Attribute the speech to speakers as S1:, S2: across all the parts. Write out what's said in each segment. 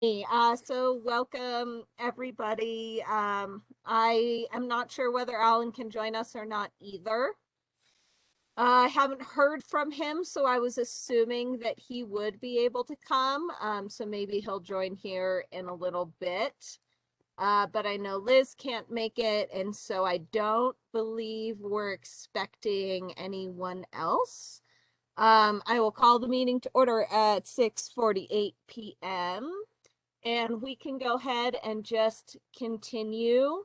S1: So welcome everybody. I am not sure whether Alan can join us or not either. I haven't heard from him, so I was assuming that he would be able to come. So maybe he'll join here in a little bit. But I know Liz can't make it, and so I don't believe we're expecting anyone else. I will call the meeting to order at 6:48 p.m. And we can go ahead and just continue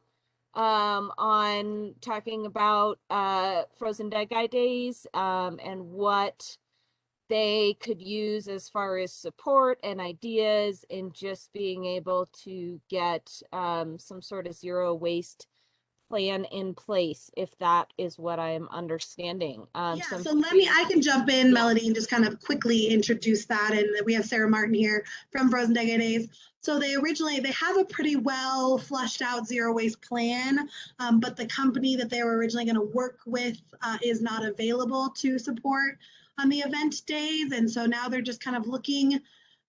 S1: on talking about Frozen Dead Guy Days and what they could use as far as support and ideas in just being able to get some sort of zero waste plan in place, if that is what I am understanding.
S2: Yeah, so I can jump in,
S1: Yeah.
S2: Melody, and just kind of quickly introduce that. And we have Sarah Martin here from Frozen Decade Days. So they have a pretty well flushed out zero waste plan, but the company that they were originally going to work with is not available to support on the event days. And so now they're just kind of looking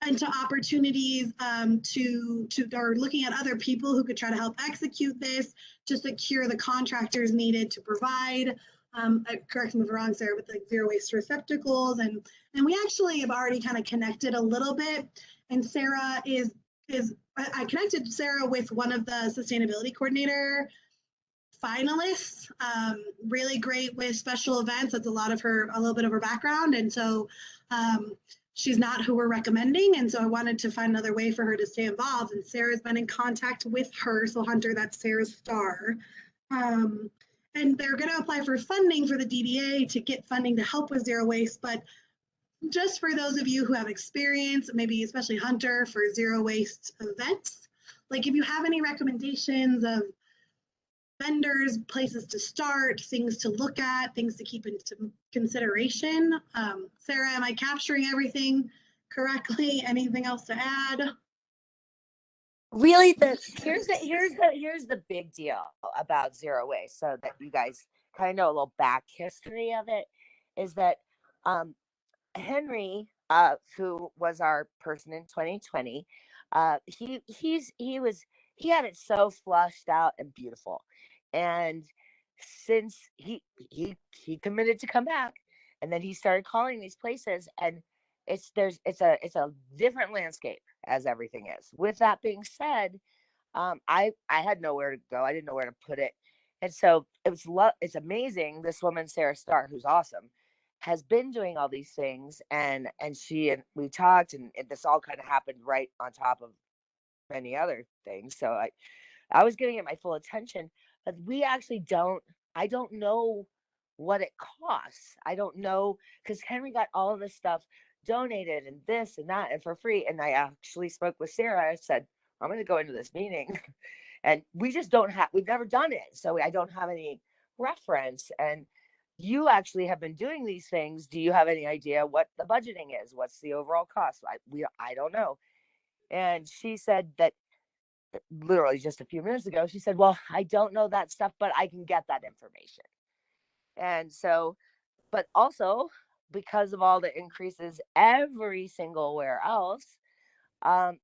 S2: into opportunities or looking at other people who could try to help execute this to secure the contractors needed to provide correct me if I'm wrong, Sarah, with like zero waste receptacles, and we actually have already kind of connected a little bit. And Sarah is I connected Sarah with one of the sustainability coordinator finalists. Really great with special events. That's a little bit of her background, and so she's not who we're recommending. And so I wanted to find another way for her to stay involved. And Sarah's been in contact with her. So Hunter, that's Sarah's star. Um, and they're going to apply for funding for the DDA to get funding to help with zero waste. But just for those of you who have experience, maybe especially Hunter, for zero waste events, like if you have any recommendations of vendors, places to start, things to look at, things to keep into consideration. Sarah, am I capturing everything correctly? Anything else to add?
S3: Really, here's the big deal about zero waste, so that you guys kind of know a little back history of it, is that Henry, who was our person in 2020, he had it so flushed out and beautiful, and since he committed to come back, and then he started calling these places, and it's a different landscape, as everything is. With that being said, I had nowhere to go. I didn't know where to put it, and so it's amazing. This woman, Sarah Starr, who's awesome, has been doing all these things, and we talked, and this all kind of happened right on top of many other things. So I was giving it my full attention, but we actually don't. I don't know what it costs. I don't know, because Henry got all of this stuff donated and this and that and for free. And I actually spoke with Sarah. I said, I'm going to go into this meeting, and we just don't have. We've never done it, so I don't have any reference. And you actually have been doing these things. Do you have any idea what the budgeting is? What's the overall cost? I don't know. And she said that literally just a few minutes ago, she said, well, I don't know that stuff, but I can get that information. And so, but also, because of all the increases every single where else, um,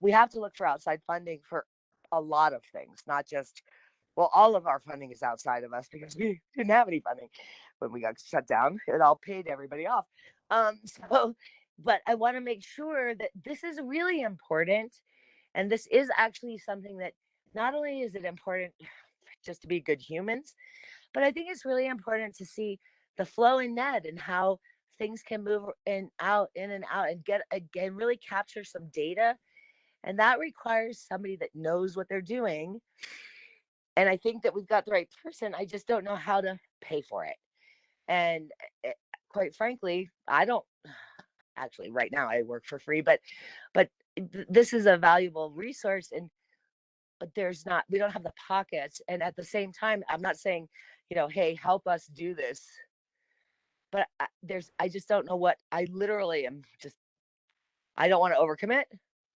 S3: we have to look for outside funding for a lot of things, not just, well, all of our funding is outside of us because we didn't have any funding when we got shut down. It all paid everybody off. So, but I want to make sure that this is really important. And this is actually something that not only is it important just to be good humans, but I think it's really important to see the flow in Ned and how things can move in and out, and get again really capture some data. And that requires somebody that knows what they're doing. And I think that we've got the right person. I just don't know how to pay for it. And quite frankly, I don't actually right now I work for free, but this is a valuable resource, and but we don't have the pockets. And at the same time, I'm not saying, hey, help us do this, but I just don't know what. I literally am just, I don't want to overcommit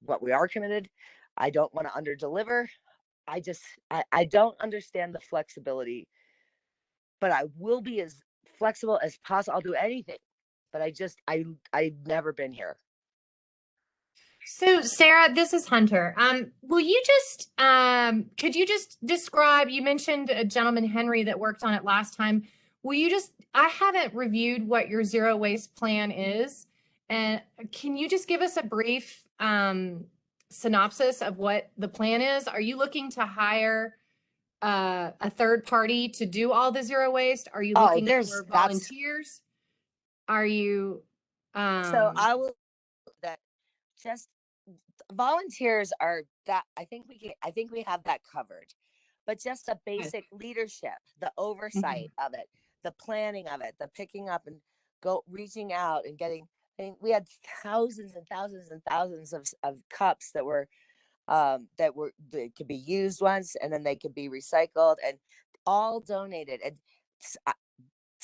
S3: what we are committed. I don't want to underdeliver. I don't understand the flexibility, but I will be as flexible as possible. I'll do anything, but I've never been here.
S4: So Sarah, this is Hunter. Will you just could you just describe, you mentioned a gentleman, Henry, that worked on it last time. Will you just, I haven't reviewed what your zero waste plan is. And can you just give us a brief synopsis of what the plan is? Are you looking to hire a third party to do all the zero waste? Are you
S3: Oh,
S4: looking for
S3: that's
S4: volunteers? Are you
S3: so I will that just volunteers are that I think we have that covered. But just the basic leadership, the oversight of it, the planning of it, the picking up and go reaching out and getting. I mean, we had thousands and thousands and thousands of cups they could be used once and then they could be recycled and all donated and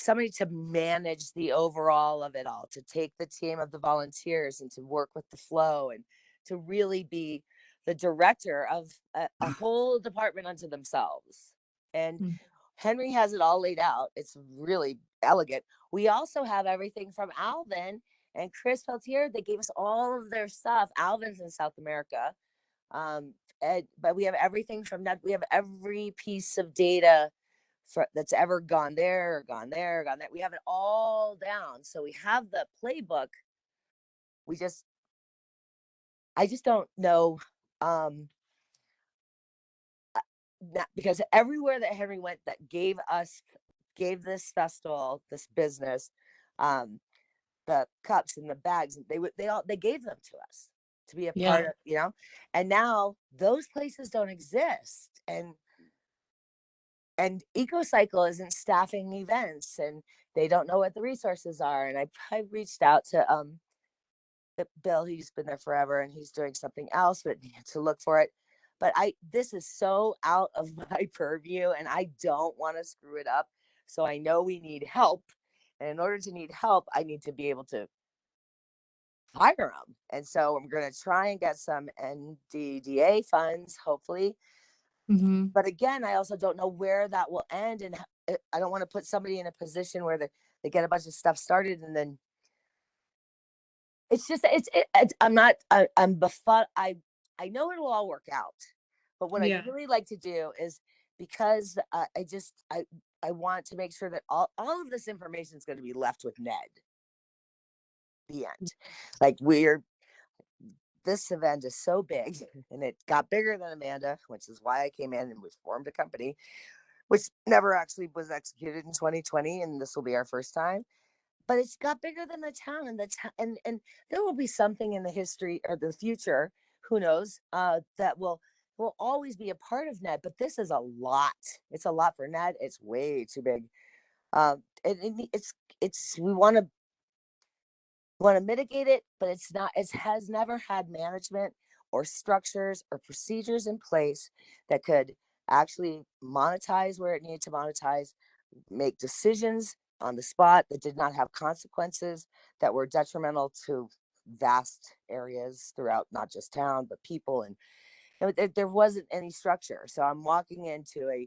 S3: somebody to manage the overall of it all, to take the team of the volunteers and to work with the flow and to really be the director of a whole department unto themselves. And Henry has it all laid out. It's really elegant. We also have everything from Alvin and Chris Peltier. They gave us all of their stuff. Alvin's in South America. But we have everything from that. We have every piece of data that's ever gone there, gone there, gone there. We have it all down. So we have the playbook. I just don't know. Because everywhere that Henry went that gave this festival, this business, the cups and the bags, they gave them to us to be a part of, and now those places don't exist. And EcoCycle isn't staffing events and they don't know what the resources are. And I reached out to Bill, he's been there forever and he's doing something else, but to look for it. But this is so out of my purview and I don't want to screw it up. So I know we need help. And in order to need help, I need to be able to hire them. And so I'm going to try and get some NDDA funds, hopefully. But again, I also don't know where that will end. And I don't want to put somebody in a position where they get a bunch of stuff started and then it's just, I'm befuddled. I know it'll all work out, but what I'd really like to do is because I want to make sure that all of this information is going to be left with Ned. The end. Like this event is so big and it got bigger than Amanda, which is why I came in and we formed a company, which never actually was executed in 2020. And this will be our first time. But it's got bigger than the town and there will be something in the history or the future, who knows, that will always be a part of Ned. But this is a lot. It's a lot for Ned. It's way too big. We want to mitigate it, but it's not. It has never had management or structures or procedures in place that could actually monetize where it needed to monetize, make decisions on the spot that did not have consequences that were detrimental to vast areas throughout not just town but people, and there wasn't any structure. So I'm walking into a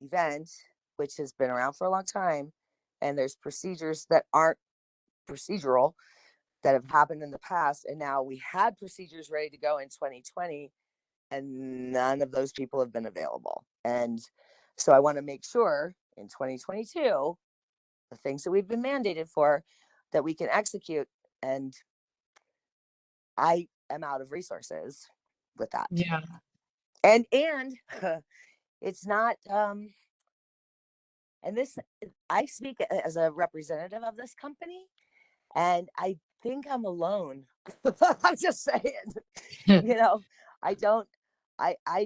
S3: event which has been around for a long time and there's procedures that aren't procedural that have happened in the past, and now we had procedures ready to go in 2020 and none of those people have been available. And so I want to make sure in 2022 the things that we've been mandated for that we can execute, and I am out of resources with that. And it's not and this, I speak as a representative of this company and I think I'm alone. I'm just saying, I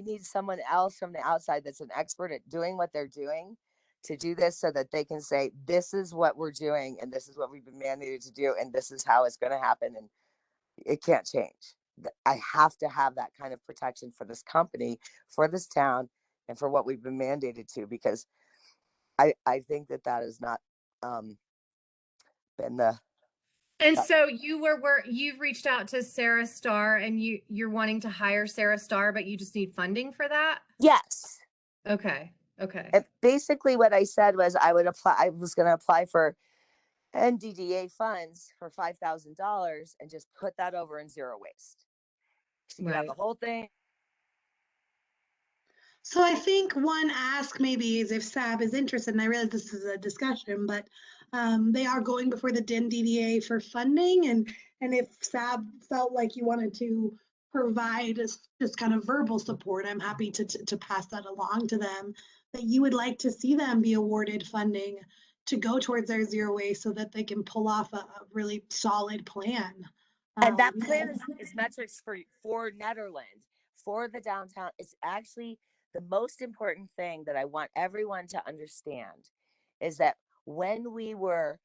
S3: need someone else from the outside that's an expert at doing what they're doing to do this so that they can say, this is what we're doing and this is what we've been mandated to do and this is how it's going to happen and it can't change. I have to have that kind of protection for this company, for this town, and for what we've been mandated to, because I think that has not been the.
S4: And so you've reached out to Sarah Starr and you're wanting to hire Sarah Starr, but you just need funding for that?
S3: Yes.
S4: Okay.
S3: And basically what I said was I was going to apply for NDDA funds for $5,000 and just put that over in zero waste. So you have the whole thing.
S2: So I think one ask maybe is if SAB is interested, and I realize this is a discussion, but they are going before the DDA for funding, and if SAB felt like you wanted to provide just kind of verbal support, I'm happy to pass that along to them, that you would like to see them be awarded funding to go towards their zero waste so that they can pull off a really solid plan.
S3: And that plan is metrics for Nederland, for the downtown. It's actually the most important thing that I want everyone to understand is that when we were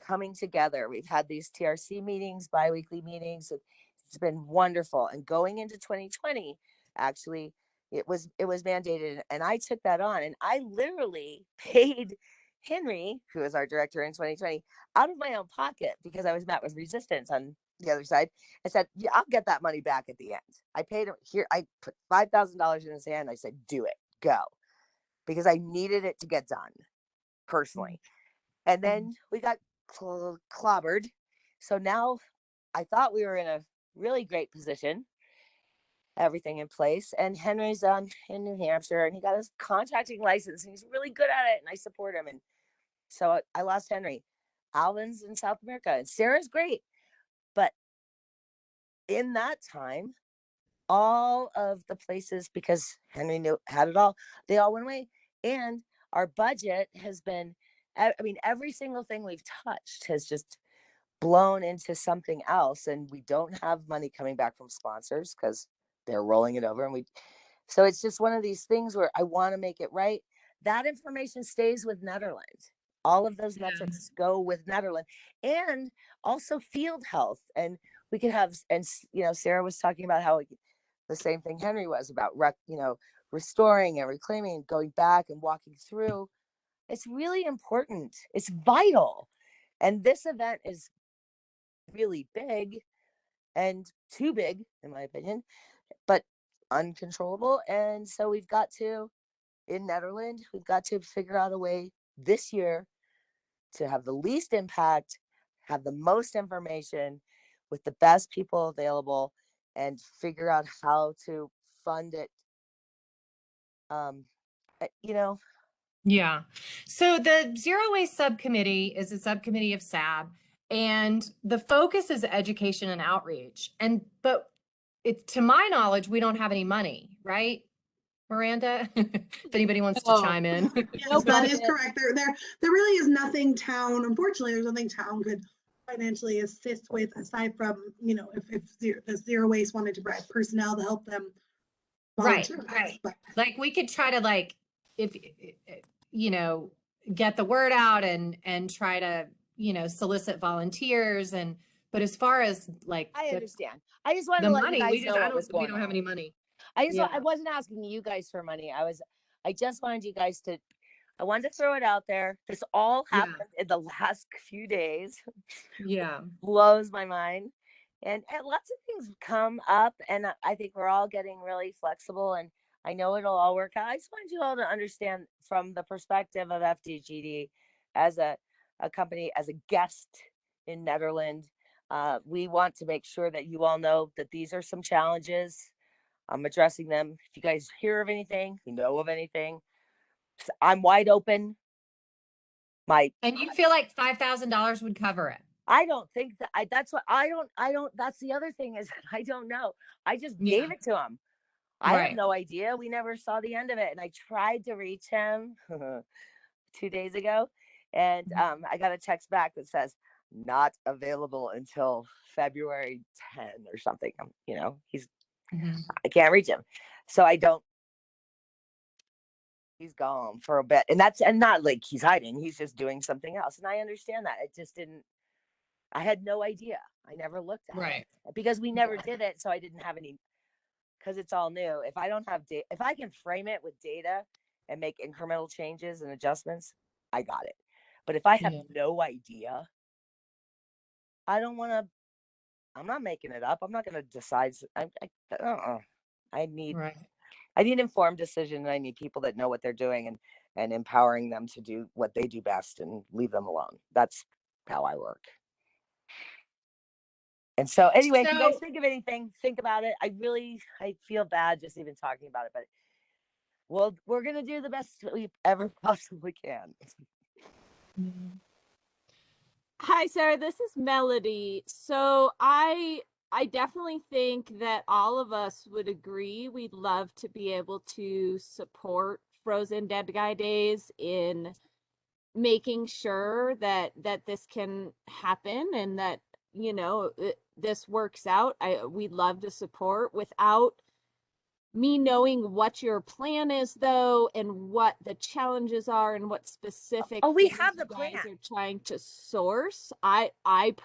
S3: coming together, we've had these TRC meetings, biweekly meetings. It's been wonderful. And going into 2020, actually, it was mandated, and I took that on, and I literally paid Henry, who is our director in 2020, out of my own pocket because I was met with resistance on the other side. I said, yeah, I'll get that money back at the end. I paid him here. I put $5,000 in his hand. I said, do it, go, because I needed it to get done personally. And then we got clobbered. So now I thought we were in a really great position, everything in place. And Henry's in New Hampshire, and he got his contracting license, and he's really good at it, and I support him. And so I lost Henry. Alvin's in South America, and Sarah's great. But in that time, all of the places, because Henry had it all, they all went away. And our budget has been, I mean, every single thing we've touched has just blown into something else. And we don't have money coming back from sponsors because they're rolling it over. So it's just one of these things where I want to make it right. That information stays with Nederland. All of those metrics go with Nederland, and also field health. And we could have, and Sarah was talking about how the same thing Henry was about, restoring and reclaiming and going back and walking through. It's really important. It's vital. And this event is really big, and too big, in my opinion, but uncontrollable. And so we've got to, in Nederland, we've got to figure out a way this year to have the least impact, have the most information with the best people available, and figure out how to fund it.
S4: Yeah. So the Zero Waste Subcommittee is a subcommittee of SAB, and the focus is education and outreach. But to my knowledge, we don't have any money, right, Miranda? If anybody wants to chime in.
S2: Yes, that is correct. There really is nothing town, unfortunately, there's nothing town could financially assist with aside from, if the zero waste wanted to provide personnel to help them.
S4: Right. Like we could try to if get the word out and try to, solicit volunteers but as far as
S3: I understand. I just wanted to let you guys know what was going on.
S4: We don't have any money.
S3: I wasn't asking you guys for money. I just wanted you guys to, I wanted to throw it out there. This all happened in the last few days.
S4: Yeah.
S3: Blows my mind. And lots of things come up, and I think we're all getting really flexible, and I know it'll all work out. I just wanted you all to understand from the perspective of FDGD as a company, as a guest in Nederland. We want to make sure that you all know that these are some challenges. I'm addressing them. If you guys hear of anything, you know of anything, I'm wide open.
S4: And you feel like $5,000 would cover it?
S3: I don't think that that's what I don't, that's the other thing is I don't know. I just gave it to him. I have no idea. We never saw the end of it. And I tried to reach him 2 days ago. And I got a text back that says, not available until February 10 or something. I can't reach him. So he's gone for a bit. And not like he's hiding. He's just doing something else. And I understand that. It just didn't, I had no idea. I never looked at it because we never did it. So I didn't have any, because it's all new. If I don't have data, if I can frame it with data and make incremental changes and adjustments, I got it. But if I have no idea, I don't want to, I'm not making it up. I'm not going to decide. I need informed decision, and I need people that know what they're doing and empowering them to do what they do best and leave them alone. That's how I work. And so anyway, if you guys
S4: So
S3: think of anything, think about it. I feel bad just even talking about it, but we're going to do the best we ever possibly can.
S1: Hi, Sarah. This is Melody. So I definitely think that all of us would agree we'd love to be able to support Frozen Dead Guy Days in making sure that this can happen and that this works out. We'd love to support without me knowing what your plan is though and what the challenges are and what specific
S3: Oh, we
S1: things
S3: have
S1: you
S3: the
S1: guys
S3: plan.
S1: are trying to source.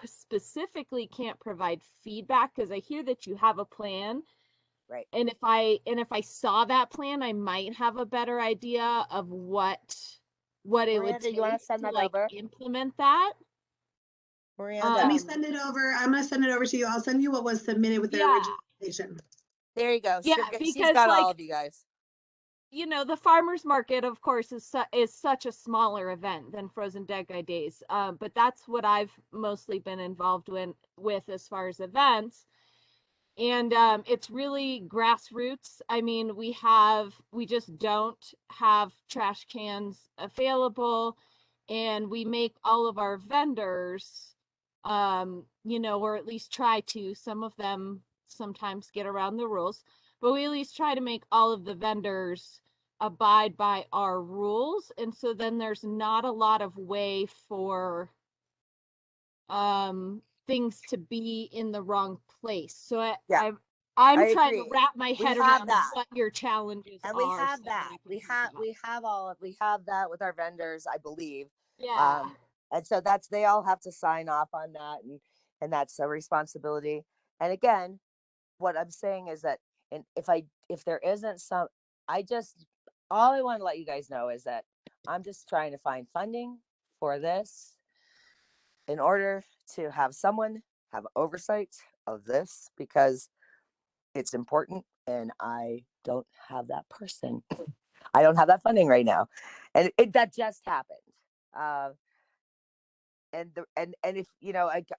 S1: Specifically can't provide feedback because I hear that you have a plan,
S3: Right.
S1: and if I saw that plan I might have a better idea of what it would
S3: Miranda, you want
S1: take
S3: to send
S1: to
S3: that
S1: like
S3: over?
S1: implement that.
S3: Miranda.
S2: Let me send it over. I'm going to send it over to you. I'll send you what was submitted with their
S1: Yeah,
S2: original application.
S3: There you go.
S1: yeah,
S3: She's
S1: because
S3: got all
S1: like
S3: of you guys.
S1: the farmers market, of course, is such a smaller event than Frozen Dead Guy Days. But that's what I've mostly been involved with as far as events. And it's really grassroots. I mean, we just don't have trash cans available, and we make all of our vendors, or at least try to. Some of them sometimes get around the rules, but we at least try to make all of the vendors abide by our rules. And so then there's not a lot of way for things to be in the wrong place. So
S3: Yeah,
S1: I'm
S3: I
S1: trying to
S3: agree.
S1: wrap my
S3: We
S1: head
S3: have
S1: around
S3: that.
S1: what your challenges
S3: And we
S1: are
S3: have
S1: so that
S3: that.
S1: I can help you out.
S3: We have that with our vendors, I believe.
S1: Yeah.
S3: And so they all have to sign off on that, and that's a responsibility. And again, what I'm saying is that, and if there isn't some, all I want to let you guys know is that I'm just trying to find funding for this in order to have someone have oversight of this, because it's important, and I don't have that person. I don't have that funding right now, and that just happened. Uh, and if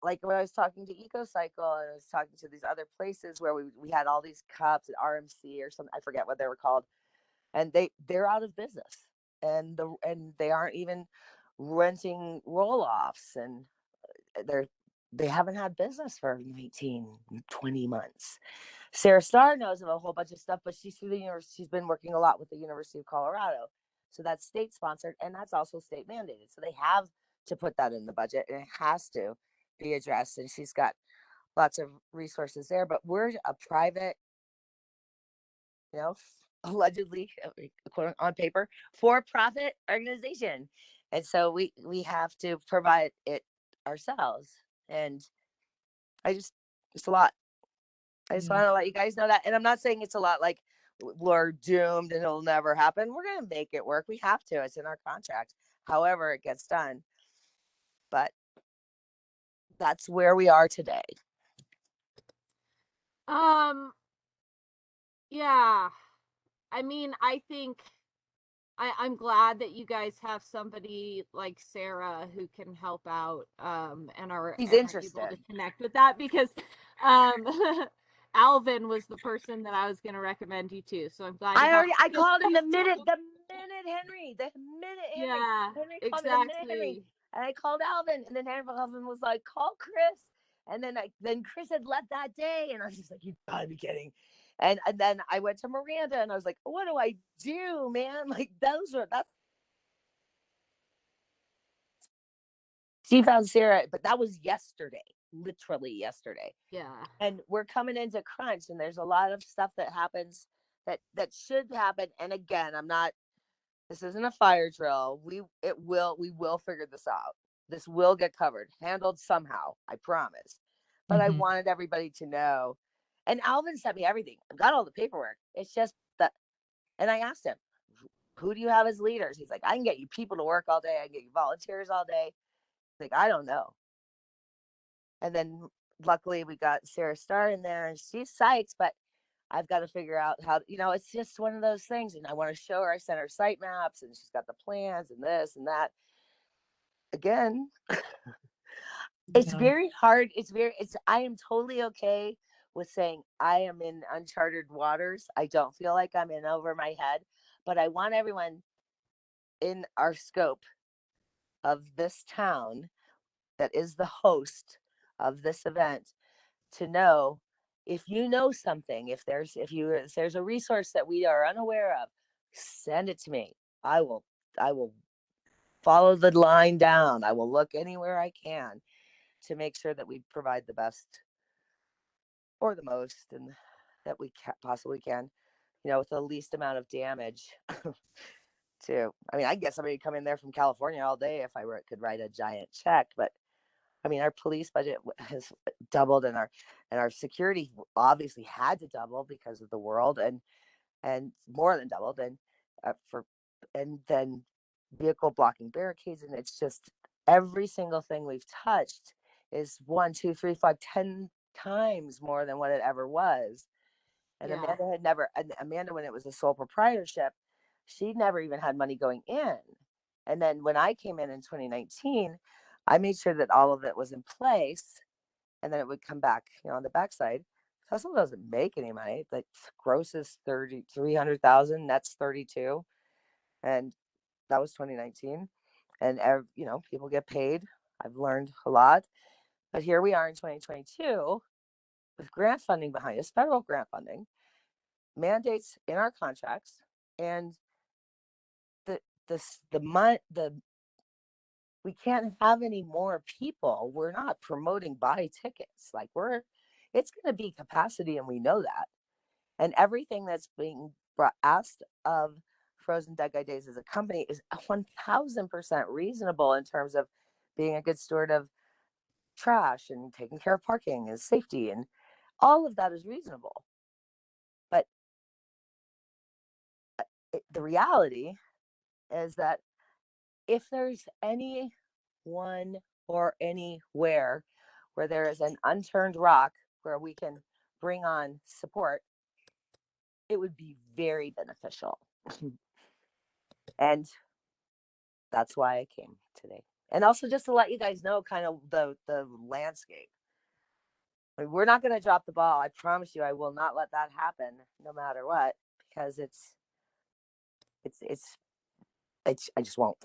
S3: like when I was talking to EcoCycle and I was talking to these other places where we had all these cups at RMC or something, I forget what they were called, and they're out of business, and they aren't even renting roll-offs, and they haven't had business for 19, 20 months. Sarah Starr knows of a whole bunch of stuff, but she's through the university. She's been working a lot with the University of Colorado. So that's state sponsored, and that's also state mandated. So they have to put that in the budget, and it has to be addressed. And she's got lots of resources there. But we're a private, allegedly, on paper, for-profit organization. And so we have to provide it ourselves. And it's a lot. I just want to let you guys know that. And I'm not saying it's a lot like we're doomed and it'll never happen. We're going to make it work. We have to. It's in our contract, however it gets done. But that's where we are today.
S1: Yeah. I mean, I think I'm glad that you guys have somebody like Sarah who can help out and are
S3: He's
S1: able
S3: interested.
S1: to connect with that, because um Alvin was the person that I was going to recommend you to. So I'm glad you have
S3: I called him the minute Henry
S1: Yeah,
S3: Henry called me the minute Henry,
S1: exactly.
S3: and I called Alvin, and then Alvin was like, call Chris. And then Chris had left that day, and I was just like, you gotta be kidding. And then I went to Miranda, and I was like, what do I do, man? Like that's she found Sarah, but that was yesterday, literally yesterday.
S1: Yeah.
S3: And we're coming into crunch, and there's a lot of stuff that happens that should happen. And again, this isn't a fire drill. We will figure this out. This will get covered, handled somehow, I promise. But I wanted everybody to know. And Alvin sent me everything. I've got all the paperwork. It's just that, and I asked him, who do you have as leaders? He's like, I can get you people to work all day. I can get you volunteers all day. He's like, I don't know. And then luckily we got Sarah Starr in there, and she's psyched, but I've got to figure out how, it's just one of those things. And I want to show her, I sent her site maps, and she's got the plans and this and that. Again, It's
S4: Yeah.
S3: very hard. I am totally okay with saying I am in uncharted waters. I don't feel like I'm in over my head, but I want everyone in our scope of this town that is the host of this event to know, if you know something, if there's a resource that we are unaware of, send it to me. I will follow the line down. I will look anywhere I can to make sure that we provide the best or the most and that we possibly can, with the least amount of damage. To, I mean, I guess somebody come in there from California all day if I could write a giant check, but I mean, our police budget has doubled, and our security obviously had to double because of the world, and more than doubled, and then vehicle blocking barricades, and it's just every single thing we've touched is 1, 2, 3, 5, 10 times more than what it ever was. And
S1: Yeah.
S3: Amanda, when it was a sole proprietorship, she'd never even had money going in. And then when I came in 2019, I made sure that all of it was in place, and then it would come back, on the backside. Tesla doesn't make any money. The gross is 300,000, net's 32. And that was 2019. And, people get paid. I've learned a lot. But here we are in 2022 with grant funding behind us, federal grant funding, mandates in our contracts, and the we can't have any more people. We're not promoting buy tickets. Like, it's going to be capacity, and we know that. And everything that's being asked of Frozen Dead Guy Days as a company is 1,000% reasonable in terms of being a good steward of trash and taking care of parking and safety, and all of that is reasonable. But the reality is that if there's anyone or anywhere where there is an unturned rock where we can bring on support, it would be very beneficial. And that's why I came today. And also just to let you guys know kind of the landscape. I mean, we're not going to drop the ball. I promise you, I will not let that happen no matter what, because I just won't.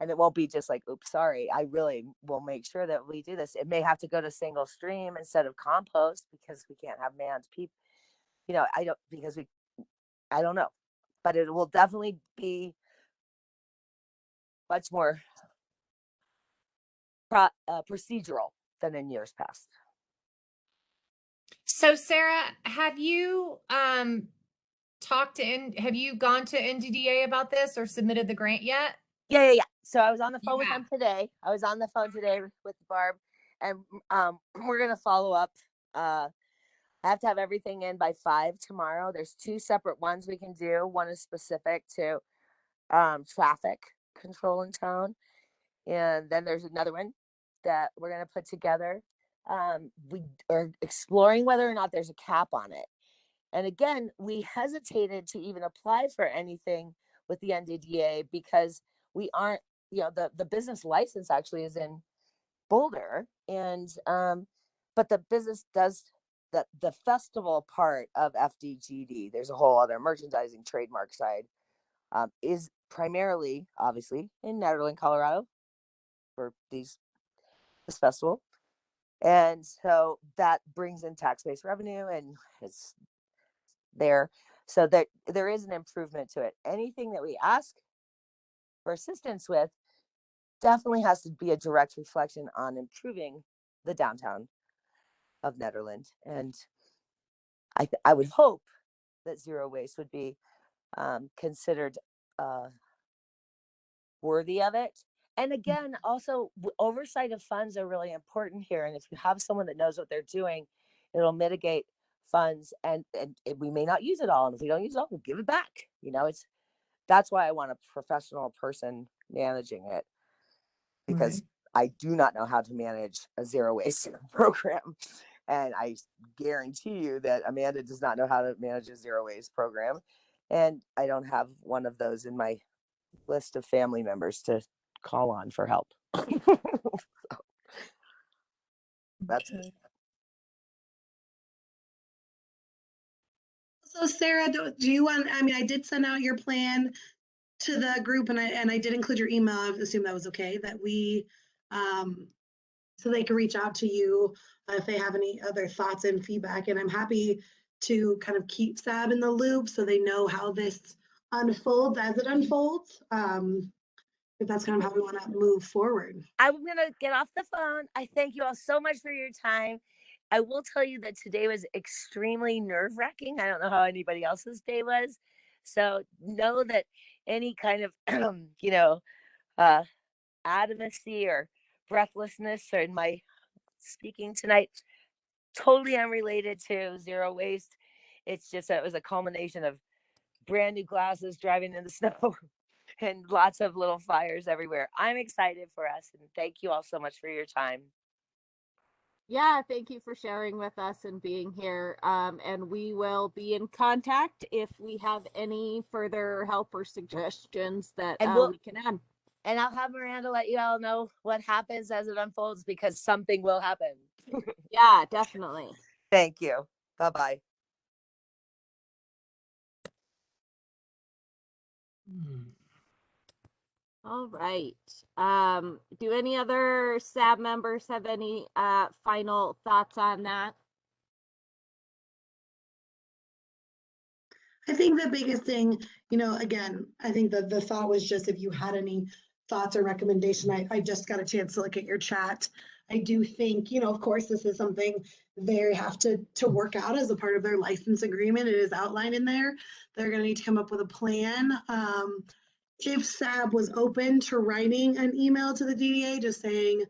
S3: And it won't be just like, oops, sorry. I really will make sure that we do this. It may have to go to single stream instead of compost because we can't have manned people. I don't know, but it will definitely be much more procedural than in years past.
S4: So Sarah, have you gone to NDDA about this or submitted the grant yet?
S3: Yeah. So I was on the phone with them today. I was on the phone today with Barb, and we're gonna follow up. I have to have everything in by 5 tomorrow. There's 2 separate ones we can do. One is specific to traffic control in town, and then there's another one that we're gonna put together. We are exploring whether or not there's a cap on it. And again, we hesitated to even apply for anything with the NDDA because we aren't, the business license actually is in Boulder, and but the business does the festival part of FDGD. There's a whole other merchandising trademark side, is primarily obviously in Nederland, Colorado, for this festival, and so that brings in tax-based revenue, and it's there. So that there is an improvement to it. Anything that we ask for assistance with definitely has to be a direct reflection on improving the downtown of Nederland. And I would hope that zero waste would be considered worthy of it. And again, also oversight of funds are really important here. And if you have someone that knows what they're doing, it'll mitigate funds, and we may not use it all. And if we don't use it all, we'll give it back. That's why I want a professional person managing it, because I do not know how to manage a zero waste program. And I guarantee you that Amanda does not know how to manage a zero waste program. And I don't have one of those in my list of family members to call on for help. So, That's it.
S2: So Sarah, do you want, I mean, I did send out your plan to the group and I did include your email. I assume that was okay, that we, so they can reach out to you if they have any other thoughts and feedback. And I'm happy to kind of keep SAB in the loop so they know how this unfolds as it unfolds. If that's kind of how we want to move forward.
S3: I'm going to get off the phone. I thank you all so much for your time. I will tell you that today was extremely nerve-wracking. I don't know how anybody else's day was. So know that any kind of, adamancy or breathlessness or in my speaking tonight, totally unrelated to zero waste. It's just, it was a culmination of brand new glasses driving in the snow and lots of little fires everywhere. I'm excited for us and thank you all so much for your time.
S1: Yeah, thank you for sharing with us and being here. And we will be in contact if we have any further help or suggestions that we can add.
S3: And I'll have Miranda let you all know what happens as it unfolds because something will happen.
S1: Yeah, definitely.
S3: Thank you. Bye-bye.
S1: All right. Do any other SAB members have any final thoughts on that?
S2: I think the biggest thing, again, I think that the thought was just if you had any thoughts or recommendation, I just got a chance to look at your chat. I do think, of course, this is something they have to work out as a part of their license agreement. It is outlined in there. They're going to need to come up with a plan. If SAB was open to writing an email to the DDA, just saying,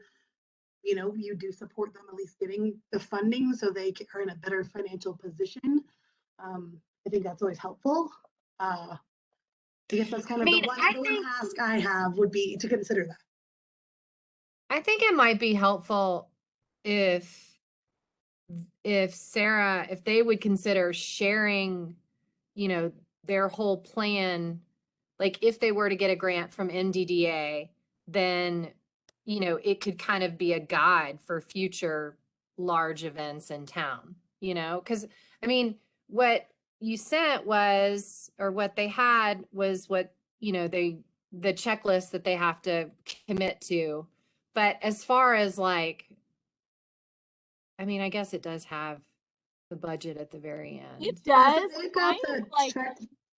S2: you do support them at least getting the funding so they are in a better financial position. I think that's always helpful. I guess that's kind of the one ask I have would be to consider that.
S4: I think it might be helpful if Sarah, if they would consider sharing, their whole plan, like if they were to get a grant from NDDA, then, it could kind of be a guide for future large events in town, because I mean, what you sent was, or what they had was what, the checklist that they have to commit to. But as far as like, I mean, I guess it does have the budget at the very end.
S1: It does.
S2: They've got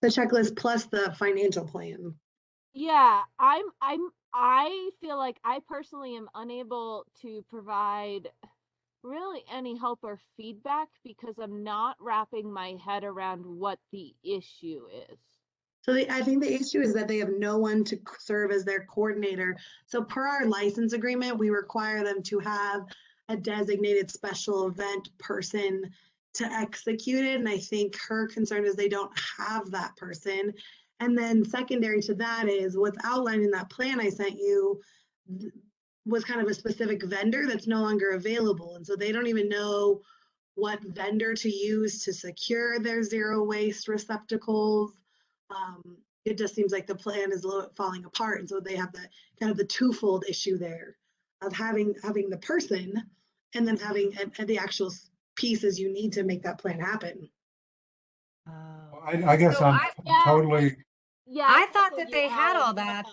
S2: the checklist plus the financial plan.
S1: Yeah, I feel like I personally am unable to provide really any help or feedback because I'm not wrapping my head around what the issue is.
S2: So I think the issue is that they have no one to serve as their coordinator. So per our license agreement, we require them to have a designated special event person to execute it. And I think her concern is they don't have that person. And then secondary to that is what's outlined in that plan I sent you was kind of a specific vendor that's no longer available. And so they don't even know what vendor to use to secure their zero waste receptacles. It just seems like the plan is a little bit falling apart. And so they have that kind of the twofold issue there of having the person and then having the actual pieces you need to make that plan happen.
S5: I guess I'm totally.
S1: Yeah,
S4: I thought that they had all that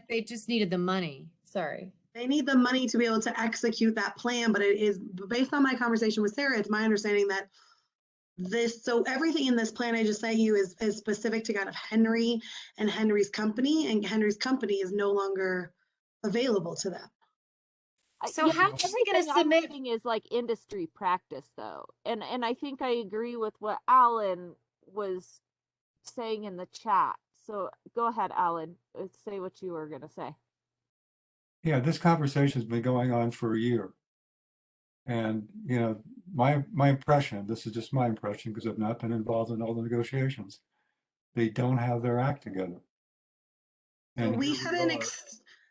S4: they just needed the money. Sorry.
S2: They need the money to be able to execute that plan, but it is based on my conversation with Sarah, it's my understanding that so everything in this plan I just sent you is specific to kind of Henry and Henry's company, and Henry's company is no longer available to them.
S4: So how are they going to submit?
S1: Is like industry practice though, and I think I agree with what Alan was saying in the chat. So go ahead, Alan. Say what you were going to say.
S5: Yeah, this conversation has been going on for a year. And, my impression, this is just my impression because I've not been involved in all the negotiations, they don't have their act together. And
S2: we had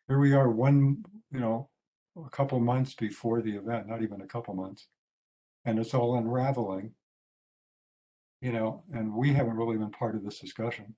S5: here we are a couple months before the event, not even a couple months, and it's all unraveling, and we haven't really been part of this discussion.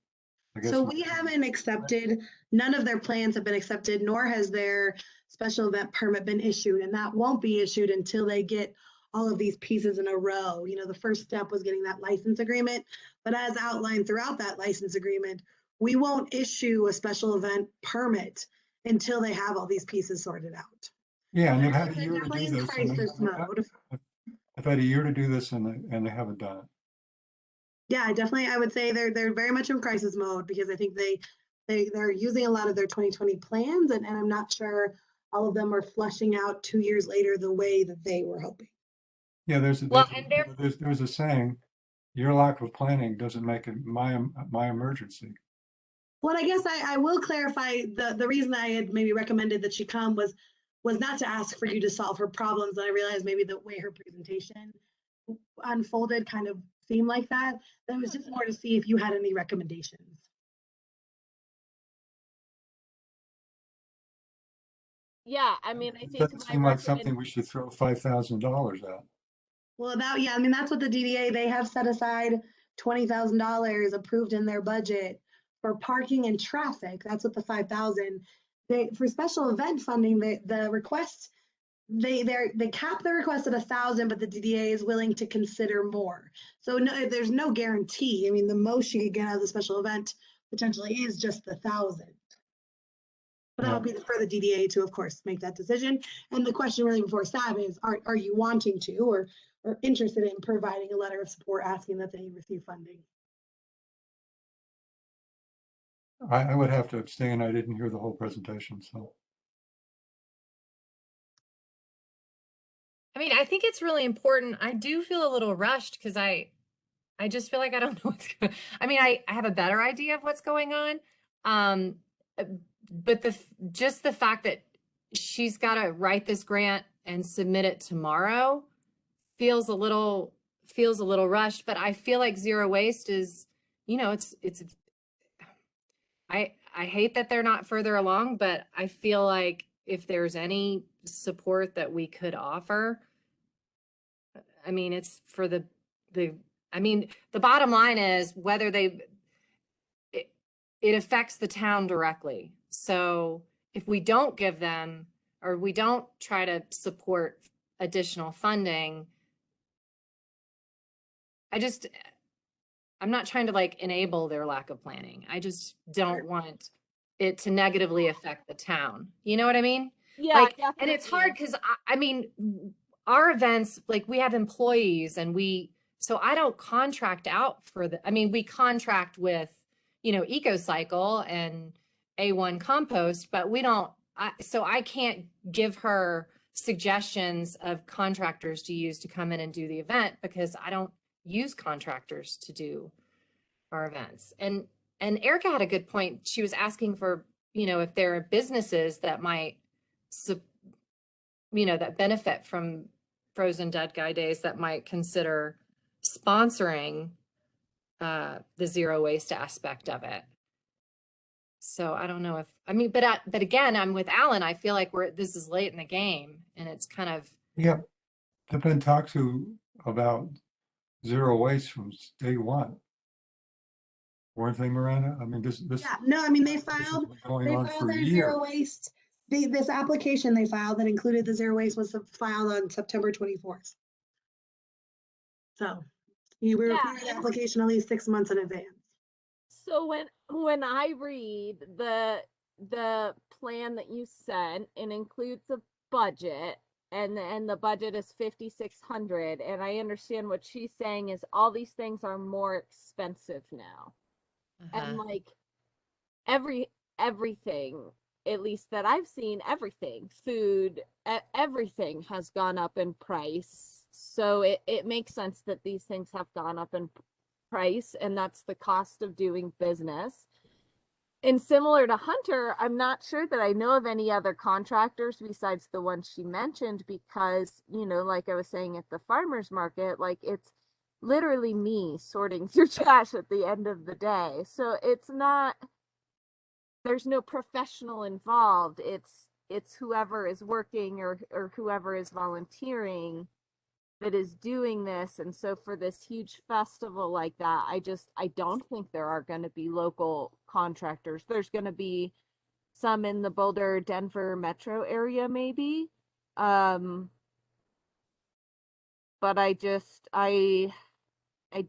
S5: I guess.
S2: So we haven't accepted, none of their plans have been accepted, nor has their special event permit been issued. And that won't be issued until they get all of these pieces in a row. You know, the first step was getting that license agreement, but as outlined throughout that license agreement, we won't issue a special event permit until they have all these pieces sorted out.
S5: Yeah, and they've
S2: They're
S5: had a year to
S2: definitely
S5: do
S2: in
S5: this. And they
S2: crisis
S5: haven't done
S2: mode.
S5: it. They've had a year to do this and they haven't done it.
S2: Yeah, definitely. I would say they're very much in crisis mode because I think they're using a lot of their 2020 plans, and I'm not sure all of them are flushing out 2 years later the way that they were hoping.
S5: Yeah,
S4: Well, and they're
S5: there's a saying, your lack of planning doesn't make it my emergency.
S2: Well, I guess I will clarify the reason I had maybe recommended that she come was not to ask for you to solve her problems. And I realized maybe the way her presentation unfolded kind of seemed like that. That was just more to see if you had any recommendations.
S1: Yeah, I mean, I
S5: It
S1: think
S5: doesn't
S1: my
S5: seem like
S1: recommend,
S5: something we should throw $5,000 at.
S2: Well, yeah, I mean, that's what the DDA, they have set aside $20,000 approved in their budget for parking and traffic. That's what the 5,000. For special event funding, the request, they cap the request at 1,000, but the DDA is willing to consider more. So no, there's no guarantee. I mean, the most you could get out of the special event potentially is just the 1,000. But that would be for the DDA to, of course, make that decision. And the question really before staff is, are you wanting to or interested in providing a letter of support asking that they receive funding?
S5: I would have to abstain. I didn't hear the whole presentation, so.
S4: I mean, I think it's really important. I do feel a little rushed because I just feel like I don't know what's going. I mean, I have a better idea of what's going on. Uh, but just the fact that she's got to write this grant and submit it tomorrow feels a little rushed, but I feel like zero waste is, you know, it's I hate that they're not further along, but I feel like if there's any support that we could offer, I mean, it's for the I mean, the bottom line is whether it affects the town directly. So if we don't give them, or we don't try to support additional funding, I'm not trying to like enable their lack of planning. I just don't want it to negatively affect the town. You know what I mean?
S1: yeah,
S4: Like,
S1: definitely.
S4: and it's hard because I mean, our events, like we have employees and so I don't contract out for I mean, we contract with, you know, EcoCycle and A1 Compost, but we don't, so I can't give her suggestions of contractors to use to come in and do the event because I don't use contractors to do our events. And Erica had a good point. She was asking for, you know, if there are businesses that might, you know, that benefit from Frozen Dead Guy Days that might consider sponsoring the zero waste aspect of it. So I don't know if, I mean, but again, I'm with Alan. I feel like this is late in the game and it's kind of.
S5: Yeah, they've been talked to about zero waste from day one. Weren't they, Miranda? I mean, this.
S2: Yeah, no, I mean, they
S5: this has
S2: filed
S5: been going on for
S2: their
S5: years.
S2: zero waste. This application they filed that included the zero waste was filed on September 24th. So we require the application at least 6 months in advance.
S1: So when I read the plan that you sent, it includes a budget, and the budget is 5,600, and I understand what she's saying is all these things are more expensive now. And like everything, at least that I've seen, everything, food, everything has gone up in price. So it makes sense that these things have gone up in price, and that's the cost of doing business. And similar to Hunter, I'm not sure that I know of any other contractors besides the ones she mentioned because, you know, like I was saying at the farmer's market, like it's literally me sorting through trash at the end of the day. So it's not, there's no professional involved. It's whoever is working or whoever is volunteering that is doing this. And so for this huge festival like that, I don't think there are going to be local contractors. There's going to be some in the Boulder, Denver metro area, maybe. But I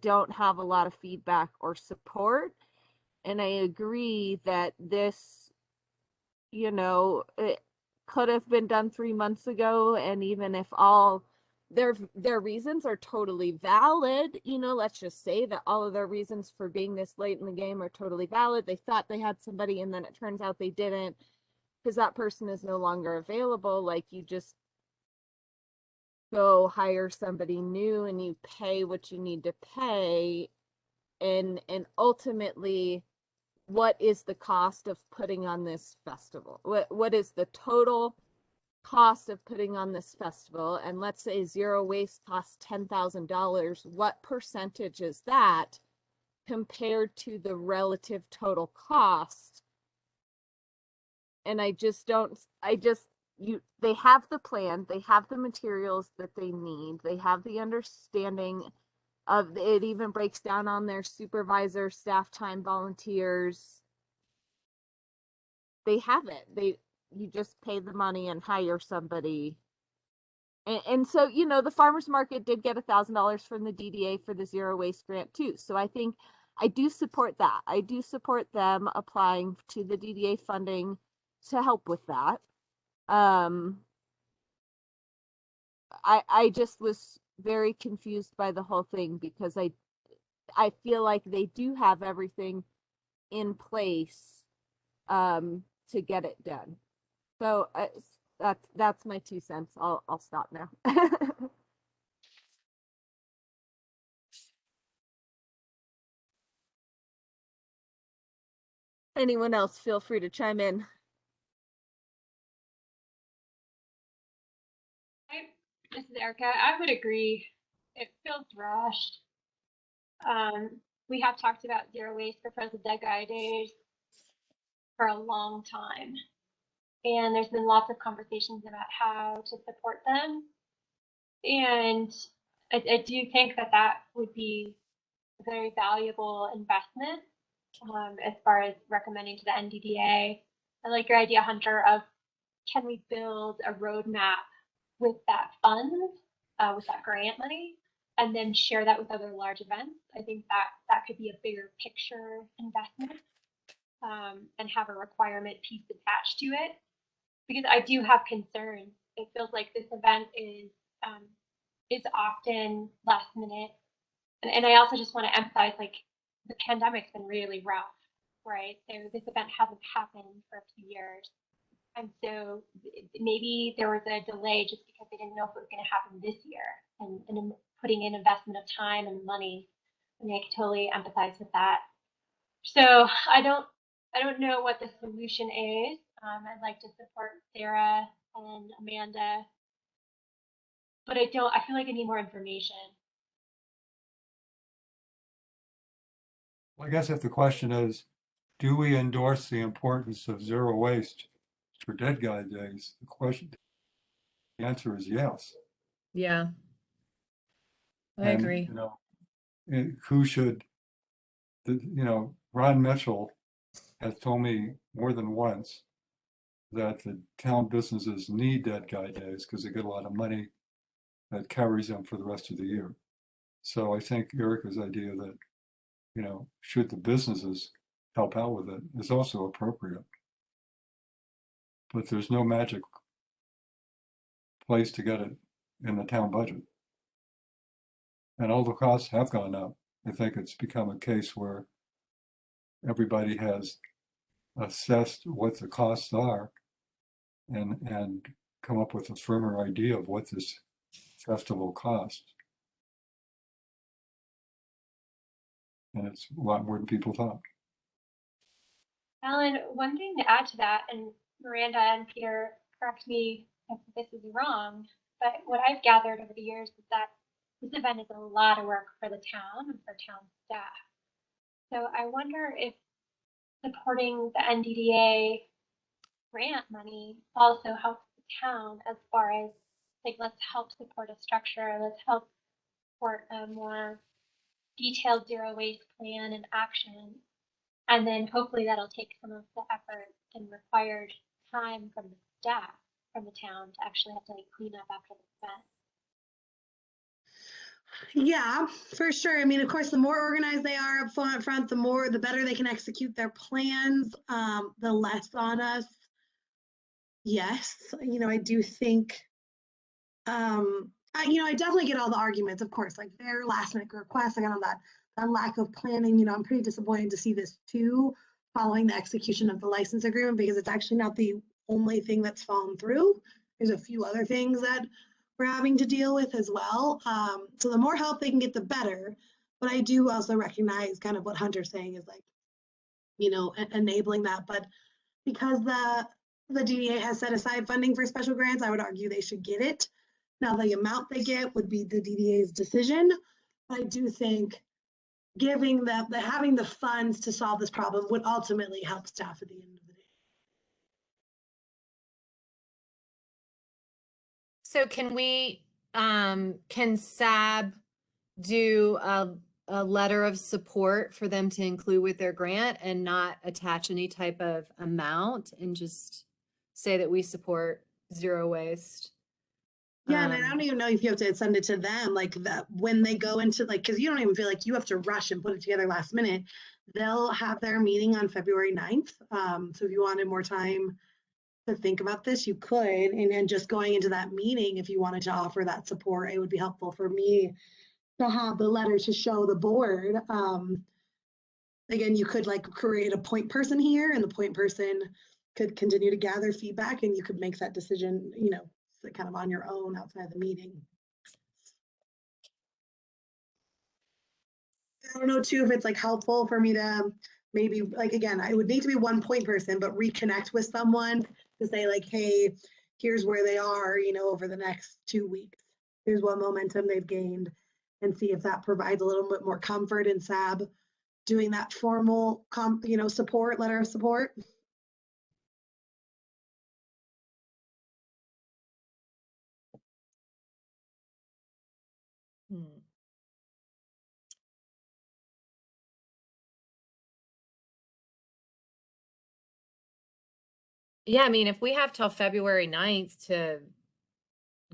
S1: don't have a lot of feedback or support. And I agree that this, it could have been done 3 months ago. And even if all their reasons are totally valid, let's just say that all of their reasons for being this late in the game are totally valid. They thought they had somebody and then it turns out they didn't because that person is no longer available. Like, you just go hire somebody new and you pay what you need to pay. And ultimately, what is the cost of putting on this festival? What is the total cost of putting on this festival? And let's say zero waste costs $10,000. What percentage is that compared to the relative total cost? And they have the plan, they have the materials that they need, they have the understanding of it, even breaks down on their supervisor, staff time, volunteers. They have it. You just pay the money and hire somebody. And so, the farmers market did get $1,000 from the DDA for the zero waste grant too. So I think I do support that. I do support them applying to the DDA funding to help with that. I just was very confused by the whole thing because I feel like they do have everything in place to get it done. So that's my 2 cents. I'll stop now. Anyone else, feel free to chime in.
S6: This is Erica. I would agree. It feels rushed. We have talked about zero waste for President Dead Guy Days for a long time. And there's been lots of conversations about how to support them. And I do think that would be a very valuable investment as far as recommending to the NDDA. I like your idea, Hunter, of can we build a roadmap with that fund, with that grant money, and then share that with other large events. I think that could be a bigger picture investment, and have a requirement piece attached to it. Because I do have concerns. It feels like this event is often last minute. And I also just want to emphasize, like, the pandemic's been really rough, right? So this event hasn't happened for a few years. And so maybe there was a delay just because they didn't know if it was going to happen this year, and putting in investment of time and money. And I can totally empathize with that. So I don't know what the solution is. I'd like to support Sarah and Amanda, but I feel like I need more information.
S5: I guess if the question is, do we endorse the importance of zero waste for Dead Guy Days? The answer is yes.
S4: Yeah, I
S5: And,
S4: agree.
S5: who should, Ron Mitchell has told me more than once that the town businesses need Dead Guy Days because they get a lot of money that carries them for the rest of the year. So I think Erica's idea that, should the businesses help out with it is also appropriate. But there's no magic place to get it in the town budget. And all the costs have gone up. I think it's become a case where everybody has assessed what the costs are and come up with a firmer idea of what this festival costs. And it's a lot more than people thought.
S6: Alan, one thing to add to that, and Miranda and Peter, correct me if this is wrong, but what I've gathered over the years is that this event is a lot of work for the town and for town staff. So I wonder if supporting the NDDA grant money also helps the town as far as like, let's help support a structure, let's help support a more detailed zero waste plan and action. And then hopefully that'll take some of the effort and required time from the staff from the town to actually have to like clean up after the event.
S2: Yeah, for sure. I mean, of course, the more organized they are up front, the better they can execute their plans, the less on us. Yes, I do think, I definitely get all the arguments, of course, like their last minute requests, I got all that lack of planning, I'm pretty disappointed to see this too, following the execution of the license agreement, because it's actually not the only thing that's fallen through. There's a few other things that we're having to deal with as well. So the more help they can get, the better. But I do also recognize kind of what Hunter's saying is like, enabling that. But because the DDA has set aside funding for special grants, I would argue they should get it. Now, the amount they get would be the DDA's decision. I do think giving them, having the funds to solve this problem would ultimately help staff at the end of the day.
S4: So can SAB do a letter of support for them to include with their grant and not attach any type of amount and just say that we support zero waste?
S2: Yeah, and I don't even know if you have to send it to them, like that when they go into because you don't even feel like you have to rush and put it together last minute. They'll have their meeting on February 9th. So if you wanted more time to think about this, you could, and then just going into that meeting, if you wanted to offer that support, it would be helpful for me to have the letter to show the board. Again, you could like create a point person here, and the point person could continue to gather feedback, and you could make that decision, kind of on your own outside the meeting. I don't know too if it's like helpful for me to maybe like, again, I would need to be one point person, but reconnect with someone to say like, hey, here's where they are, over the next 2 weeks. Here's what momentum they've gained, and see if that provides a little bit more comfort in SAB doing that formal support, letter of support.
S4: Yeah, I mean, if we have till February 9th to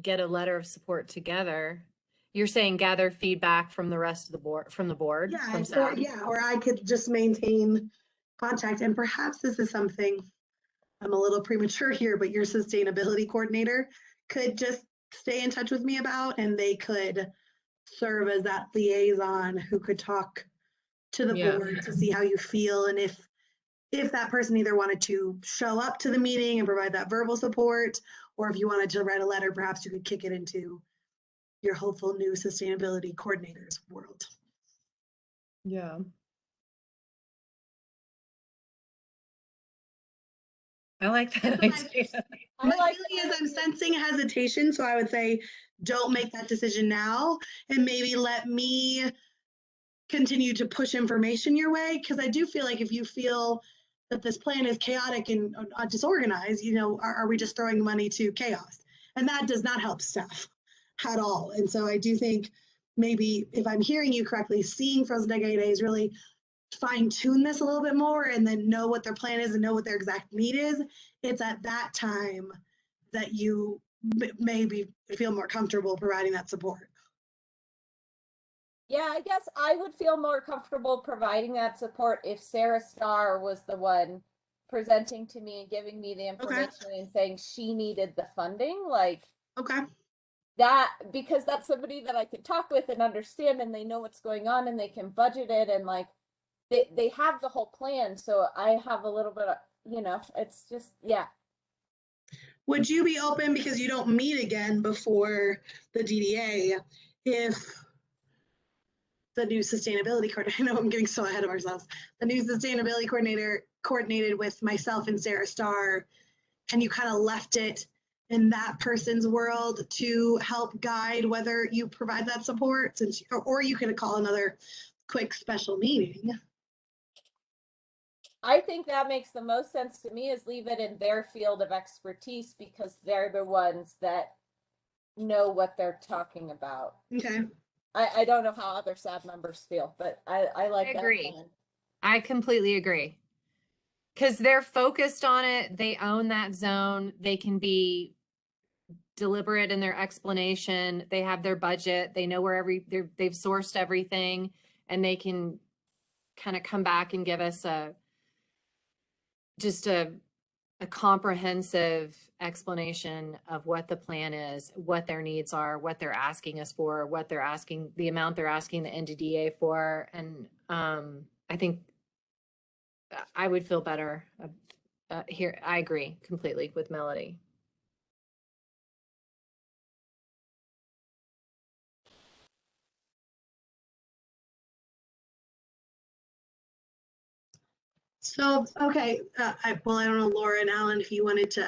S4: get a letter of support together, you're saying gather feedback from the rest of the board, from
S2: Yeah,
S4: SAB?
S2: or I could just maintain contact, and perhaps this is something, I'm a little premature here, but your sustainability coordinator could just stay in touch with me about, and they could serve as that liaison who could talk to the board to see how you feel, and if that person either wanted to show up to the meeting and provide that verbal support, or if you wanted to write a letter, perhaps you could kick it into your hopeful new sustainability coordinator's world.
S4: Yeah. I like that idea.
S2: My feeling is I'm sensing hesitation, so I would say don't make that decision now, and maybe let me continue to push information your way, because I do feel like if you feel that this plan is chaotic and disorganized, are we just throwing money to chaos? And that does not help staff at all. And so I do think maybe, if I'm hearing you correctly, seeing Frozen Decade Days really fine tune this a little bit more, and then know what their plan is and know what their exact need is. It's at that time that you maybe feel more comfortable providing that support.
S1: Yeah, I guess I would feel more comfortable providing that support if Sarah Starr was the one presenting to me and giving me the information and saying she needed the funding. Like,
S2: okay,
S1: that, because that's somebody that I could talk with and understand, and they know what's going on and they can budget it, and like they have the whole plan. So I have a little bit of, it's just, yeah.
S2: Would you be open, because you don't meet again before the DDA, if the new sustainability coordinator, I know I'm getting so ahead of ourselves, the new sustainability coordinator coordinated with myself and Sarah Starr, and you kind of left it in that person's world to help guide whether you provide that support, since, or you could call another quick special meeting.
S1: I think that makes the most sense to me, is leave it in their field of expertise, because they're the ones that know what they're talking about.
S2: Okay.
S1: I don't know how other SAB members feel, but I like that
S4: agree.
S1: plan.
S4: I completely agree. Because they're focused on it. They own that zone. They can be deliberate in their explanation. They have their budget. They know where they've sourced everything, and they can kind of come back and give us just a comprehensive explanation of what the plan is, what their needs are, what they're asking us for, what they're asking, the amount they're asking the NDDA for. And I think I would feel better here. I agree completely with Melody.
S2: So, okay, I don't know, Laura and Alan, if you wanted to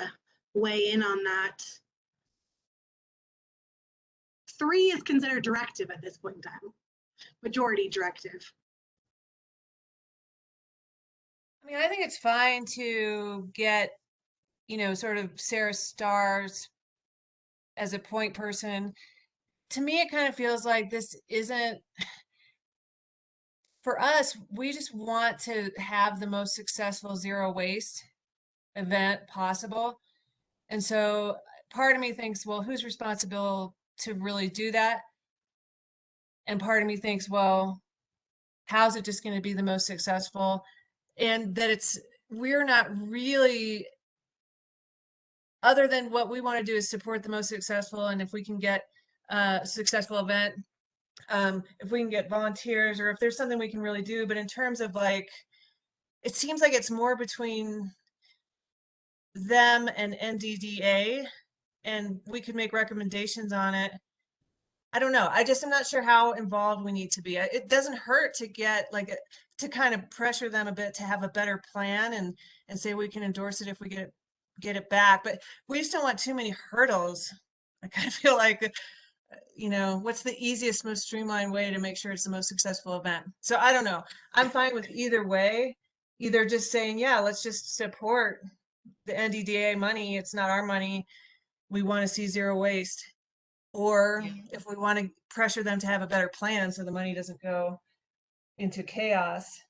S2: weigh in on that. 3 is considered directive at this point in time, majority directive.
S7: I mean, I think it's fine to get, sort of Sarah Stars as a point person. To me, it kind of feels like this isn't, for us, we just want to have the most successful zero waste event possible. And so part of me thinks, well, who's responsible to really do that? And part of me thinks, well, how's it just going to be the most successful? And that we're not really, other than what we want to do is support the most successful. And if we can get a successful event, if we can get volunteers, or if there's something we can really do. But in terms of it seems like it's more between them and NDDA, and we could make recommendations on it. I don't know. I just am not sure how involved we need to be. It doesn't hurt to get to kind of pressure them a bit to have a better plan and say we can endorse it if we get it back. But we just don't want too many hurdles. I kind of feel like, what's the easiest, most streamlined way to make sure it's the most successful event? So I don't know. I'm fine with either way. Either just saying, yeah, let's just support the NDDA money. It's not our money. We want to see zero waste. Or if we want to pressure them to have a better plan so the money doesn't go into chaos,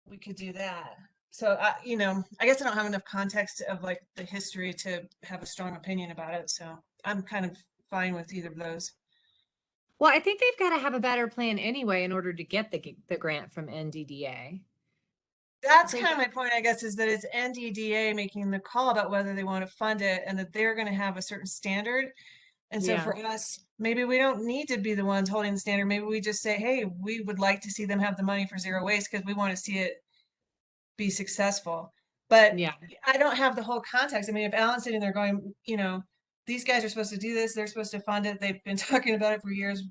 S7: we could do that. So, I guess I don't have enough context of the history to have a strong opinion about it. So I'm kind of fine with either of those.
S4: Well, I think they've got to have a better plan anyway in order to get the grant from NDDA.
S7: That's kind of my point, I guess, is that it's NDDA making the call about whether they want to fund it, and that they're going to have a certain standard. And so for us, maybe we don't need to be the ones holding the standard. Maybe we just say, hey, we would like to see them have the money for zero waste because we want to see it be successful. But I don't have the whole context. I mean, if Alan's sitting there going, these guys are supposed to do this, they're supposed to fund it, they've been talking about it for years,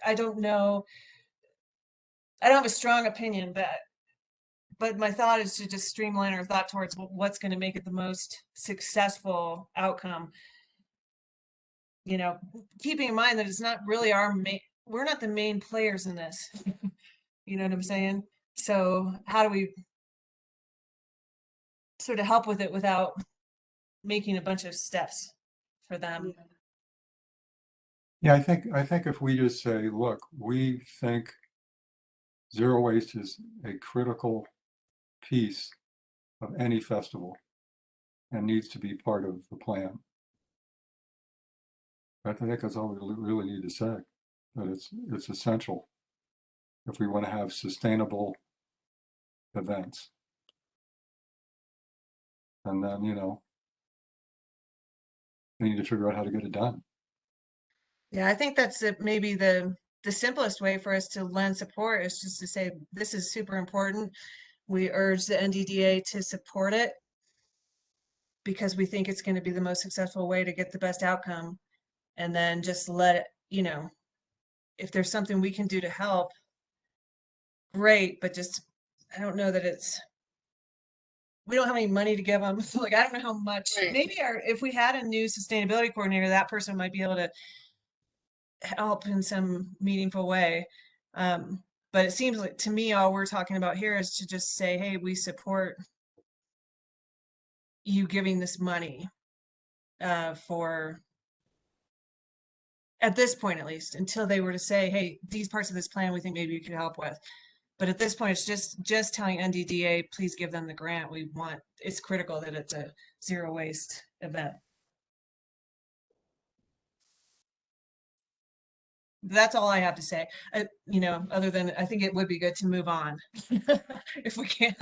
S7: I don't know. I don't have a strong opinion, but my thought is to just streamline our thought towards what's going to make it the most successful outcome. Keeping in mind that it's not really we're not the main players in this. You know what I'm saying? So how do we sort of help with it without making a bunch of steps for them?
S5: Yeah, I think if we just say, look, we think zero waste is a critical piece of any festival and needs to be part of the plan. I think that's all we really need to say, that it's essential if we want to have sustainable events. And then, we need to figure out how to get it done.
S7: Yeah, I think that's maybe the simplest way for us to lend support is just to say, this is super important. We urge the NDDA to support it because we think it's going to be the most successful way to get the best outcome. And then just let it, if there's something we can do to help, great. But just, I don't know that we don't have any money to give them. I don't know how much. Maybe if we had a new sustainability coordinator, that person might be able to help in some meaningful way. But it seems like to me, all we're talking about here is to just say, hey, we support you giving this money for at this point, at least, until they were to say, hey, these parts of this plan we think maybe you could help with. But at this point, it's just telling NDDA, please give them the grant. It's critical that it's a zero waste event. That's all I have to say. Other than I think it would be good to move on if we can.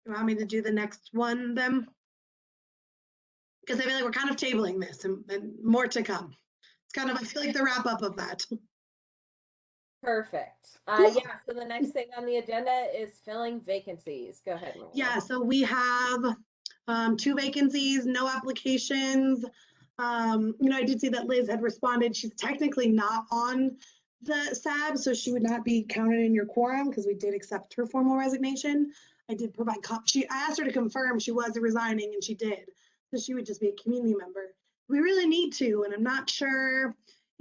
S2: You want me to do the next one then? Because I feel like we're kind of tabling this and more to come. It's kind of, I feel like the wrap up of that.
S1: Perfect.
S2: Cool.
S1: Yeah, so the next thing on the agenda is filling vacancies. Go ahead, Maria.
S2: Yeah, so we have 2 vacancies, no applications. I did see that Liz had responded. She's technically not on the SAB, so she would not be counted in your quorum because we did accept her formal resignation. I did provide, I asked her to confirm she was resigning and she did. So she would just be a community member. We really need to, and I'm not sure,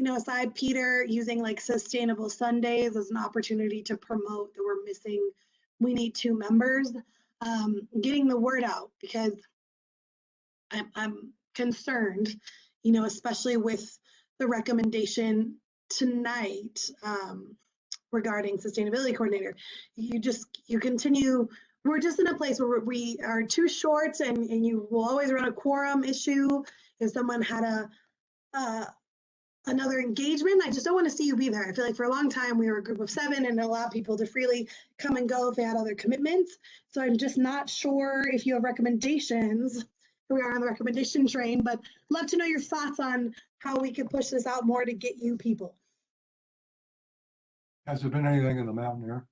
S2: aside Peter using like Sustainable Sundays as an opportunity to promote that we're missing, we need 2 members, getting the word out because I'm concerned, especially with the recommendation tonight regarding sustainability coordinator. You continue, we're just in a place where we are too short and you will always run a quorum issue. If someone had another engagement, I just don't want to see you be there. I feel like for a long time we were a group of 7 and allowed people to freely come and go if they had other commitments. So I'm just not sure if you have recommendations. We are on the recommendation train, but love to know your thoughts on how we could push this out more to get you people.
S5: Has there been anything in the Mountaineer?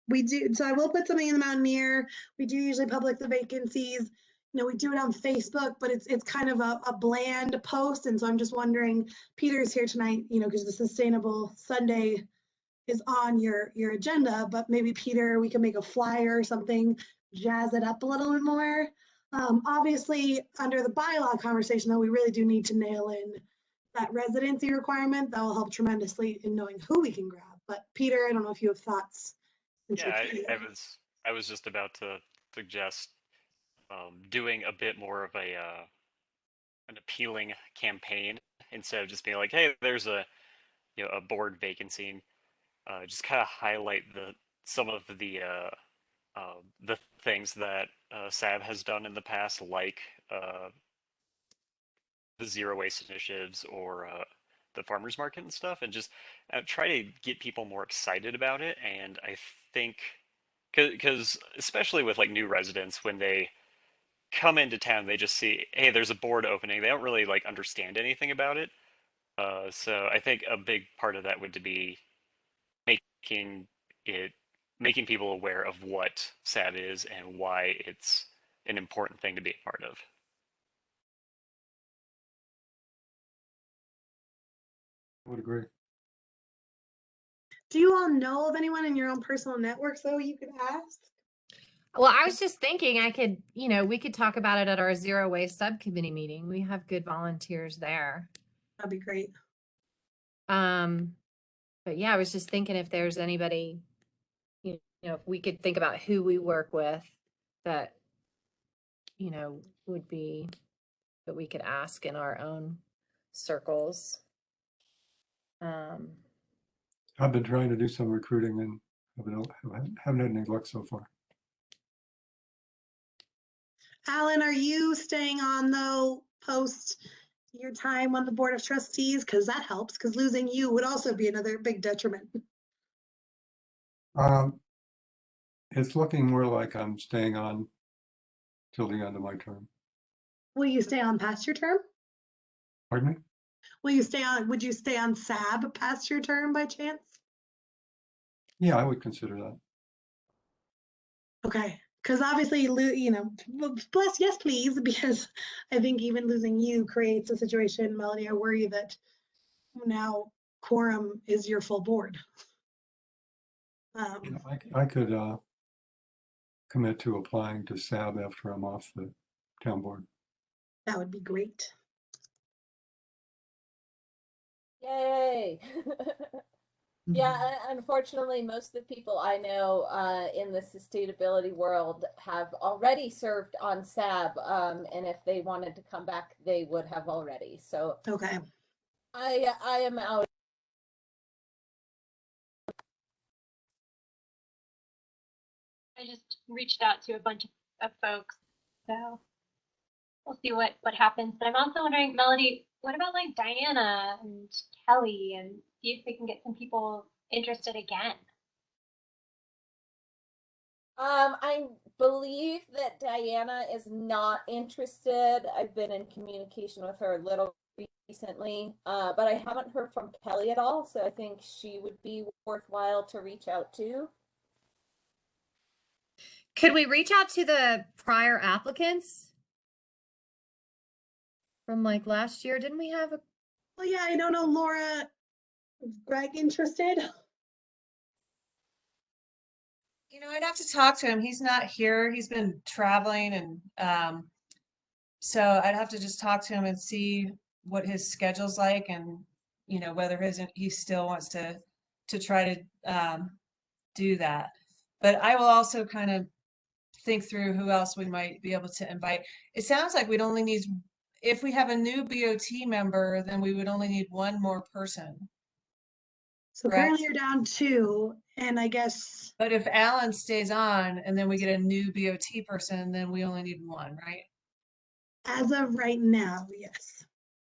S2: We do, so I will put something in the Mountaineer. We do usually publish the vacancies. We do it on Facebook, but it's kind of a bland post. And so I'm just wondering, Peter's here tonight, because the Sustainable Sunday is on your agenda, but maybe Peter, we can make a flyer or something, jazz it up a little bit more. Obviously, under the bylaw conversation, though, we really do need to nail in that residency requirement. That will help tremendously in knowing who we can grab. But Peter, I don't know if you have thoughts.
S8: Yeah, I was just about to suggest doing a bit more of an appealing campaign instead of just being like, hey, there's a board vacancy. Just kind of highlight some of the things that SAB has done in the past, like the zero waste initiatives or the farmers market and stuff, and just try to get people more excited about it. And I think, because especially with like new residents, when they come into town, they just see, hey, there's a board opening. They don't really like understand anything about it. So I think a big part of that would be making it making people aware of what SAB is and why it's an important thing to be a part of.
S5: I would agree.
S2: Do you all know of anyone in your own personal networks, though, you could ask?
S4: Well, I was just thinking we could talk about it at our zero waste subcommittee meeting. We have good volunteers there.
S2: That'd be great.
S4: But yeah, I was just thinking if there's anybody, if we could think about who we work with that, would be that we could ask in our own circles.
S5: I've been trying to do some recruiting and haven't had any luck so far.
S2: Alan, are you staying on, though, post your time on the Board of Trustees? Because that helps, because losing you would also be another big detriment.
S5: It's looking more like I'm staying on till the end of my term.
S2: Will you stay on past your term?
S5: Pardon me?
S2: Would you stay on SAB past your term by chance?
S5: Yeah, I would consider that.
S2: Okay, because obviously, bless, yes, please, because I think even losing you creates a situation, Melanie, I worry that now quorum is your full board.
S5: I could commit to applying to SAB after I'm off the town board.
S2: That would be great.
S1: Yay. Yeah, unfortunately, most of the people I know in the sustainability world have already served on SAB, and if they wanted to come back, they would have already. So
S2: Okay.
S1: I am out.
S6: I just reached out to a bunch of folks, so we'll see what happens. But I'm also wondering, Melody, what about like Diana and Kelly, and see if we can get some people interested again.
S1: I believe that Diana is not interested. I've been in communication with her a little recently, but I haven't heard from Kelly at all. So I think she would be worthwhile to reach out to.
S4: Could we reach out to the prior applicants from like last year? Didn't we have a
S2: Well, yeah, I don't know, Laura. Is Greg interested?
S7: You know, I'd have to talk to him. He's not here. He's been traveling, and so I'd have to just talk to him and see what his schedule's like, and you know whether he still wants to try to do that. But I will also kind of think through who else we might be able to invite. It sounds like we'd only need, if we have a new BOT member, then we would only need one more person.
S2: So
S7: Correct.
S2: currently you're down 2, and I guess.
S7: But if Alan stays on and then we get a new BOT person, then we only need one, right?
S2: As of right now, yes.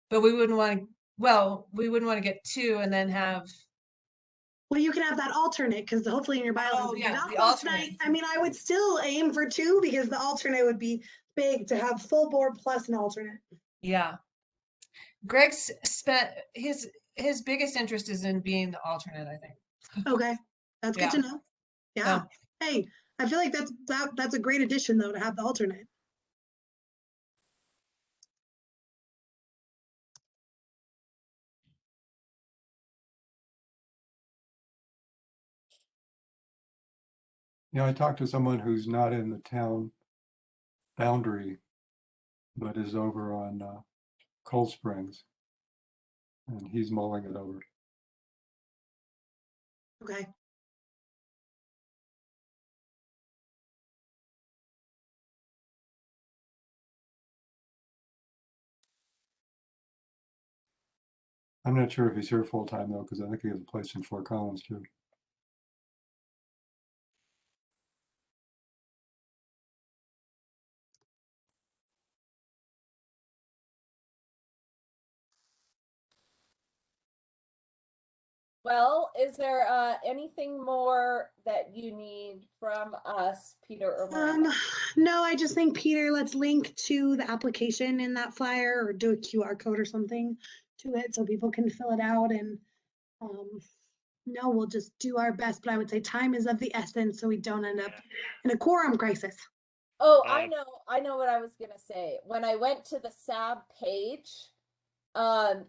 S7: But we wouldn't want to, well, we wouldn't want to get 2 and then have.
S2: Well, you can have that alternate because hopefully in your bylaws.
S7: Oh, yeah, the
S2: Almost
S7: alternate.
S2: I mean, I would still aim for 2 because the alternate would be big to have full board plus an alternate.
S7: Yeah. Greg's spent his biggest interest is in being the alternate, I think.
S2: Okay, that's good to know. Yeah.
S7: So,
S2: hey, I feel like that's a great addition though to have the alternate.
S5: Yeah, I talked to someone who's not in the town boundary, but is over on Cold Springs, and he's mulling it over.
S2: Okay.
S5: I'm not sure if he's here full time though, because I think he has a place in Fort Collins too.
S1: Well, is there anything more that you need from us, Peter or Miranda?
S2: No, I just think Peter, let's link to the application in that flyer or do a QR code or something to it so people can fill it out. And no, we'll just do our best. But I would say time is of the essence so we don't end up in a quorum crisis.
S1: Oh, I know what I was gonna say. When I went to the SAB page,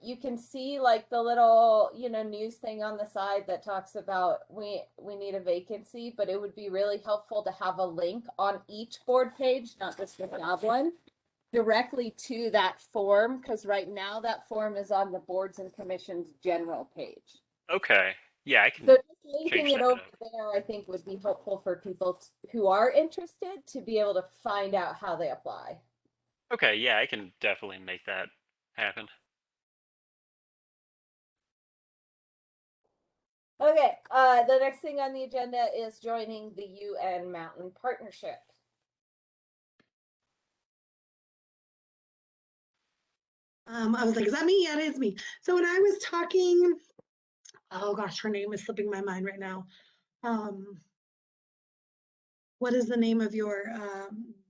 S1: you can see like the little, news thing on the side that talks about we need a vacancy, but it would be really helpful to have a link on each board page, not just the SAB one, directly to that form, because right now that form is on the boards and commissions general page.
S8: Okay. Yeah, I can
S1: So just linking
S8: change
S1: it
S8: that
S1: over
S8: up.
S1: there, I think would be helpful for people who are interested to be able to find out how they apply.
S8: Okay, yeah, I can definitely make that happen.
S1: Okay, the next thing on the agenda is joining the UN Mountain Partnership.
S2: I was like, is that me? Yeah, it is me. So when I was talking, oh gosh, her name is slipping my mind right now. What is the name of your,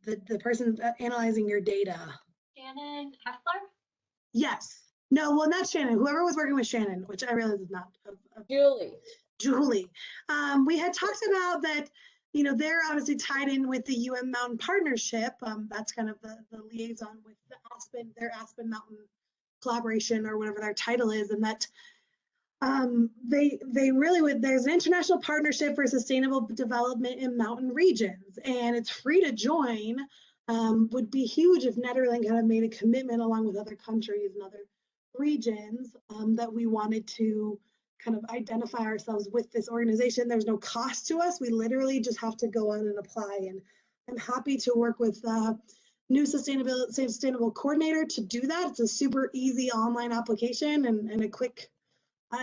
S2: the person analyzing your data?
S6: Shannon Heffler?
S2: Yes. No, well, not Shannon. Whoever was working with Shannon, which I realize is not.
S1: Julie.
S2: Julie. We had talked about that, they're obviously tied in with the UN Mountain Partnership. That's kind of the liaison with their Aspen Mountain collaboration or whatever their title is. And that they really would, there's an international partnership for sustainable development in mountain regions, and it's free to join. Would be huge if Nederland kind of made a commitment along with other countries and other regions that we wanted to kind of identify ourselves with this organization. There's no cost to us. We literally just have to go on and apply. And I'm happy to work with new sustainable coordinator to do that. It's a super easy online application and a quick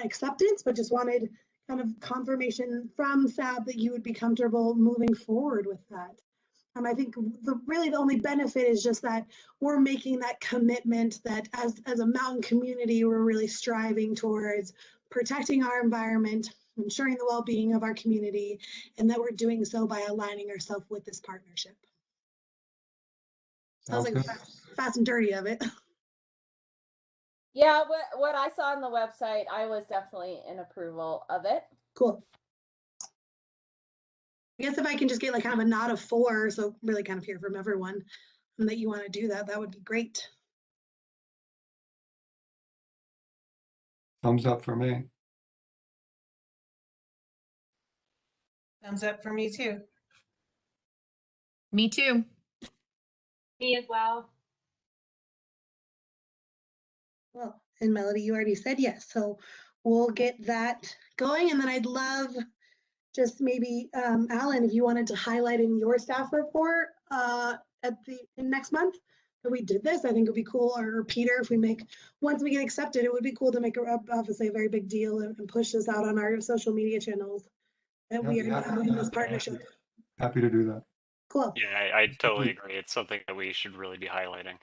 S2: acceptance, but just wanted kind of confirmation from SAB that you would be comfortable moving forward with that. I think really the only benefit is just that we're making that commitment that as a mountain community, we're really striving towards protecting our environment, ensuring the well-being of our community, and that we're doing so by aligning ourselves with this partnership. Sounds like fast and dirty of it.
S1: Yeah, what I saw on the website, I was definitely in approval of it.
S2: Cool. I guess if I can just get like kind of a nod of 4, so really kind of hear from everyone and that you want to do that, that would be great.
S5: Thumbs up for me.
S7: Thumbs up for me too.
S4: Me too.
S6: Me as well.
S2: Well, and Melody, you already said yes, so we'll get that going. And then I'd love just maybe, Alan, if you wanted to highlight in your staff report in next month that we did this, I think it'd be cool. Or Peter, if we once we get accepted, it would be cool to make obviously a very big deal and push this out on our social media channels that we are now in this partnership.
S5: Happy to do that.
S2: Cool.
S8: Yeah, I totally agree. It's something that we should really be highlighting.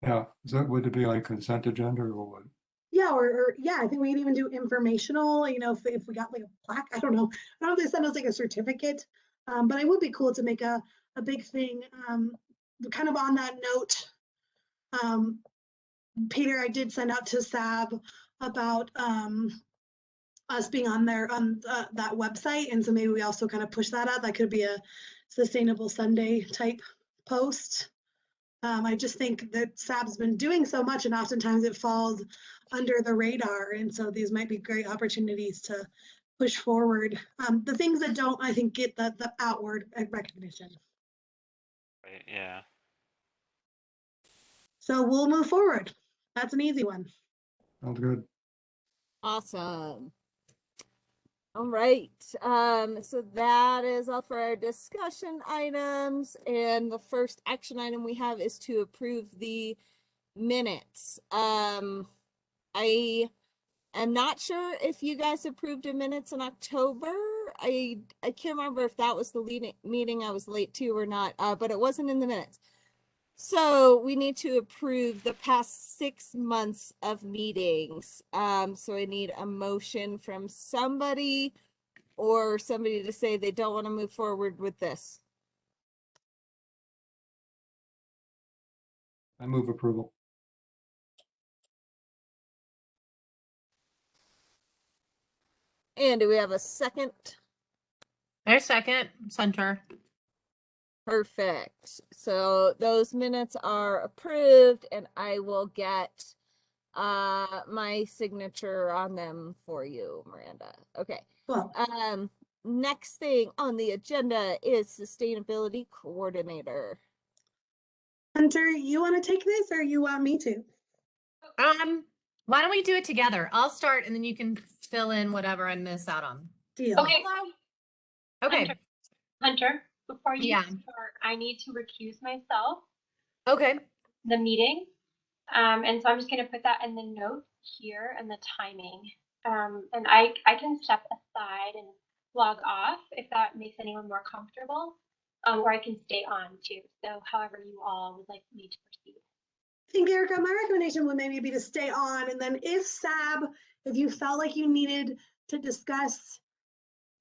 S5: Yeah, would it be like consent agenda or what?
S2: Yeah, or yeah, I think we can even do informational, if we got like a plaque, I don't know. I don't know if they send us like a certificate, but it would be cool to make a big thing. Kind of on that note, Peter, I did send out to SAB about us being on that website. And so maybe we also kind of push that out. That could be a Sustainable Sunday type post. I just think that SAB's been doing so much and oftentimes it falls under the radar. And so these might be great opportunities to push forward the things that don't, I think, get the outward recognition.
S8: Right, yeah.
S2: So we'll move forward. That's an easy one.
S5: Sounds good.
S1: Awesome. All right. So that is all for our discussion items. And the first action item we have is to approve the minutes. I am not sure if you guys approved the minutes in October. I can't remember if that was the meeting I was late to or not, but it wasn't in the minutes. So we need to approve the past 6 months of meetings. So I need a motion from somebody or somebody to say they don't want to move forward with this.
S5: I move approval.
S1: And do we have a second?
S4: A second, Center.
S1: Perfect. So those minutes are approved and I will get my signature on them for you, Miranda. Okay.
S2: Cool.
S1: Next thing on the agenda is sustainability coordinator.
S2: Hunter, you want to take this or you want me to?
S4: Why don't we do it together? I'll start and then you can fill in whatever I miss out on.
S2: Deal.
S6: Okay.
S4: Okay.
S6: Hunter, before you
S4: Yeah.
S6: start, I need to recuse myself
S4: Okay.
S6: the meeting. And so I'm just going to put that in the note here and the timing. And I can step aside and log off if that makes anyone more comfortable, or I can stay on too. So however you all would like me to proceed.
S2: I think, Erica, my recommendation would maybe be to stay on. And then if you felt like you needed to discuss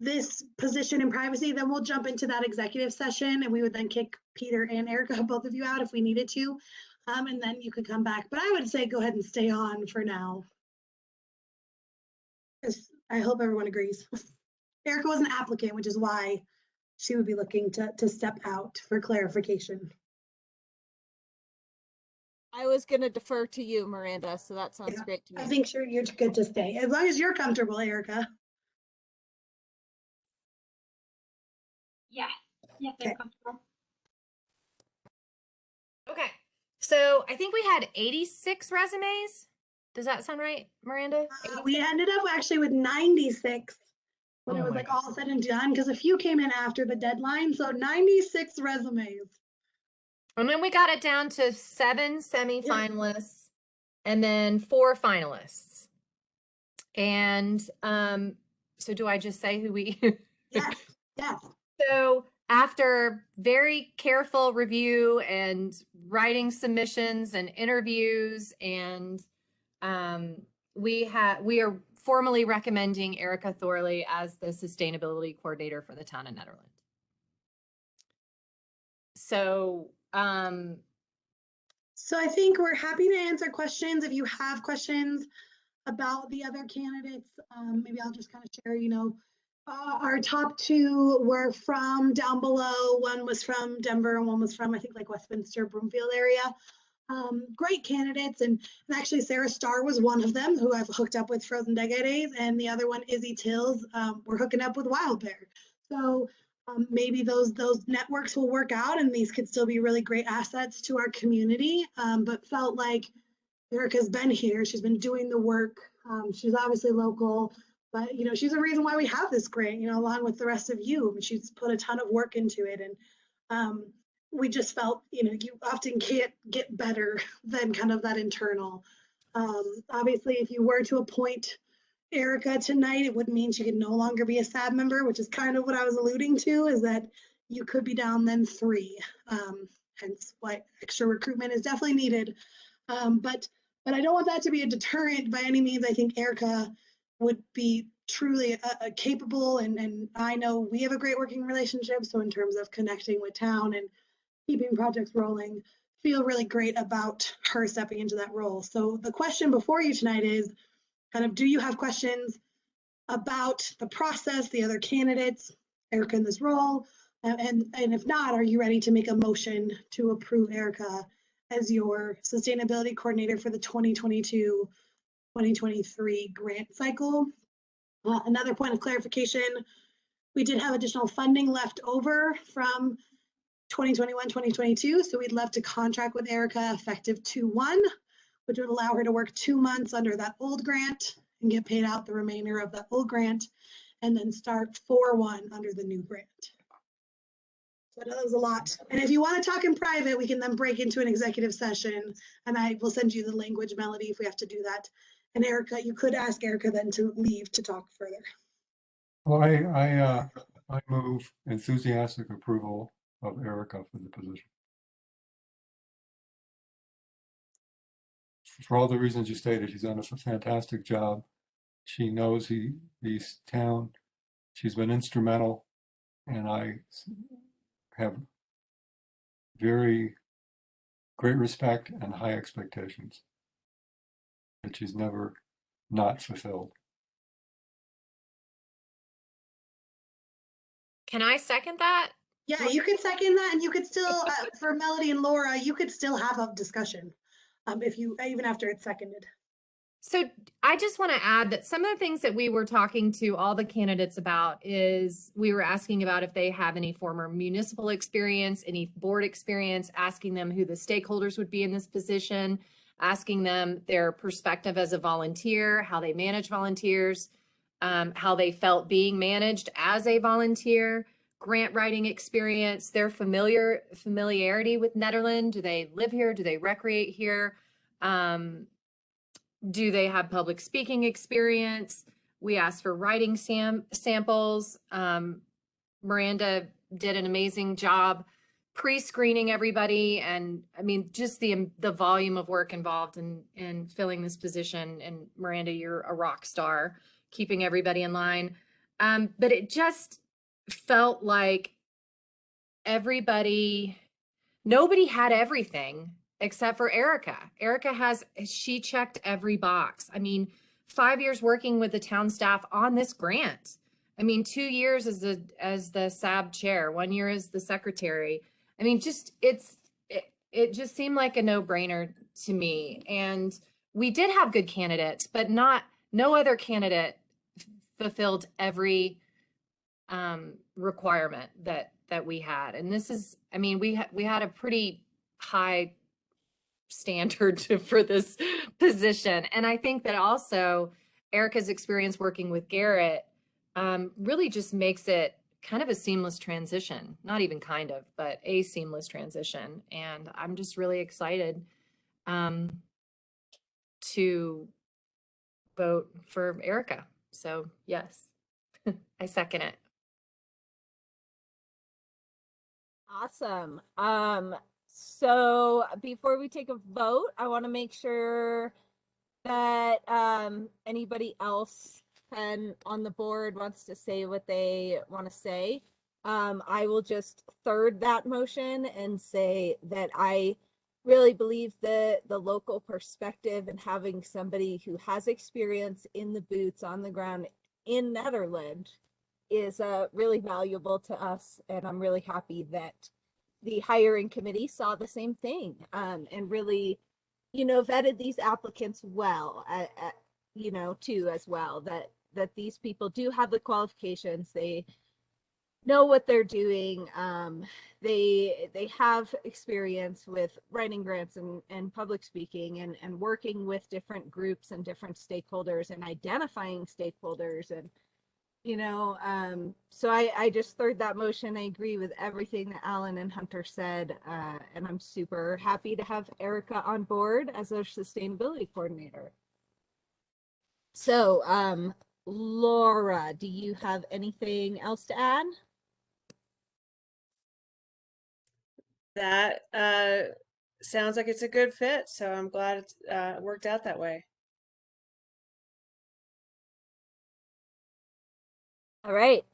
S2: this position in privacy, then we'll jump into that executive session and we would then kick Peter and Erica, both of you out if we needed to. And then you could come back. But I would say go ahead and stay on for now. I hope everyone agrees. Erica was an applicant, which is why she would be looking to step out for clarification.
S1: I was going to defer to you, Miranda, so that sounds great to me.
S2: I think sure you're good to stay, as long as you're comfortable, Erica.
S6: Yes,
S2: Okay.
S6: I'm comfortable.
S4: Okay. So I think we had 86 resumes. Does that sound right, Miranda?
S2: We
S4: 86?
S2: ended up actually with 96 when it
S4: Oh
S2: was
S4: my
S2: like
S4: God.
S2: all said and done, because a few came in after the deadline. So 96 resumes.
S4: And then we got it down to 7 semifinalists and then 4 finalists. And so do I just say who we
S2: Yes, yes.
S4: So after very careful review and writing submissions and interviews, and we are formally recommending Erica Thorley as the sustainability coordinator for the town of Nederland. So
S2: So I think we're happy to answer questions. If you have questions about the other candidates, maybe I'll just kind of share, our top 2 were from down below. One was from Denver and one was from, I think, like Westminster, Broomfield area. Great candidates. And actually Sarah Starr was one of them who I've hooked up with Frozen Decade Days. And the other one, Izzy Tills, we're hooking up with Wild Bear. So maybe those networks will work out and these could still be really great assets to our community. But felt like Erica's been here. She's been doing the work. She's obviously local, but she's the reason why we have this grant, along with the rest of you. I mean, she's put a ton of work into it. And we just felt, you often can't get better than kind of that internal. Obviously, if you were to appoint Erica tonight, it would mean she could no longer be a SAB member, which is kind of what I was alluding to, is that you could be down then 3. Hence why extra recruitment is definitely needed. But I don't want that to be a deterrent by any means. I think Erica would be truly capable, and I know we have a great working relationship. So in terms of connecting with town and keeping projects rolling, feel really great about her stepping into that role. So the question before you tonight is kind of, do you have questions about the process, the other candidates, Erica in this role? And if not, are you ready to make a motion to approve Erica as your sustainability coordinator for the 2022-2023 grant cycle? Another point of clarification, we did have additional funding left over from 2021-2022, so we'd love to contract with Erica effective 2/1, which would allow her to work 2 months under that old grant and get paid out the remainder of that old grant, and then start 4/1 under the new grant. So I know that was a lot. And if you want to talk in private, we can then break into an executive session, and I will send you the language, Melody, if we have to do that. And Erica, you could ask Erica then to leave to talk further.
S5: Well, I move enthusiastic approval of Erica for the position. For all the reasons you stated, she's done a fantastic job. She knows the town. She's been instrumental, and I have very great respect and high expectations that she's never not fulfilled.
S4: Can I second that?
S2: Yeah, you could second that, and you could still, for Melody and Laura, you could still have a discussion if you, even after it's seconded.
S4: So I just want to add that some of the things that we were talking to all the candidates about is we were asking about if they have any former municipal experience, any board experience, asking them who the stakeholders would be in this position, asking them their perspective as a volunteer, how they manage volunteers, how they felt being managed as a volunteer, grant writing experience, their familiarity with Nederland. Do they live here? Do they recreate here? Do they have public speaking experience? We asked for writing samples. Miranda did an amazing job pre-screening everybody. And I mean, just the volume of work involved in filling this position. And Miranda, you're a rock star, keeping everybody in line. But it just felt like nobody had everything except for Erica. She checked every box. I mean, 5 years working with the town staff on this grant. I mean, 2 years as the SAB chair, 1 year as the secretary. I mean, it just seemed like a no-brainer to me. And we did have good candidates, but no other candidate fulfilled every requirement that we had. And this is, I mean, we had a pretty high standard for this position. And I think that also Erica's experience working with Garrett really just makes it kind of a seamless transition, not even kind of, but a seamless transition. And I'm just really excited to vote for Erica. So yes, I second it.
S1: Awesome. So before we take a vote, I want to make sure that anybody else on the board wants to say what they want to say. I will just third that motion and say that I really believe the local perspective and having somebody who has experience in the boots on the ground in Netherlands is really valuable to us, and I'm really happy that the hiring committee saw the same thing and really, vetted these applicants well, too, as well, that these people do have the qualifications, they know what they're doing, they have experience with writing grants and public speaking and working with different groups and different stakeholders and identifying stakeholders and so I just third that motion. I agree with everything that Alan and Hunter said, and I'm super happy to have Erica on board as our sustainability coordinator. So, Laura, do you have anything else to add?
S7: That sounds like it's a good fit, so I'm glad it's worked out that way.
S1: All right.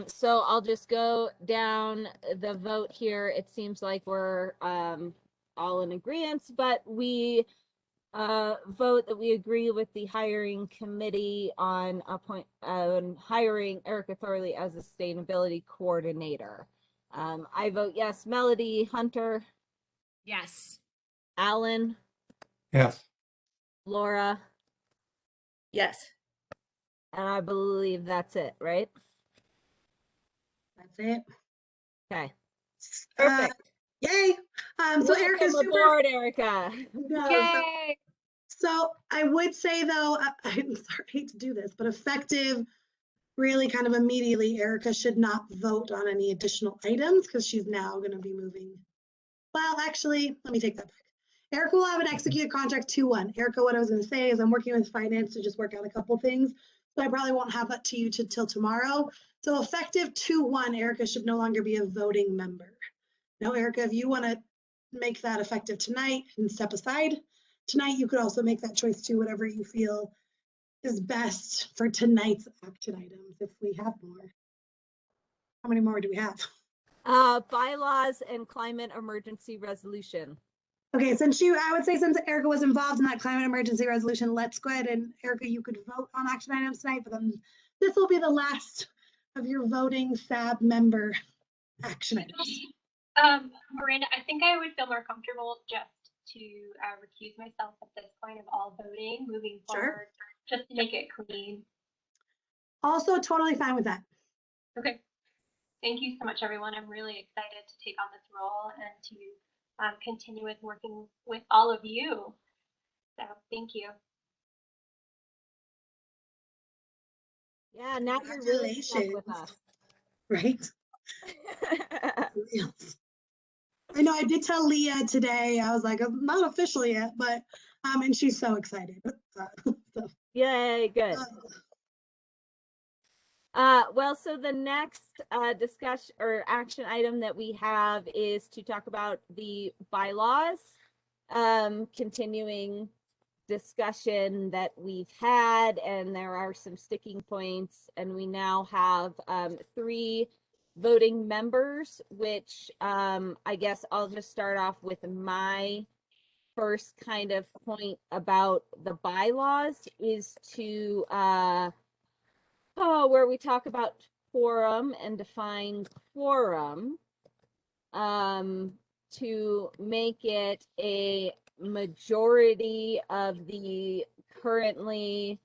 S1: So I'll just go down the vote here. It seems like we're all in agreement, but we vote that we agree with the hiring committee on hiring Erica Thorley as a sustainability coordinator. I vote yes. Melody, Hunter,
S4: Yes.
S1: Alan,
S5: Yes.
S1: Laura,
S7: Yes.
S1: and I believe that's it, right?
S2: That's it.
S1: Okay.
S2: Uh,
S1: Perfect.
S2: Yay. So Erica's
S1: Welcome
S2: super.
S1: aboard, Erica.
S2: No,
S4: Yay.
S2: So I would say though, I'm sorry, I hate to do this, but effective really kind of immediately, Erica should not vote on any additional items because she's now going to be moving. Well, actually, let me take that back. Erica will have an executed contract 2-1. Erica, what I was going to say is I'm working with finance to just work out a couple things. So I probably won't have that to you till tomorrow. So effective 2-1, Erica should no longer be a voting member. Now, Erica, if you want to make that effective tonight and step aside tonight, you could also make that choice too, whatever you feel is best for tonight's action items, if we have more. How many more do we have?
S1: Bylaws and climate emergency resolution.
S2: Okay, I would say since Erica was involved in that climate emergency resolution, let's go ahead and Erica, you could vote on action items tonight, but then this will be the last of your voting SAB member action items.
S6: Miranda, I think I would feel more comfortable just to recuse myself at this point of all voting moving forward, just to make it clean.
S2: Also totally fine with that.
S6: Okay. Thank you so much, everyone. I'm really excited to take on this role and to continue with working with all of you. So thank you.
S1: Yeah, now you're really stuck with us.
S2: Right? I know I did tell Leah today, I was like, I'm not official yet, but and she's so excited. So,
S1: Yay, good. Well, so the next discussion or action item that we have is to talk about the bylaws, continuing discussion that we've had, and there are some sticking points, and we now have 3 voting members, which I guess I'll just start off with my first kind of point about the bylaws is to where we talk about quorum and define quorum, to make it a majority of the currently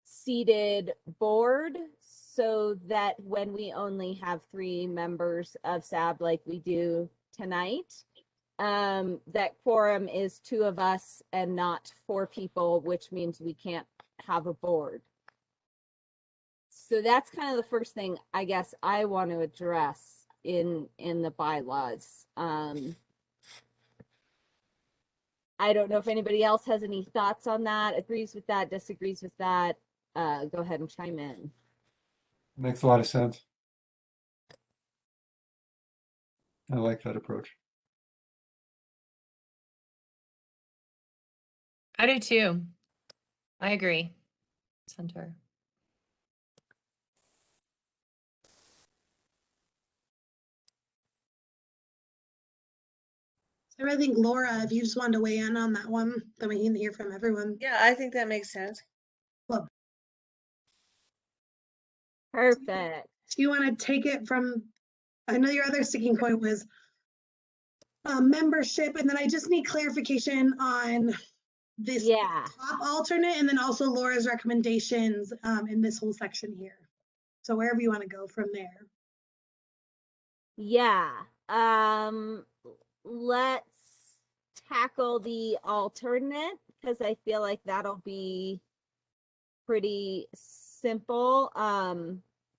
S1: seated board, so that when we only have 3 members of SAB like we do tonight, that quorum is 2 of us and not 4 people, which means we can't have a board. So that's kind of the first thing I guess I want to address in the bylaws. I don't know if anybody else has any thoughts on that, agrees with that, disagrees with that. Go ahead and chime in.
S5: Makes a lot of sense. I like that approach.
S4: I do too. I agree. Hunter.
S2: So I think Laura, if you just wanted to weigh in on that one, then we can hear from everyone.
S7: Yeah, I think that makes sense.
S2: Well,
S1: Perfect.
S2: do you want to take it from, I know your other sticking point was membership, and then I just need clarification on this
S1: Yeah.
S2: top alternate, and then also Laura's recommendations in this whole section here. So wherever you want to go from there.
S1: Yeah. Let's tackle the alternate because I feel like that'll be pretty simple.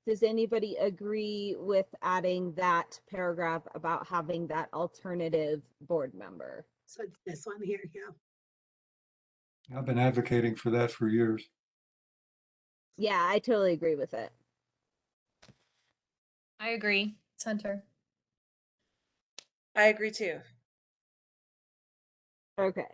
S1: Does anybody agree with adding that paragraph about having that alternative board member?
S2: So it's this one here, yeah.
S5: I've been advocating for that for years.
S1: Yeah, I totally agree with it.
S4: I agree. Hunter.
S7: I agree too.
S1: Okay.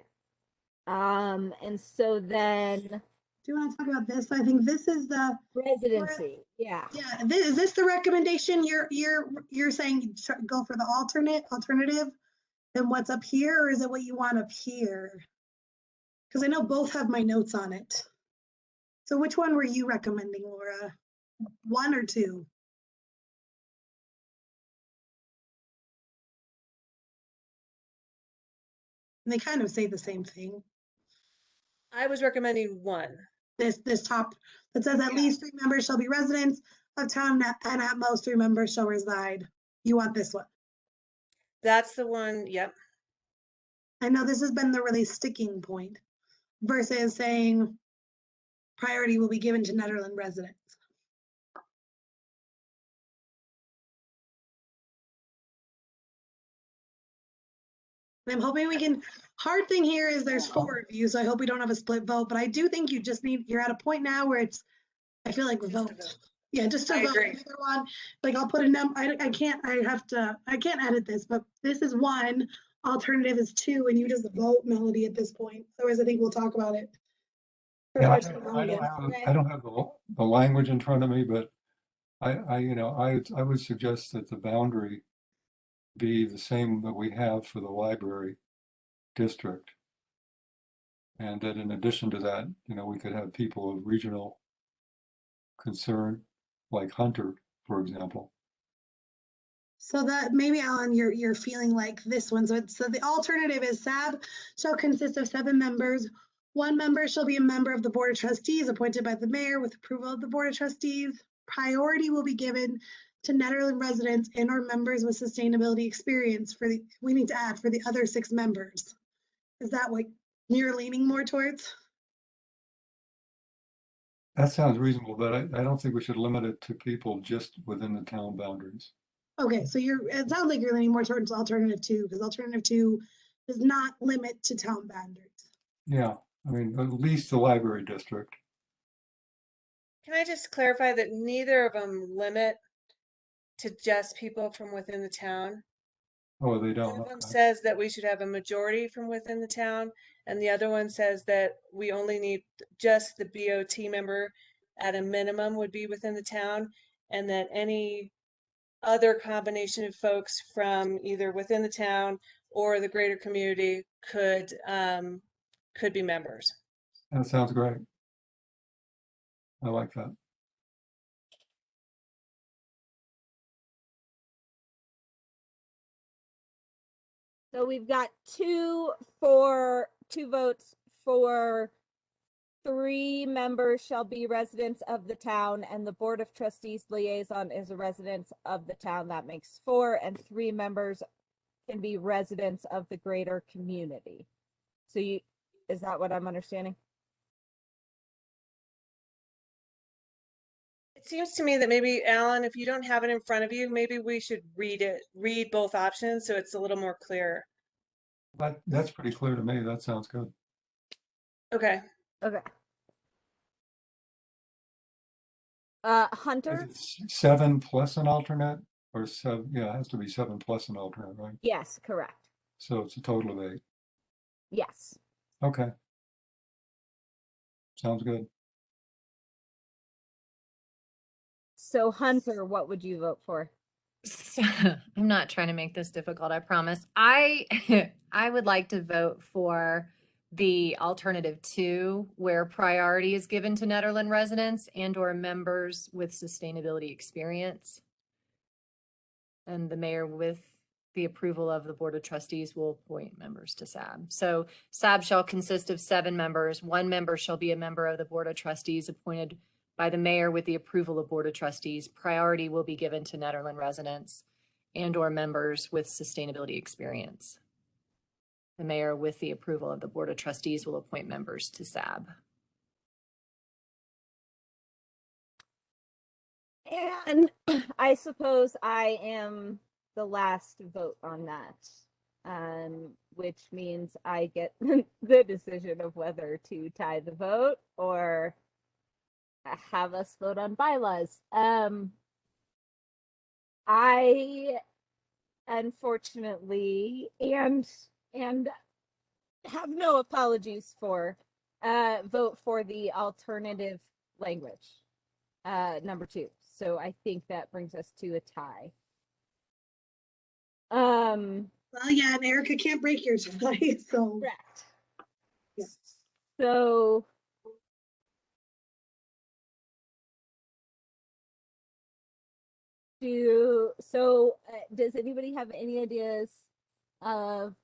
S1: And so then
S2: Do you want to talk about this? I think this is the
S1: residency. Yeah.
S2: yeah. Is this the recommendation you're saying go for the alternative? Then what's up here, or is it what you want up here? Because I know both have my notes on it. So which one were you recommending, Laura? 1 or 2? And they kind of say the same thing.
S7: I was recommending 1.
S2: This top that says at least 3 members shall be residents of town and at most 3 members shall reside. You want this one?
S7: That's the one. Yep.
S2: I know this has been the really sticking point versus saying priority will be given to Nederland residents. I'm hoping we can, hard thing here is there's 4 of you, so I hope we don't have a split vote, but I do think you just need, you're at a point now where it's, I feel like vote. Yeah, just to
S7: I
S2: vote.
S7: agree.
S2: Either one, like I'll put a number, I can't edit this, but this is 1, alternative is 2, and you just vote, Melody, at this point. Otherwise, I think we'll talk about it.
S5: Yeah, I don't have the language in front of me, but I would suggest that the boundary be the same that we have for the library district. And that in addition to that, we could have people of regional concern, like Hunter, for example.
S2: So that maybe, Alan, you're feeling like this one. So the alternative is SAB shall consist of 7 members. 1 member shall be a member of the Board of Trustees appointed by the mayor with approval of the Board of Trustees. Priority will be given to Nederland residents and or members with sustainability experience we need to add for the other 6 members. Is that what you're leaning more towards?
S5: That sounds reasonable, but I don't think we should limit it to people just within the town boundaries.
S2: Okay, so it sounds like you're leaning more towards alternative 2, because alternative 2 does not limit to town boundaries.
S5: Yeah, I mean, at least the library district.
S7: Can I just clarify that neither of them limit to just people from within the town?
S5: Oh, they don't.
S7: One of them
S5: Okay.
S7: says that we should have a majority from within the town, and the other one says that we only need just the BOT member at a minimum would be within the town, and that any other combination of folks from either within the town or the greater community could be members.
S5: That sounds great. I like that.
S1: So we've got 2 votes for 3 members shall be residents of the town, and the Board of Trustees liaison is a resident of the town. That makes 4, and 3 members can be residents of the greater community. So is that what I'm understanding?
S7: It seems to me that maybe, Alan, if you don't have it in front of you, maybe we should read both options so it's a little more clear.
S5: But that's pretty clear to me. That sounds good.
S7: Okay.
S1: Okay.
S5: Is
S1: Hunter?
S5: it 7 plus an alternate or 7? Yeah, it has to be 7 plus an alternate, right?
S1: Yes, correct.
S5: So it's a total of 8.
S1: Yes.
S5: Okay. Sounds good.
S1: So Hunter, what would you vote for?
S4: I'm not trying to make this difficult, I promise. I I would like to vote for the alternative 2, where priority is given to Nederland residents and or members with sustainability experience. And the mayor, with the approval of the Board of Trustees, will appoint members to SAB. So SAB shall consist of 7 members. 1 member shall be a member of the Board of Trustees appointed by the mayor with the approval of Board of Trustees. Priority will be given to Nederland residents and or members with sustainability experience. The mayor, with the approval of the Board of Trustees, will appoint members to SAB.
S1: And I suppose I am the last vote on that, which means I get the decision of whether to tie the vote or have us vote on bylaws. I unfortunately and have no apologies for vote for the alternative language, number 2. So I think that brings us to a tie.
S2: Well, yeah, and Erica can't break your tie, so.
S1: Correct.
S2: Yeah.
S1: So does anybody have any ideas of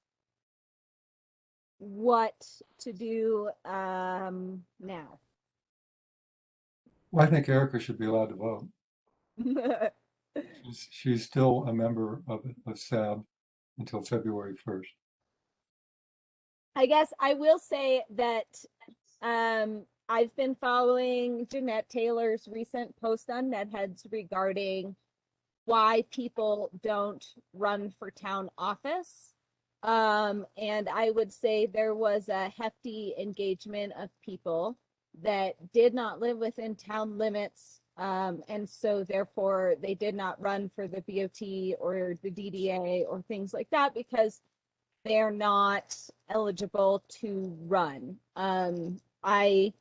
S1: what to do now?
S5: Well, I think Erica should be allowed to vote. She's still a member of SAB until February 1st.
S1: I guess I will say that I've been following Jeanette Taylor's recent post on Netheads regarding why people don't run for town office. And I would say there was a hefty engagement of people that did not live within town limits. And so therefore they did not run for the BOT or the DDA or things like that because they're not eligible to run. I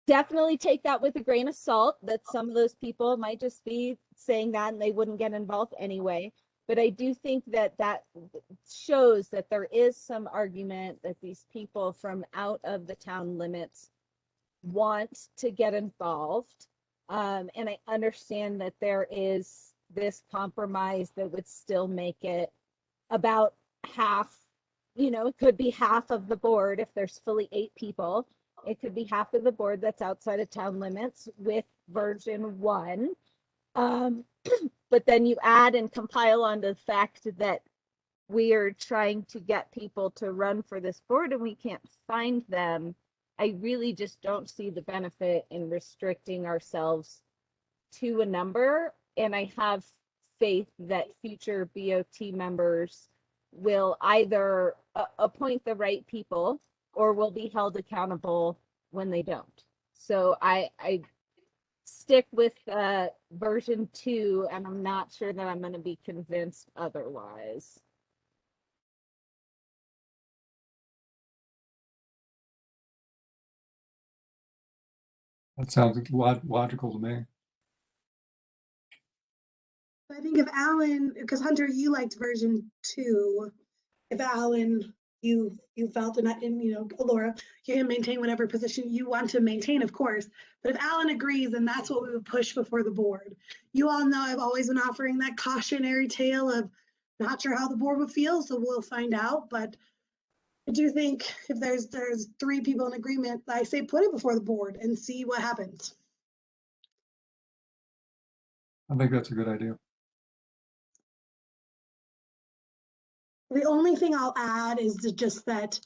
S1: definitely take that with a grain of salt that some of those people might just be saying that and they wouldn't get involved anyway. But I do think that that shows that there is some argument that these people from out of the town limits want to get involved. And I understand that there is this compromise that would still make it about half, it could be half of the board if there's fully 8 people. It could be half of the board that's outside of town limits with version 1. But then you add and compile onto the fact that we are trying to get people to run for this board and we can't find them. I really just don't see the benefit in restricting ourselves to a number. And I have faith that future BOT members will either appoint the right people or will be held accountable when they don't. So I stick with version 2, and I'm not sure that I'm going to be convinced otherwise.
S5: That sounds logical to me.
S2: I think if Alan, because Hunter, you liked version 2, if Alan, you felt and Laura, you can maintain whatever position you want to maintain, of course. But if Alan agrees, then that's what we would push before the board. You all know I've always been offering that cautionary tale of not sure how the board would feel, so we'll find out. But I do think if there's 3 people in agreement, I say put it before the board and see what happens.
S5: I think that's a good idea.
S2: The only thing I'll add is just that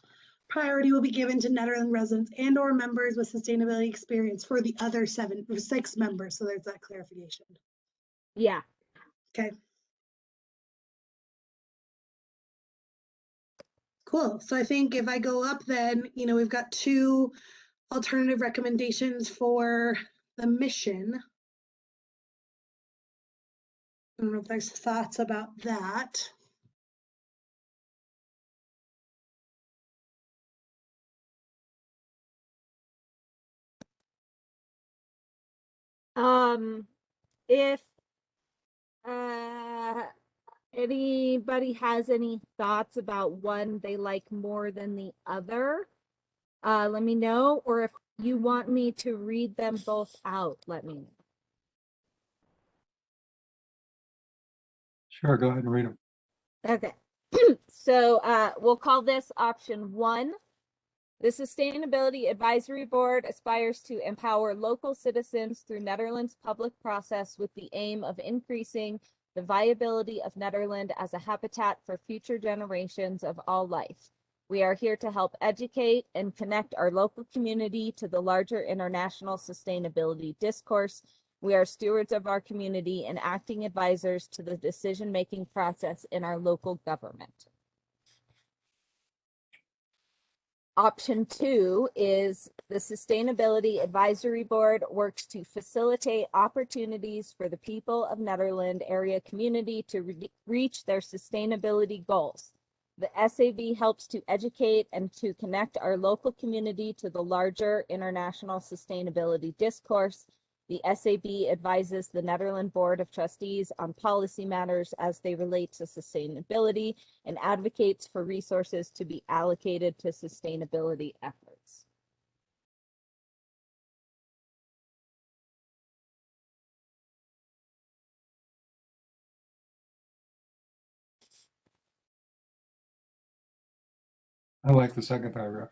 S2: priority will be given to Netherlands residents and or members with sustainability experience for the other 6 members. So there's that clarification.
S1: Yeah.
S2: Okay. Cool. So I think if I go up, then, we've got 2 alternative recommendations for the mission. I don't know if there's thoughts about that.
S1: If anybody has any thoughts about one they like more than the other, let me know. Or if you want me to read them both out, let me know.
S5: Sure, go ahead and read them.
S1: Okay. So we'll call this option 1. The Sustainability Advisory Board aspires to empower local citizens through Netherlands public process with the aim of increasing the viability of Netherlands as a habitat for future generations of all life. We are here to help educate and connect our local community to the larger international sustainability discourse. We are stewards of our community and acting advisors to the decision-making process in our local government. Option 2 is the Sustainability Advisory Board works to facilitate opportunities for the people of Netherlands area community to reach their sustainability goals. The SAB helps to educate and to connect our local community to the larger international sustainability discourse. The SAB advises the Netherlands Board of Trustees on policy matters as they relate to sustainability and advocates for resources to be allocated to sustainability efforts.
S5: I like the second paragraph.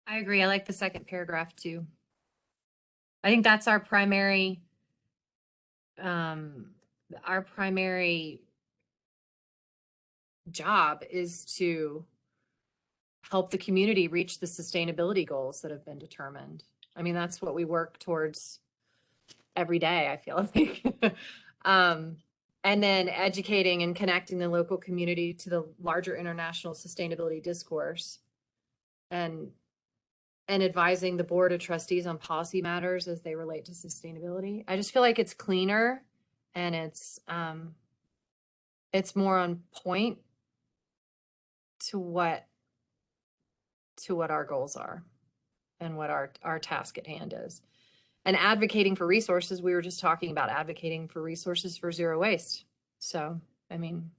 S4: I agree. I like the second paragraph too. I think that's our primary job is to help the community reach the sustainability goals that have been determined. I mean, that's what we work towards every day, I feel like. And then educating and connecting the local community to the larger international sustainability discourse and advising the board of trustees on policy matters as they relate to sustainability. I just feel like it's cleaner and it's more on point to what our goals are and what our task at hand is. And advocating for resources, we were just talking about advocating for resources for zero waste. So, I mean,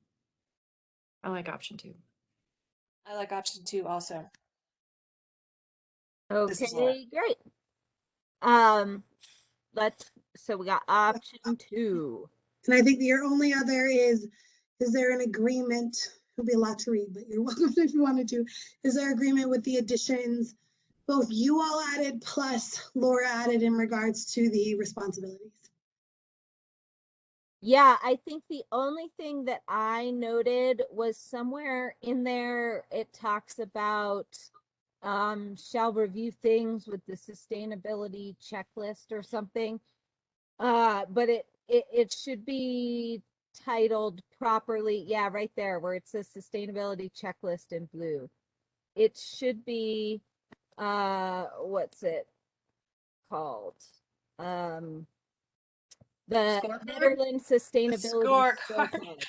S4: I like option 2.
S7: I like option 2 also.
S1: Okay, great. So we got option 2.
S2: And I think your only other is there an agreement? It'll be a lot to read, but you're welcome if you wanted to. Is there agreement with the additions both you all added plus Laura added in regards to the responsibilities?
S1: Yeah, I think the only thing that I noted was somewhere in there, it talks about shall review things with the sustainability checklist or something. But it should be titled properly. Yeah, right there where it says sustainability checklist in blue. It should be what's it called? The
S4: Scorecard?
S1: Netherlands Sustainability
S7: Scorecard.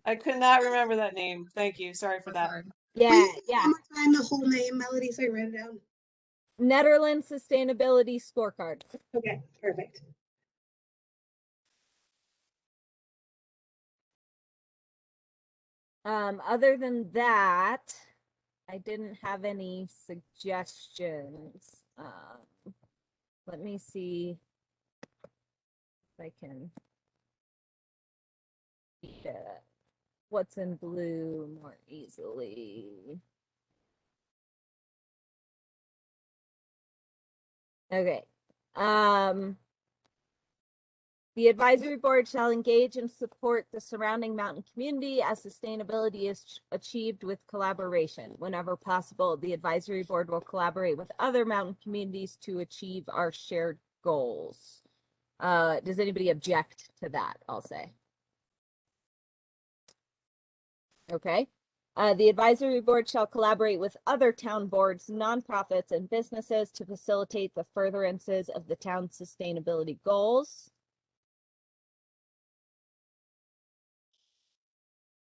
S7: I could not remember that name. Thank you. Sorry for that.
S1: Yeah,
S2: Please,
S1: yeah.
S2: one more time, the whole name, Melody, so I write it down.
S1: Netherlands Sustainability Scorecard.
S2: Okay, perfect.
S1: Other than that, I didn't have any suggestions. Let me see if I can get what's in blue more easily. Okay. The advisory board shall engage and support the surrounding mountain community as sustainability is achieved with collaboration. Whenever possible, the advisory board will collaborate with other mountain communities to achieve our shared goals. Does anybody object to that? I'll say. Okay. The advisory board shall collaborate with other town boards, nonprofits, and businesses to facilitate the furtherances of the town's sustainability goals.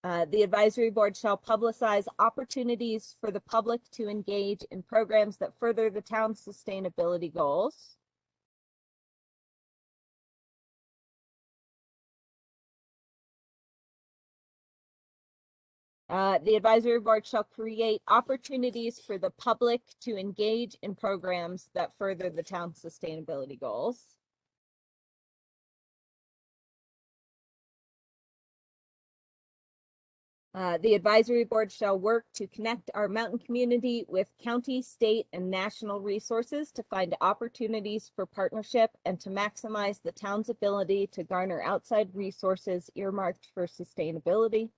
S1: The advisory board shall publicize opportunities for the public to engage in programs that further the town's sustainability goals. The advisory board shall create opportunities for the public to engage in programs that further the town's sustainability goals. The advisory board shall work to connect our mountain community with county, state, and national resources to find opportunities for partnership and to maximize the town's ability to garner outside resources earmarked for sustainability.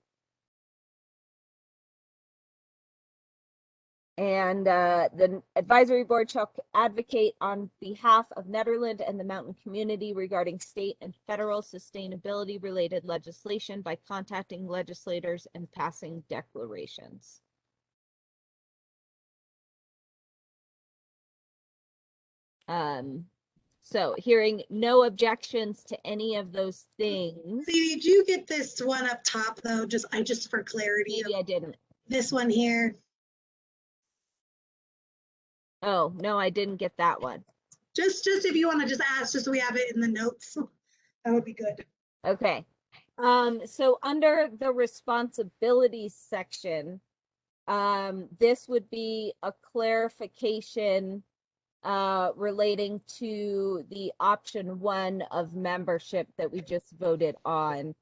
S1: And the advisory board shall advocate on behalf of Nederland and the mountain community regarding state and federal sustainability related legislation by contacting legislators and passing declarations. So hearing no objections to any of those things.
S2: See, did you get this one up top though? Just for clarity.
S1: Maybe I didn't.
S2: This one here.
S1: Oh, no, I didn't get that one.
S2: Just if you want to just ask, just so we have it in the notes, that would be good.
S1: Okay. So under the responsibilities section, this would be a clarification relating to the option 1 of membership that we just voted on.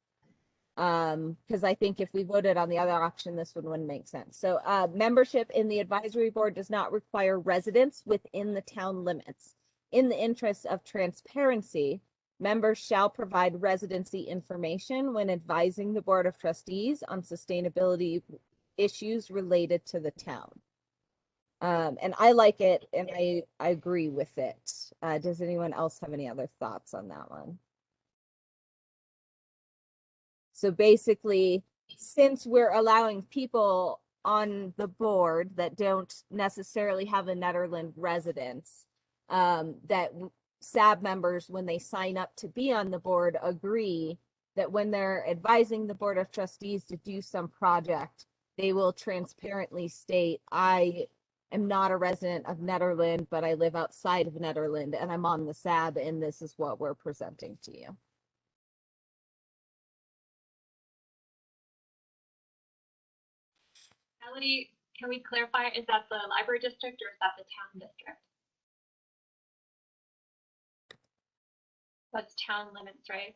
S1: Because I think if we voted on the other option, this one wouldn't make sense. So membership in the advisory board does not require residence within the town limits. In the interest of transparency, members shall provide residency information when advising the Board of Trustees on sustainability issues related to the town. And I like it, and I agree with it. Does anyone else have any other thoughts on that one? So basically, since we're allowing people on the board that don't necessarily have a Nederland residence, that SAB members, when they sign up to be on the board, agree that when they're advising the Board of Trustees to do some project, they will transparently state, I am not a resident of Nederland, but I live outside of Nederland and I'm on the SAB, and this is what we're presenting to you.
S6: Melody, can we clarify, is that the library district or is that the town district? That's town limits, right?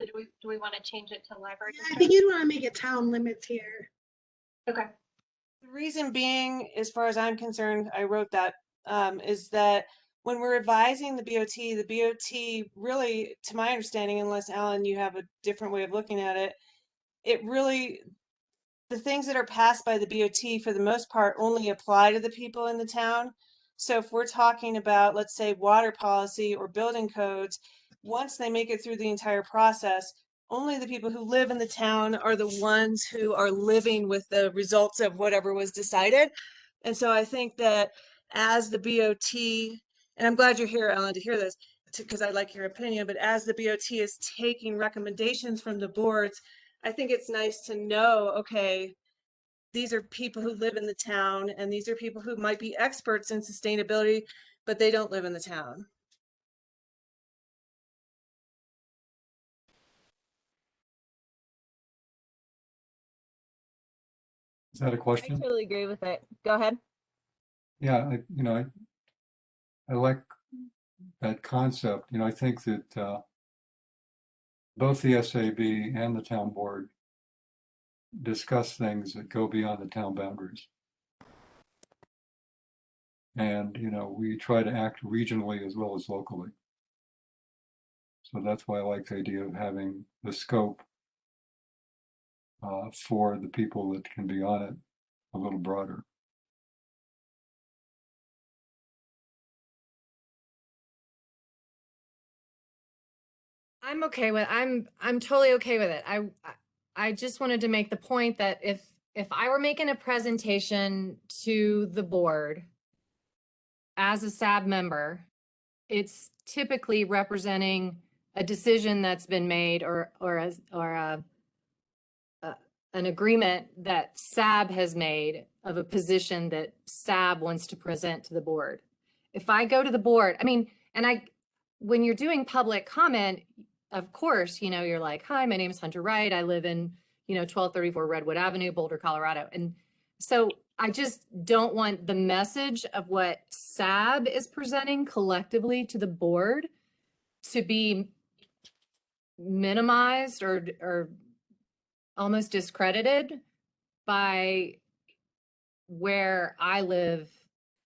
S6: So do we want to change it to library
S2: I
S6: district?
S2: think you'd want to make it town limits here.
S6: Okay.
S7: The reason being, as far as I'm concerned, I wrote that, is that when we're advising the BOT really, to my understanding, unless Alan, you have a different way of looking at it, it really, the things that are passed by the BOT for the most part only apply to the people in the town. So if we're talking about, let's say, water policy or building codes, once they make it through the entire process, only the people who live in the town are the ones who are living with the results of whatever was decided. And so I think that as the BOT, and I'm glad you're here, Ellen, to hear this, because I like your opinion, but as the BOT is taking recommendations from the boards, I think it's nice to know, okay, these are people who live in the town, and these are people who might be experts in sustainability, but they don't live in the town.
S5: Is that a
S1: I
S5: question?
S1: totally agree with it. Go ahead.
S5: Yeah, I like that concept. I think that both the SAB and the town board discuss things that go beyond the town boundaries. And, we try to act regionally as well as locally. So that's why I like the idea of having the scope for the people that can be on it a little broader.
S4: I'm okay with I'm totally okay with it. I just wanted to make the point that if I were making a presentation to the board as a SAB member, it's typically representing a decision that's been made or an agreement that SAB has made of a position that SAB wants to present to the board. If I go to the board, I mean, when you're doing public comment, of course, you know, you're like, hi, my name is Hunter Wright. I live in, 1234 Redwood Avenue, Boulder, Colorado. And so I just don't want the message of what SAB is presenting collectively to the board to be minimized or almost discredited by where I live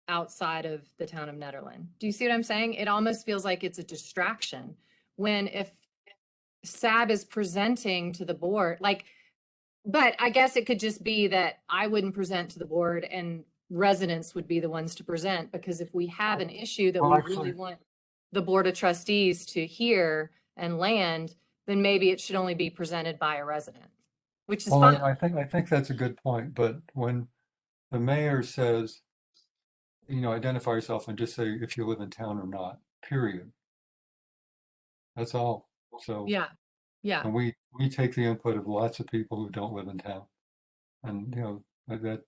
S4: outside of the town of Nederland. Do you see what I'm saying? It almost feels like it's a distraction when if SAB is presenting to the board, but I guess it could just be that I wouldn't present to the board and residents would be the ones to present, because if we have an issue that
S5: Well,
S4: we
S5: actually-
S4: really want the board of trustees to hear and land, then maybe it should only be presented by a resident, which is
S5: Well,
S4: fine.
S5: I think that's a good point, but when the mayor says, identify yourself and just say if you live in town or not, period. That's all. So,
S4: Yeah.
S5: and we take the input of lots of people who don't live in town. And, that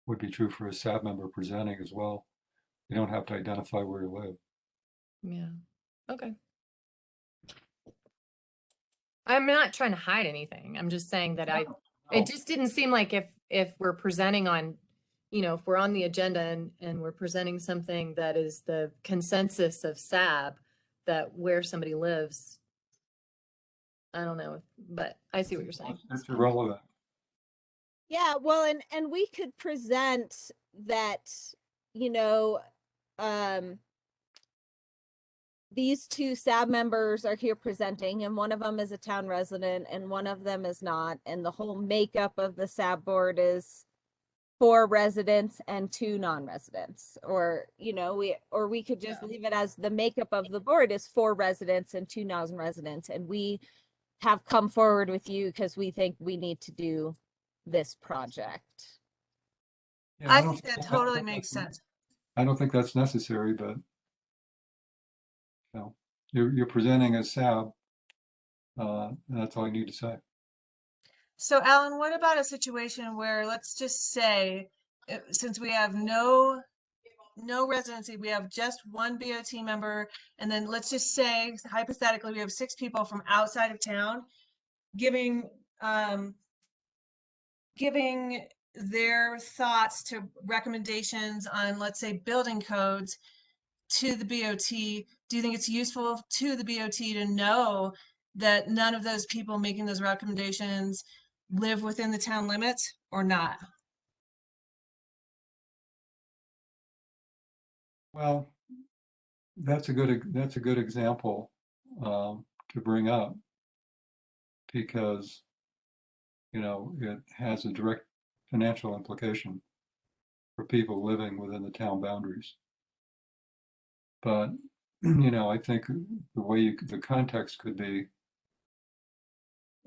S5: would be true for a SAB member presenting as well. You don't have to identify where you live.
S4: Yeah. Okay. I'm not trying to hide anything. I'm just saying that it just didn't seem like if we're presenting on, if we're on the agenda and we're presenting something that is the consensus of SAB, that where somebody lives, I don't know, but I see what you're saying.
S5: It's irrelevant.
S1: Yeah, well, and we could present that, um, these two SAB members are here presenting, and one of them is a town resident and one of them is not. And the whole makeup of the SAB board is 4 residents and 2 non-residents. Or, we could just leave it as the makeup of the board is 4 residents and 2 non-residents. And we have come forward with you because we think we need to do this project.
S5: Yeah,
S7: I
S5: don't
S7: think that
S5: think
S7: totally makes sense.
S5: I don't think that's necessary, but you're presenting as SAB. That's all you need to say.
S7: So Alan, what about a situation where, let's just say, since we have no residency, we have just one BOT member, and then let's just say hypothetically we have 6 people from outside of town giving their thoughts to recommendations on, let's say, building codes to the BOT. Do you think it's useful to the BOT to know that none of those people making those recommendations live within the town limits or not?
S5: Well, that's a good example to bring up, because it has a direct financial implication for people living within the town boundaries. But I think the way the context could be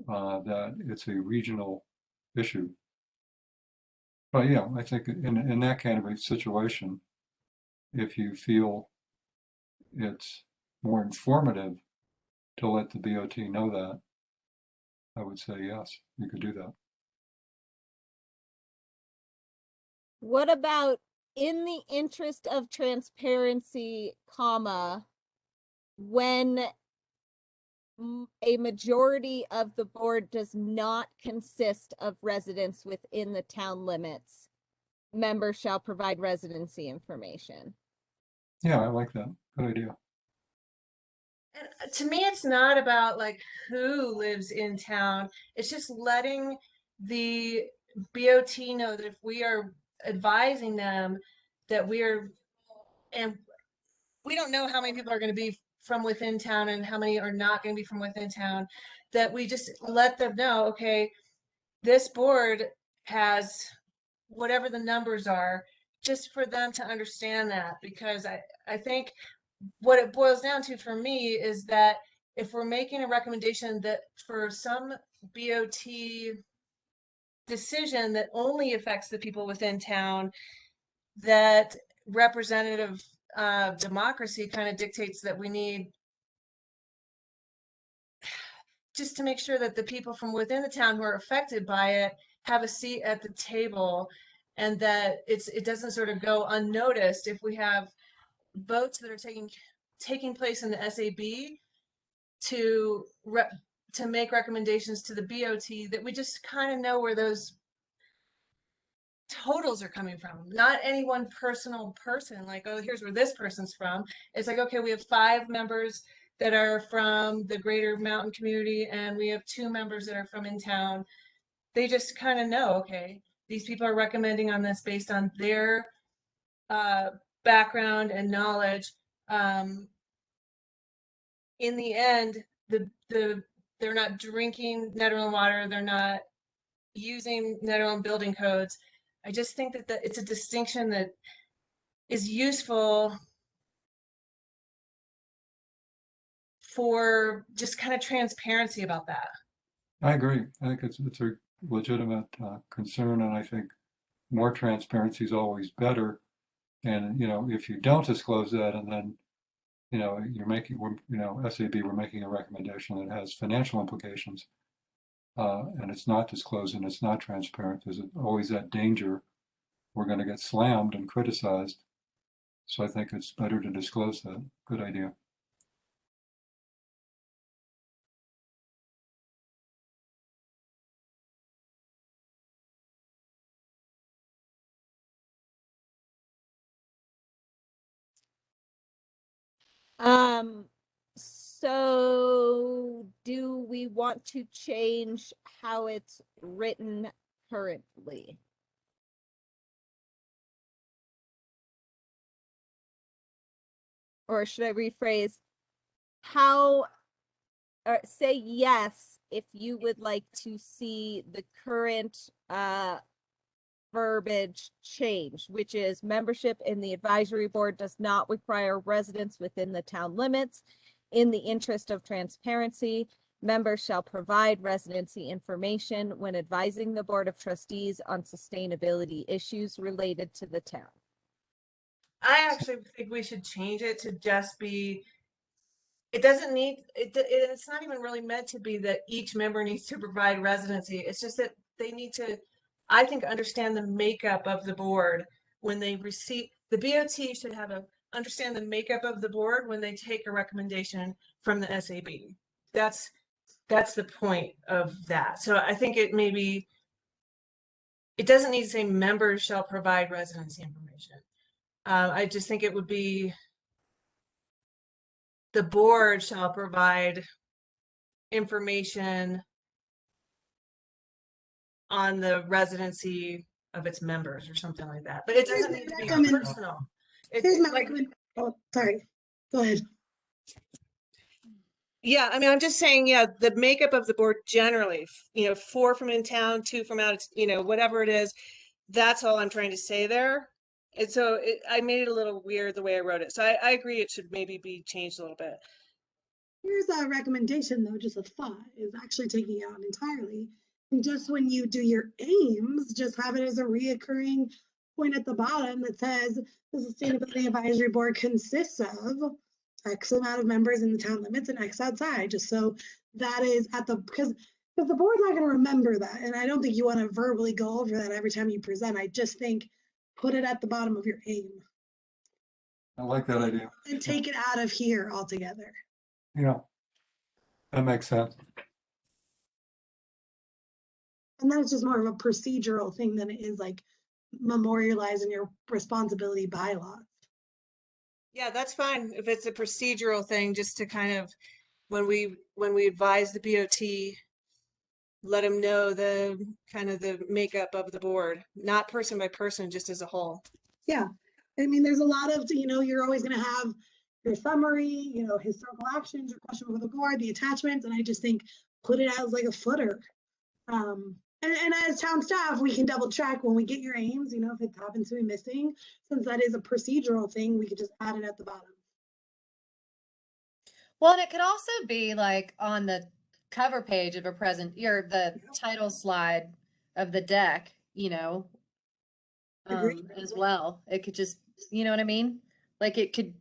S5: that it's a regional issue. But yeah, I think in that kind of a situation, if you feel it's more informative to let the BOT know that, I would say yes, you could do that.
S1: What about in the interest of transparency, when a majority of the board does not consist of residents within the town limits, members shall provide residency information.
S5: Yeah, I like that. Good idea.
S7: And to me, it's not about like who lives in town. It's just letting the BOT know that if we are advising them that and we don't know how many people are going to be from within town and how many are not going to be from within town, that we just let them know, okay, this board has whatever the numbers are, just for them to understand that. Because I think what it boils down to for me is that if we're making a recommendation that for some BOT decision that only affects the people within town, that representative democracy kind of dictates that we need just to make sure that the people from within the town who are affected by it have a seat at the table, and that it doesn't sort of go unnoticed if we have votes that are taking place in the SAB to make recommendations to the BOT, that we just kind of know where those totals are coming from. Not any one personal person, like, oh, here's where this person's from. It's like, okay, we have 5 members that are from the greater mountain community, and we have 2 members that are from in town. They just kind of know, okay, these people are recommending on this based on their background and knowledge. In the end, they're not drinking Nederland water, they're not using Nederland building codes. I just think that it's a distinction that is useful for just kind of transparency about that.
S5: I agree. I think it's a legitimate concern, and I think more transparency is always better. And if you don't disclose that, and then you're making, SAB, we're making a recommendation that has financial implications, and it's not disclosed and it's not transparent, there's always that danger we're going to get slammed and criticized. So I think it's better to disclose that. Good idea.
S1: So do we want to change how it's written currently? Or should I rephrase, or say yes if you would like to see the current verbiage change, which is membership in the advisory board does not require residents within the town limits. In the interest of transparency, members shall provide residency information when advising the Board of Trustees on sustainability issues related to the town.
S7: I actually think we should change it to just be, it doesn't need, it's not even really meant to be that each member needs to provide residency. It's just that they need to, I think, understand the makeup of the board when they receive, the BOT should understand the makeup of the board when they take a recommendation from the SAB. That's the point of that. So I think it doesn't need to say members shall provide residency information. I just think it would be the board shall provide information on the residency of its members or something like that. But it doesn't need to be personal.
S2: Here's my recommendation. Oh, sorry. Go ahead.
S7: Yeah, I mean, I'm just saying, yeah, the makeup of the board generally, 4 from in town, 2 from out, whatever it is, that's all I'm trying to say there. And so I made it a little weird the way I wrote it. So I agree it should maybe be changed a little bit.
S2: Here's a recommendation, though, just a thought, is actually taking it out entirely. And just when you do your aims, just have it as a reoccurring point at the bottom that says the Sustainability Advisory Board consists of X amount of members in the town limits and X outside, just so that is because the board's not going to remember that. And I don't think you want to verbally go over that every time you present. I just think put it at the bottom of your aim.
S5: I like that idea.
S2: And take it out of here altogether.
S5: Yeah, that makes sense.
S2: And then it's just more of a procedural thing than it is like memorializing your responsibility bylaws.
S7: Yeah, that's fine if it's a procedural thing, just to kind of, when we advise the BOT, let them know the kind of the makeup of the board, not person by person, just as a whole.
S2: Yeah. I mean, there's a lot of, you're always going to have your summary, you know, historical actions, your question before the board, the attachments, and I just think put it as like a footer. And as town staff, we can double check when we get your aims, you know, if it happens to be missing, since that is a procedural thing, we could just add it at the bottom.
S4: Well, and it could also be like on the cover page of a present, or the title slide of the deck, you know, as well. It could just, you know what I mean? Like it could,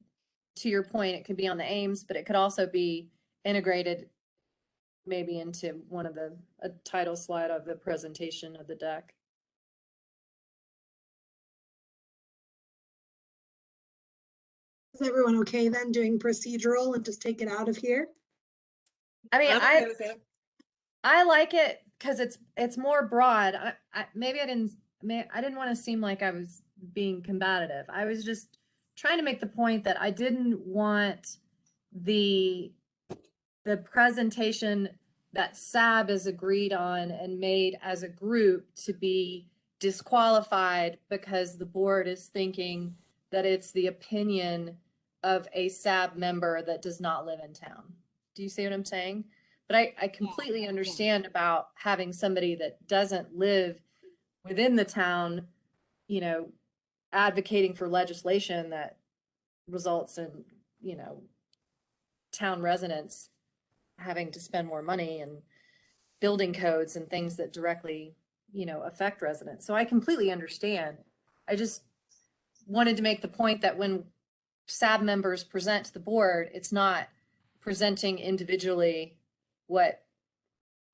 S4: to your point, it could be on the aims, but it could also be integrated maybe into one of a title slide of the presentation of the deck.
S2: Is everyone okay then doing procedural and just take it out of here?
S4: I mean,
S7: I'm okay with it.
S4: I like it because it's more broad. Maybe I didn't want to seem like I was being combative. I was just trying to make the point that I didn't want the presentation that SAB is agreed on and made as a group to be disqualified because the board is thinking that it's the opinion of a SAB member that does not live in town. Do you see what I'm saying? But I completely understand about having somebody that doesn't live within the town, you know, advocating for legislation that results in, you know, town residents having to spend more money and building codes and things that directly, you know, affect residents. So I completely understand. I just wanted to make the point that when SAB members present to the board, it's not presenting individually what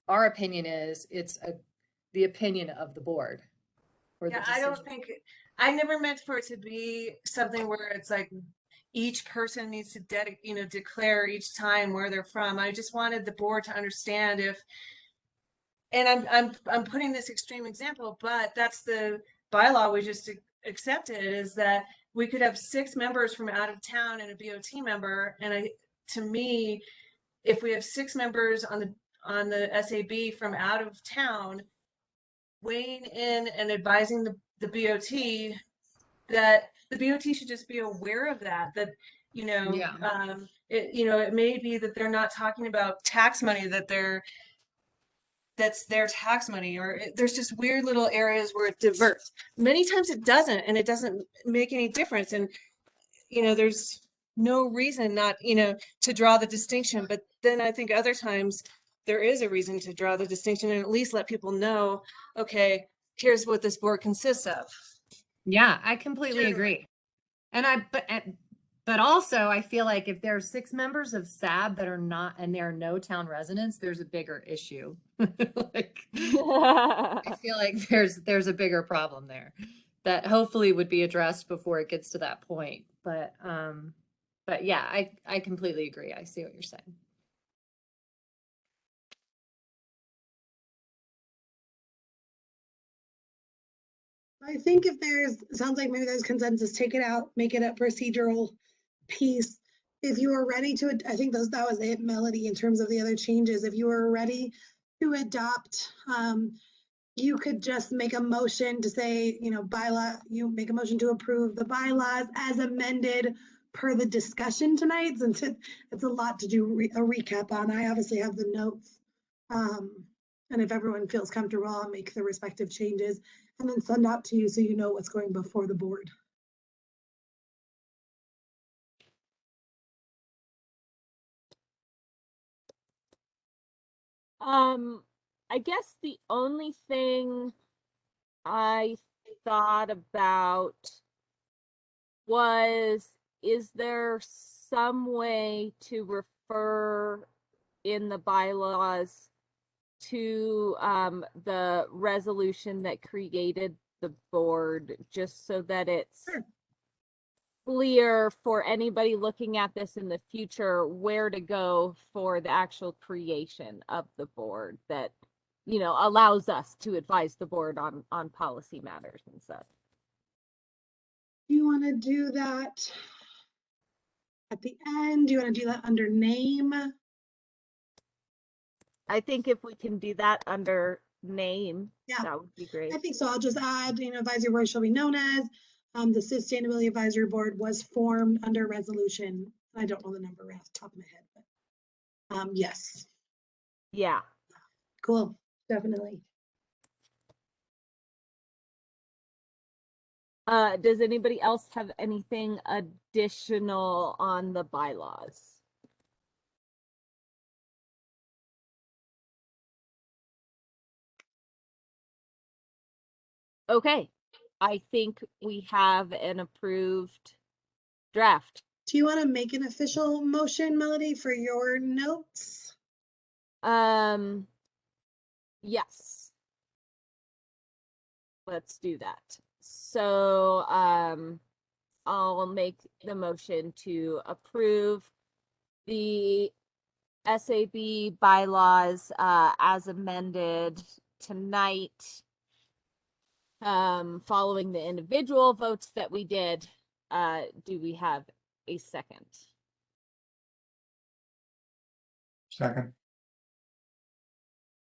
S4: our opinion is, it's the opinion of the board. Or
S7: Yeah,
S4: the
S7: I don't
S4: decision.
S7: think, I never meant for it to be something where it's like each person needs to declare each time where they're from. I just wanted the board to understand if, and I'm putting this extreme example, but that's the bylaw we just accepted, is that we could have 6 members from out of town and a BOT member. And to me, if we have 6 members on the SAB from out of town weighing in and advising the BOT, that the BOT should just be aware of that, you know,
S4: Yeah.
S7: it may be that they're not talking about tax money, that's their tax money, or there's just weird little areas where it diverts. Many times it doesn't, and it doesn't make any difference. And, you know, there's no reason not, you know, to draw the distinction. But then I think other times there is a reason to draw the distinction and at least let people know, okay, here's what this board consists of.
S4: Yeah, I completely
S7: Generally.
S4: agree. And but also I feel like if there are 6 members of SAB that are not, and there are no town residents, there's a bigger issue. Like, I feel like there's a bigger problem there that hopefully would be addressed before it gets to that point. But yeah, I completely agree. I see what you're saying.
S2: I think if sounds like maybe there's consensus, take it out, make it a procedural piece. If you are ready to, I think that was it, Melody, in terms of the other changes. If you are ready to adopt, you could just make a motion to say, you know, you make a motion to approve the bylaws as amended per the discussion tonight, since it's a lot to do a recap on. I obviously have the notes. And if everyone feels comfortable, I'll make the respective changes and then send out to you so you know what's going before the board.
S1: I guess the only thing I thought about was, is there some way to refer in the bylaws to the resolution that created the board, just so that it's clear for anybody looking at this in the future where to go for the actual creation of the board that, you know, allows us to advise the board on policy matters and such.
S2: Do you want to do that at the end? Do you want to do that under name?
S1: I think if we can do that under name,
S2: yeah,
S1: that would be great.
S2: I think so. I'll just add, you know, advisory board shall be known as, the Sustainability Advisory Board was formed under resolution I don't know the number right off the top of my head, but yes,
S1: Yeah.
S2: cool, definitely.
S1: Does anybody else have anything additional on the bylaws? Okay, I think we have an approved draft.
S2: Do you want to make an official motion, Melody, for your notes?
S1: Yes. Let's do that. So, I'll make the motion to approve the SAB bylaws as amended tonight, following the individual votes that we did. Do we have a second?
S5: Second.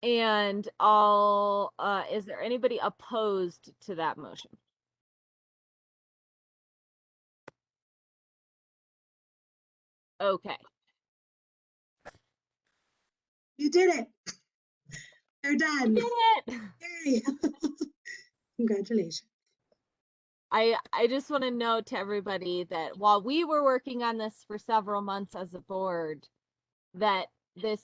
S1: And is there anybody opposed to that motion? Okay.
S2: You did it. They're done.
S1: Did it.
S2: Yay. Congratulations.
S1: I just want to note to everybody that while we were working on this for several months as a board, that this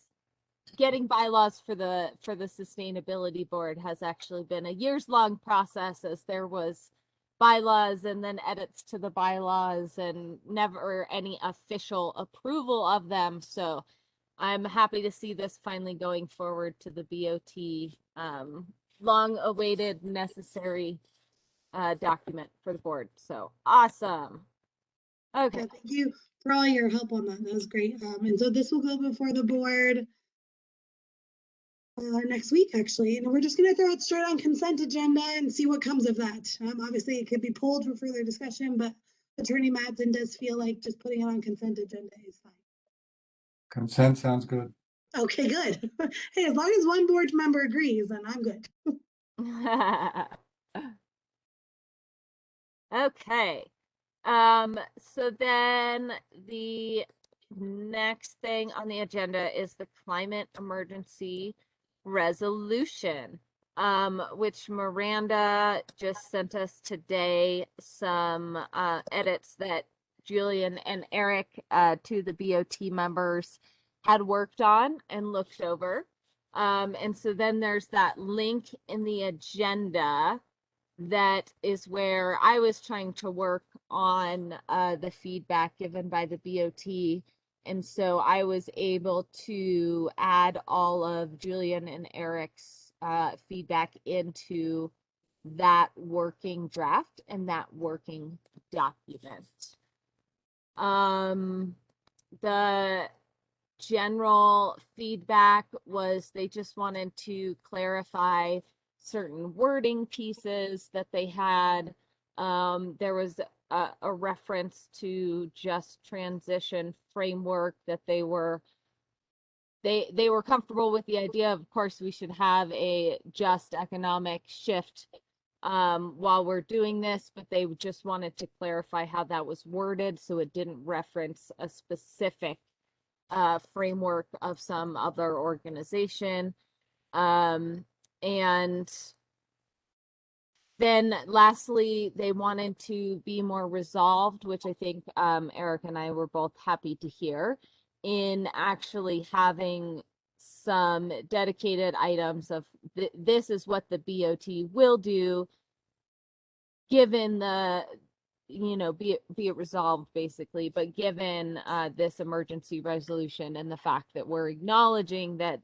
S1: getting bylaws for the sustainability board has actually been a years-long process, as there was bylaws and then edits to the bylaws and never any official approval of them. So I'm happy to see this finally going forward to the BOT, long awaited, necessary document for the board. So awesome. Okay.
S2: Yeah, thank you for all your help on that. That was great. And so this will go before the board next week, actually. And we're just going to throw it straight on consent agenda and see what comes of that. Obviously, it could be pulled for further discussion, but Attorney Madsen does feel like just putting it on consent agenda is fine.
S5: Consent sounds good.
S2: Okay, good. Hey, as long as one board member agrees, then I'm good.
S1: Okay. So then the next thing on the agenda is the climate emergency resolution, which Miranda just sent us today some edits that Julian and Eric, to the BOT members, had worked on and looked over. And so then there's that link in the agenda that is where I was trying to work on the feedback given by the BOT. And so I was able to add all of Julian and Eric's feedback into that working draft and that working document. The general feedback was they just wanted to clarify certain wording pieces that they had. There was a reference to just transition framework that they were comfortable with the idea. Of course, we should have a just economic shift while we're doing this, but they just wanted to clarify how that was worded so it didn't reference a specific framework of some other organization. And then lastly, they wanted to be more resolved, which I think Eric and I were both happy to hear, in actually having some dedicated items of this is what the BOT will do, given the, be it resolved basically, but given this emergency resolution and the fact that we're acknowledging that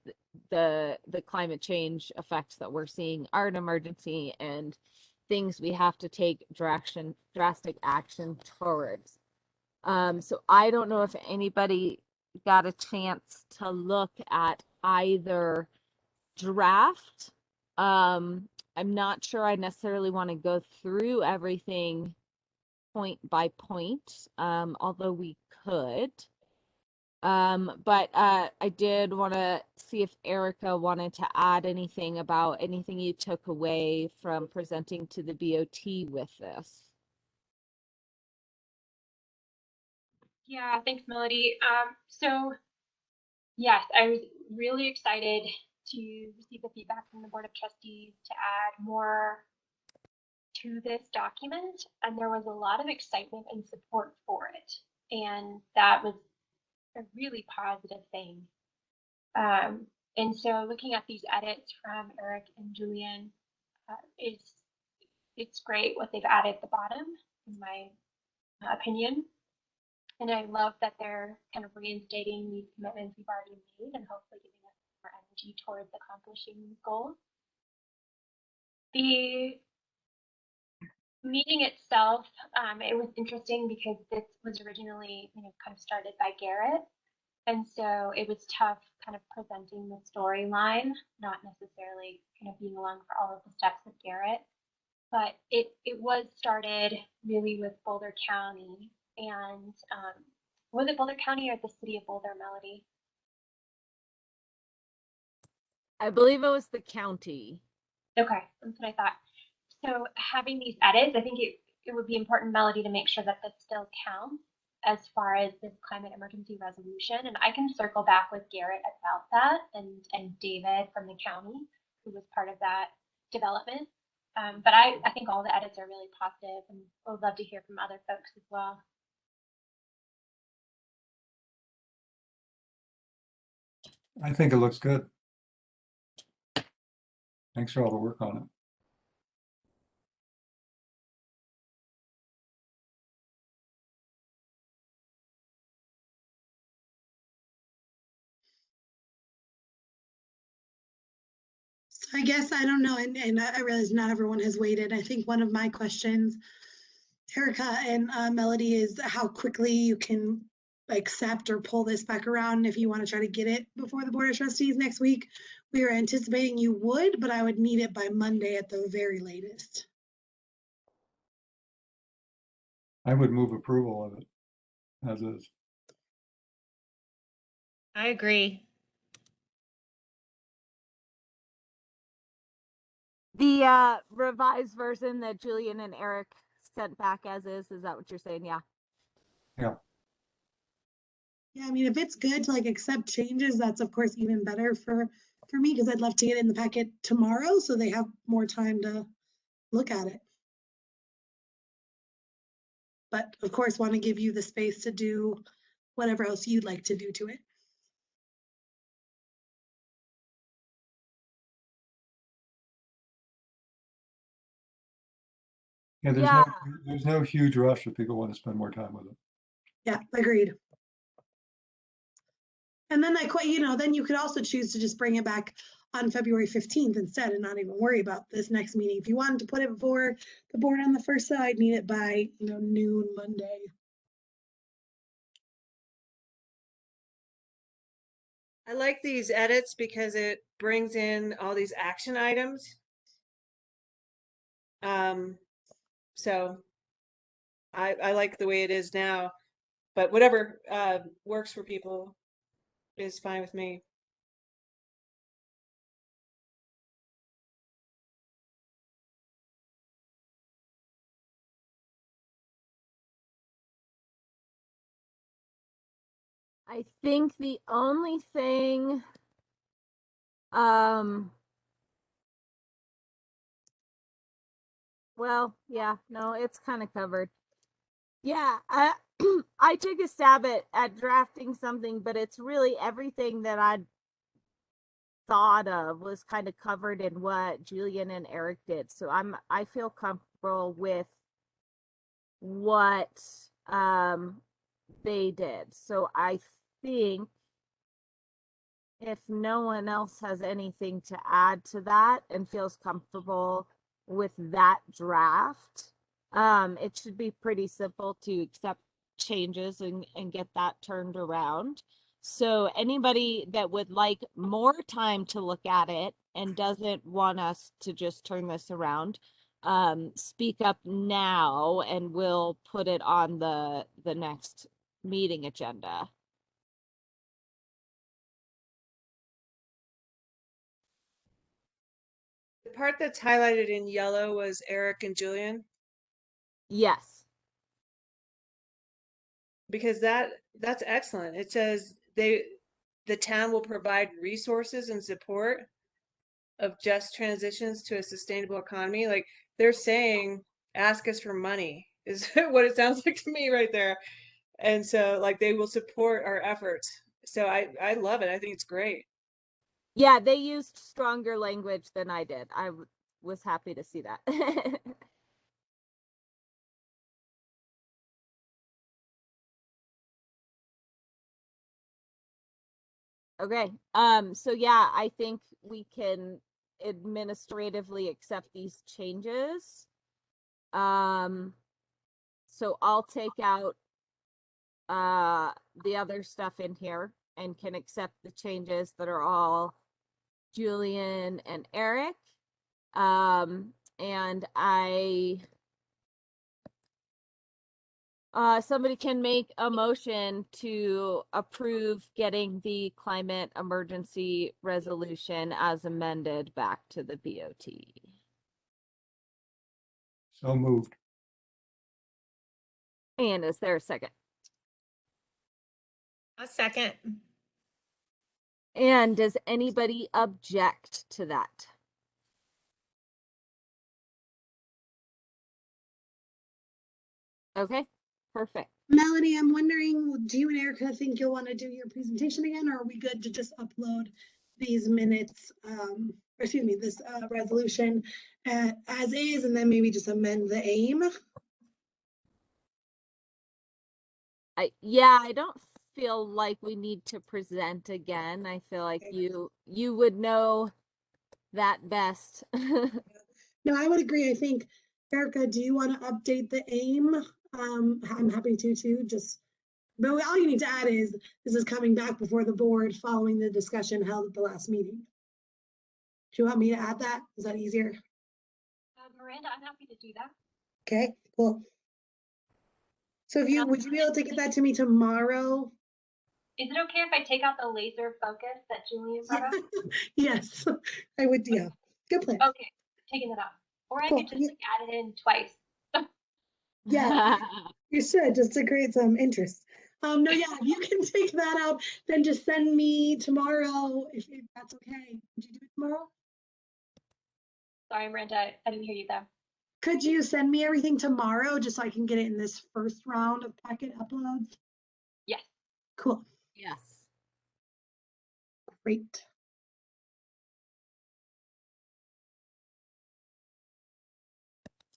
S1: the climate change effects that we're seeing are an emergency and things we have to take drastic action towards. So I don't know if anybody got a chance to look at either draft. I'm not sure I necessarily want to go through everything point by point, although we could. But I did want to see if Erica wanted to add anything about anything you took away from presenting to the BOT with this.
S6: Yeah, thanks, Melody. So yes, I was really excited to receive the feedback from the Board of Trustees to add more to this document, and there was a lot of excitement and support for it. And that was a really positive thing. And so looking at these edits from Eric and Julian it's great what they've added at the bottom, in my opinion. And I love that they're kind of reinstating these commitments we've already made and hopefully giving us more energy towards accomplishing these goals. The meeting itself, it was interesting because this was originally, kind of started by Garrett. And so it was tough kind of presenting the storyline, not necessarily kind of being along for all of the steps with Garrett. But it was started really with Boulder County. And was it Boulder County or the city of Boulder, Melody?
S1: I believe it was the county.
S6: Okay, that's what I thought. So having these edits, I think it would be important, Melody, to make sure that this still counts as far as this climate emergency resolution. And I can circle back with Garrett about that and David from the county, who was part of that development. But I think all the edits are really positive, and I would love to hear from other folks as well.
S5: I think it looks good. Thanks for all the work on it.
S2: So I guess I don't know, and I realize not everyone has waited. I think one of my questions, Erica and Melody, is how quickly you can accept or pull this back around if you want to try to get it before the Board of Trustees next week. We were anticipating you would, but I would need it by Monday at the very latest.
S5: I would move approval of it as is.
S4: I agree.
S1: The revised version that Julian and Eric sent back as is that what you're saying? Yeah.
S5: Yeah.
S2: Yeah, I mean, if it's good to like accept changes, that's of course even better for me, because I'd love to get it in the packet tomorrow so they have more time to look at it. But of course, want to give you the space to do whatever else you'd like to do to it.
S5: Yeah, there's no huge rush if people want to spend more time with it.
S2: Yeah, agreed. And then then you could also choose to just bring it back on February 15th instead and not even worry about this next meeting. If you wanted to put it before the board on the first side, need it by, noon Monday.
S7: I like these edits because it brings in all these action items. So I like the way it is now, but whatever works for people is fine with me.
S1: I think the only thing, well, yeah, no, it's kind of covered. Yeah, I took a stab at drafting something, but it's really everything that I'd thought of was kind of covered in what Julian and Eric did. So I feel comfortable with what they did. So I think if no one else has anything to add to that and feels comfortable with that draft, it should be pretty simple to accept changes and get that turned around. So anybody that would like more time to look at it and doesn't want us to just turn this around, speak up now and we'll put it on the next meeting agenda.
S7: The part that's highlighted in yellow was Eric and Julian.
S1: Yes.
S7: because that's excellent. It says the town will provide resources and support of just transitions to a sustainable economy. Like they're saying, ask us for money is what it sounds like to me right there. And so like they will support our efforts. So I love it. I think it's great.
S1: Yeah, they used stronger language than I did. Was happy to see that. Okay. So yeah, I think we can administratively accept these changes. So I'll take out the other stuff in here and can accept the changes that are all Julian and Eric. And somebody can make a motion to approve getting the climate emergency resolution as amended back to the BOT.
S5: So moved.
S1: And is there a second?
S4: A second.
S1: And does anybody object to that? Okay, perfect.
S2: Melanie, I'm wondering, do you and Erica think you'll want to do your presentation again, or are we good to just upload these minutes, excuse me, this resolution as is, and then maybe just amend the aim?
S1: Yeah, I don't feel like we need to present again. I feel like
S2: Okay.
S1: you would know that best.
S2: No, I would agree. I think, Erica, do you want to update the aim? I'm happy to too, but all you need to add is, this is coming back before the board following the discussion held at the last meeting. Do you want me to add that? Is that easier?
S6: Miranda, I'm happy to do that.
S2: Okay, cool. So if you, would you be able to get that to me tomorrow?
S6: Is it okay if I take out the laser focus that Julian brought up?
S2: Yes, I would, yeah. Good plan.
S6: Okay, taking it out. Or I
S2: Cool.
S6: could just like add it in twice.
S2: Yeah, you should, just to create some interest. No, yeah, if you can take that out, then just send me tomorrow, if that's okay. Could you do it tomorrow?
S6: Sorry, Miranda, I didn't hear you there.
S2: Could you send me everything tomorrow, just so I can get it in this first round of packet uploads?
S6: Yes.
S2: Cool,
S1: Yes.
S2: great.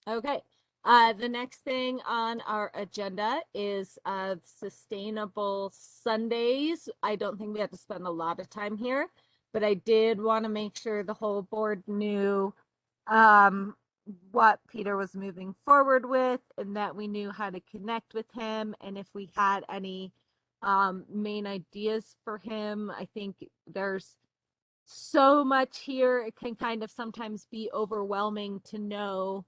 S1: Okay. The next thing on our agenda is sustainable Sundays. I don't think we have to spend a lot of time here, but I did want to make sure the whole board knew what Peter was moving forward with, and that we knew how to connect with him, and if we had any main ideas for him. I think there's so much here, it can kind of sometimes be overwhelming to know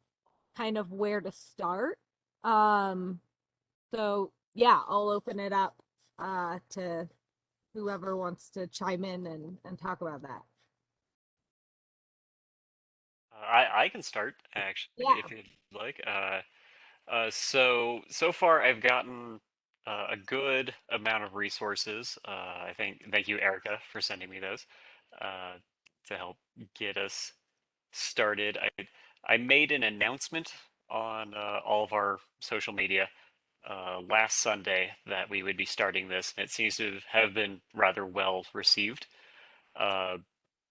S1: kind of where to start. So yeah, I'll open it up to whoever wants to chime in and talk about that.
S8: I can start actually
S1: Yeah.
S8: if you'd like. So far I've gotten a good amount of resources. I think thank you Erica for sending me those to help get us started. I made an announcement on all of our social media last Sunday that we would be starting this, and it seems to have been rather well received. Uh,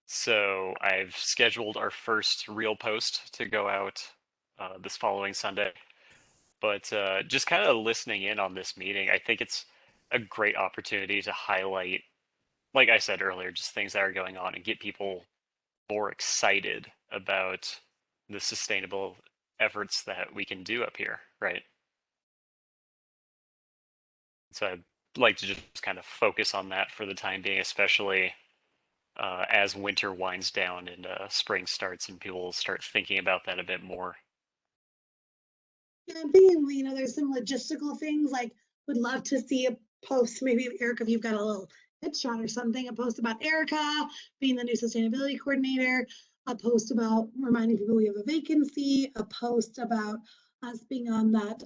S8: so I've scheduled our first real post to go out this following Sunday. But just kind of listening in on this meeting, I think it's a great opportunity to highlight, like I said earlier, just things that are going on and get people more excited about the sustainable efforts that we can do up here, right? So I'd like to just kind of focus on that for the time being, especially as winter winds down and spring starts and people start thinking about that a bit more.
S2: Yeah, I'm thinking, there's some logistical things, like, would love to see a post, maybe Erica, if you've got a little headshot or something, a post about Erica being the new sustainability coordinator, a post about reminding people we have a vacancy, a post about us being on that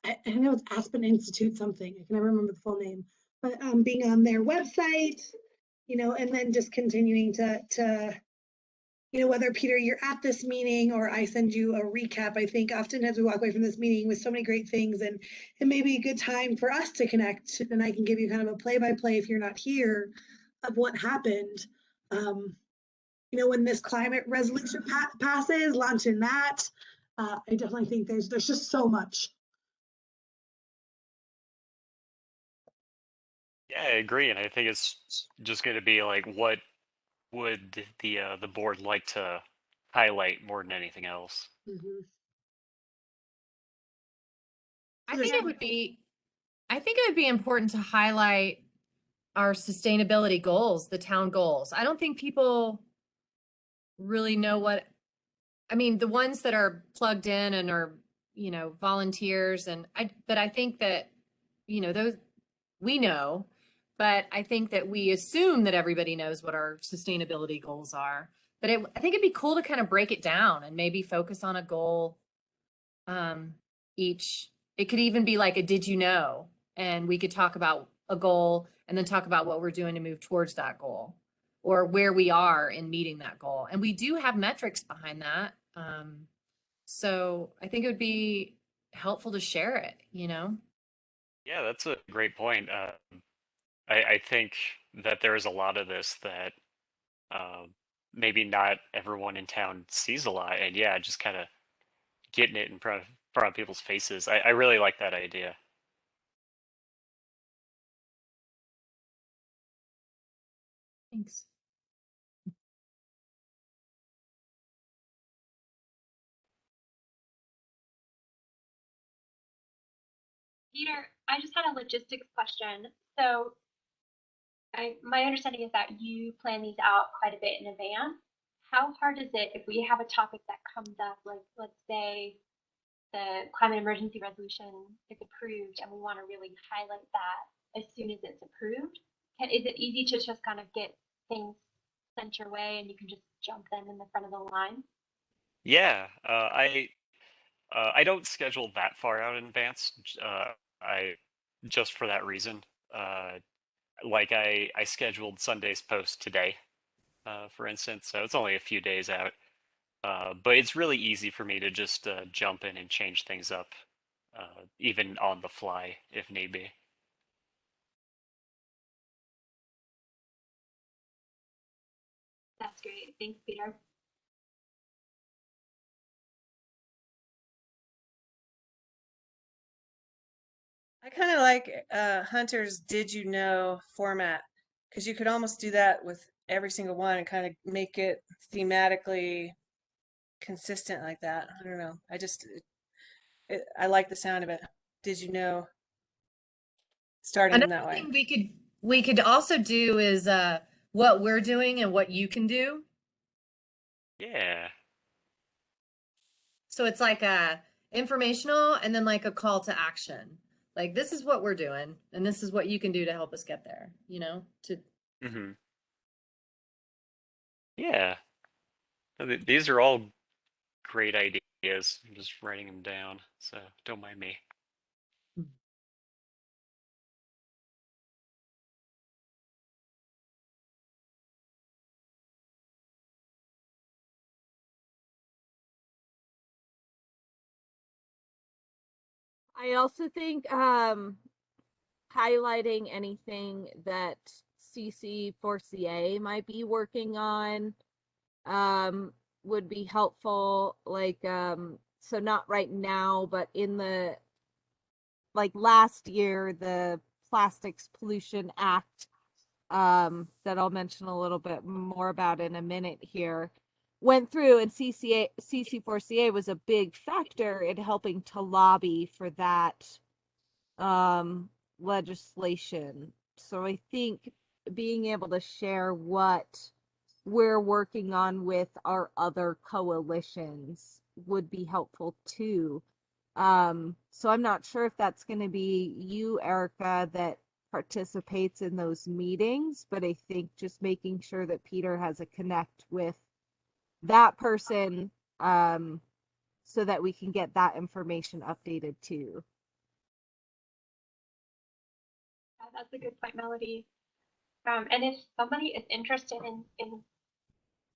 S2: I know it's Aspen Institute something. I can never remember the full name, but being on their website, and then just continuing to whether Peter, you're at this meeting or I send you a recap. I think oftentimes we walk away from this meeting with so many great things, and it may be a good time for us to connect, and I can give you kind of a play-by-play if you're not here of what happened. When this climate resolution passes, launching that, I definitely think there's just so much.
S8: Yeah, I agree, and I think it's just going to be like, what would the board like to highlight more than anything else?
S2: Mhm.
S4: I think it would be important to highlight our sustainability goals, the town goals. I don't think people really know the ones that are plugged in and are, volunteers, but I think that, those we know, but I think that we assume that everybody knows what our sustainability goals are. But I think it'd be cool to kind of break it down and maybe focus on a goal each. It could even be like a did you know? And we could talk about a goal and then talk about what we're doing to move towards that goal or where we are in meeting that goal. And we do have metrics behind that. So I think it would be helpful to share it,
S8: Yeah, that's a great point. I think that there is a lot of this that uh, maybe not everyone in town sees a lot, and yeah, just kind of getting it in front of people's faces. I really like that idea.
S4: Thanks.
S6: Peter, I just had a logistics question. So my understanding is that you plan these out quite a bit in advance. How hard is it if we have a topic that comes up, like let's say the climate emergency resolution is approved and we want to really highlight that as soon as it's approved? Is it easy to just kind of get things sent your way and you can just jump them in the front of the line?
S8: Yeah, I don't schedule that far out in advance. I just for that reason. Uh, like I scheduled Sunday's post today, for instance, so it's only a few days out. But it's really easy for me to just jump in and change things up, even on the fly if need be.
S6: That's great. Thanks, Peter.
S7: I kind of like Hunter's "Did you know" format because you could almost do that with every single one and kind of make it thematically consistent like that. I don't know. I like the sound of it. Did you know? Starting them
S4: Another
S7: that way.
S4: thing we could also do is what we're doing and what you can do.
S8: Yeah.
S4: So it's like a informational and then like a call to action. Like this is what we're doing and this is what you can do to help us get there, to
S8: Hmm. Yeah. These are all great ideas. I'm just writing them down, so don't mind me.
S1: I also think highlighting anything that CC4CA might be working on would be helpful. Like so not right now, but in the like last year, the Plastics Pollution Act that I'll mention a little bit more about in a minute here, went through, and CC4CA was a big factor in helping to lobby for that legislation. So I think being able to share what we're working on with our other coalitions would be helpful too. So I'm not sure if that's going to be you, Erica, that participates in those meetings, but I think just making sure that Peter has a connect with that person, so that we can get that information updated too.
S6: that's a good point, Melody. And if somebody is interested in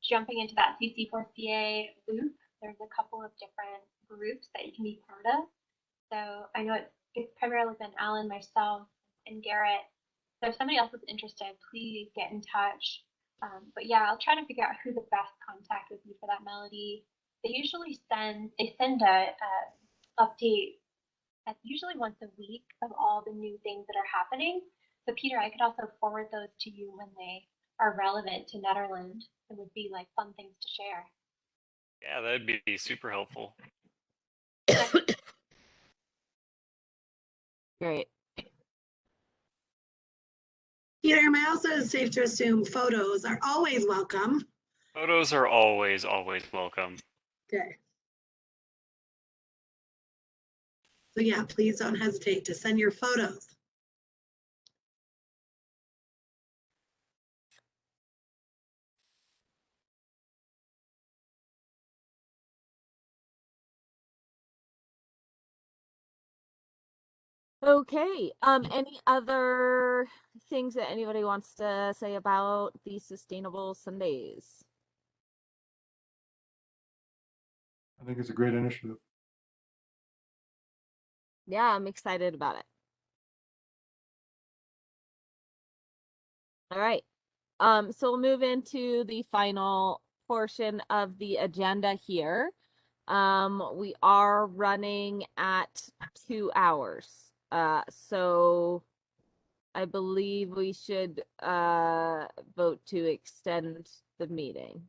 S6: jumping into that CC4CA loop, there's a couple of different groups that you can be part of. So I know it's primarily been Alan, myself, and Garrett. So if somebody else is interested, please get in touch. But yeah, I'll try to figure out who the best contact would be for that, Melody. They usually send a update at usually once a week of all the new things that are happening. So Peter, I could also forward those to you when they are relevant to Nederland. It would be like fun things to share.
S8: Yeah, that'd be super helpful.
S1: Great.
S2: Peter, am I also safe to assume photos are always welcome?
S8: Photos are always welcome.
S2: Okay. So yeah, please don't hesitate to send your photos.
S1: Okay. Any other things that anybody wants to say about the Sustainable Sundays?
S5: I think it's a great initiative.
S1: Yeah, I'm excited about it. All right. So we'll move into the final portion of the agenda here. We are running at 2 hours. So I believe we should vote to extend the meeting.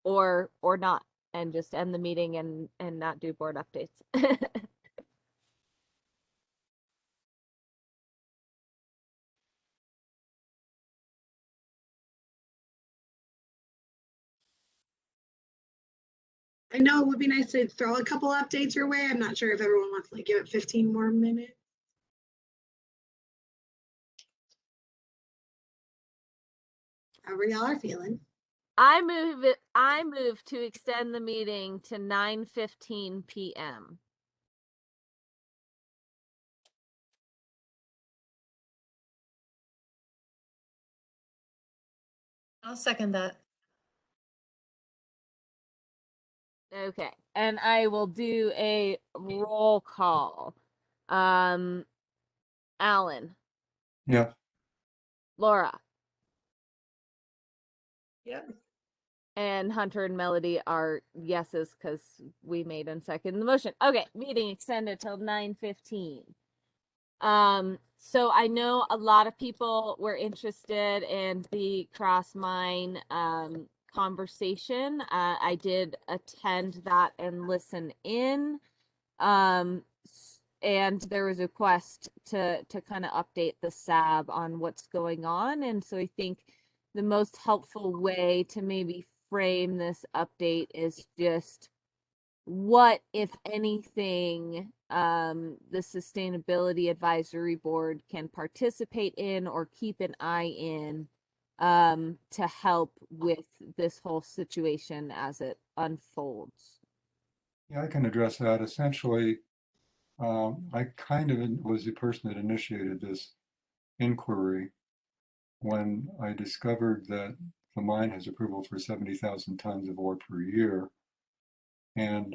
S1: Or not, and just end the meeting and not do board updates.
S2: I know it would be nice to throw a couple updates your way. I'm not sure if everyone wants to like give it 15 more minutes. However y'all are feeling.
S1: I move to extend the meeting to 9:15 p.m.
S4: I'll second that.
S1: Okay, and I will do a roll call. Alan,
S5: Yeah,
S1: Laura,
S2: Yep.
S1: and Hunter and Melody are yeses because we made and second the motion. Okay, meeting extended till 9:15. So I know a lot of people were interested in the cross mine conversation. I did attend that and listen in. And there was a request to kind of update the SAB on what's going on. And so I think the most helpful way to maybe frame this update is just what, if anything, the Sustainability Advisory Board can participate in or keep an eye in to help with this whole situation as it unfolds.
S5: yeah, I can address that. Essentially, I kind of was the person that initiated this inquiry when I discovered that the mine has approval for 70,000 tons of ore per year. And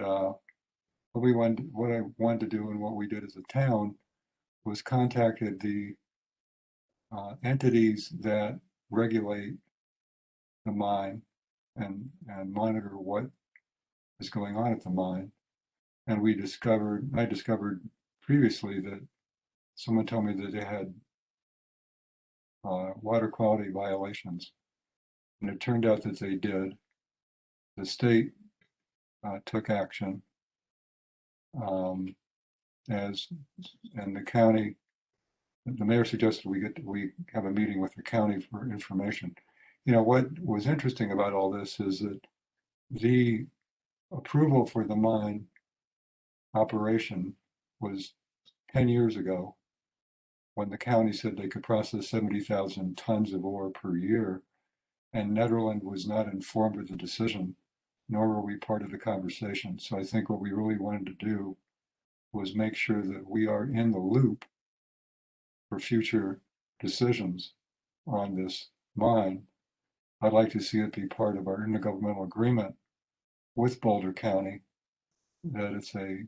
S5: what I wanted to do and what we did as a town was contacted the entities that regulate the mine and monitor what is going on at the mine. And I discovered previously that someone told me that they had water quality violations. And it turned out that they did. The state took action and the county, the mayor suggested we have a meeting with the county for information. You know, what was interesting about all this is that the approval for the mine operation was 10 years ago when the county said they could process 70,000 tons of ore per year, and Nederland was not informed of the decision, nor were we part of the conversation. So I think what we really wanted to do was make sure that we are in the loop for future decisions on this mine. I'd like to see it be part of our intergovernmental agreement with Boulder County that it's a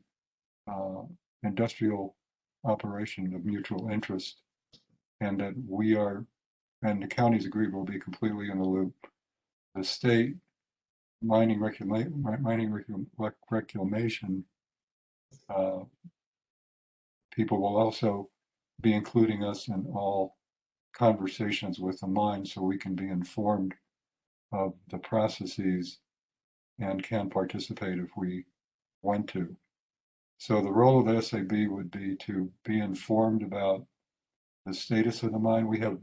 S5: industrial operation of mutual interest, and that we are, and the county's agreed will be completely in the loop. The state mining reclamation people will also be including us in all conversations with the mine so we can be informed of the processes and can participate if we want to. So the role of the SAB would be to be informed about the status of the mine. We have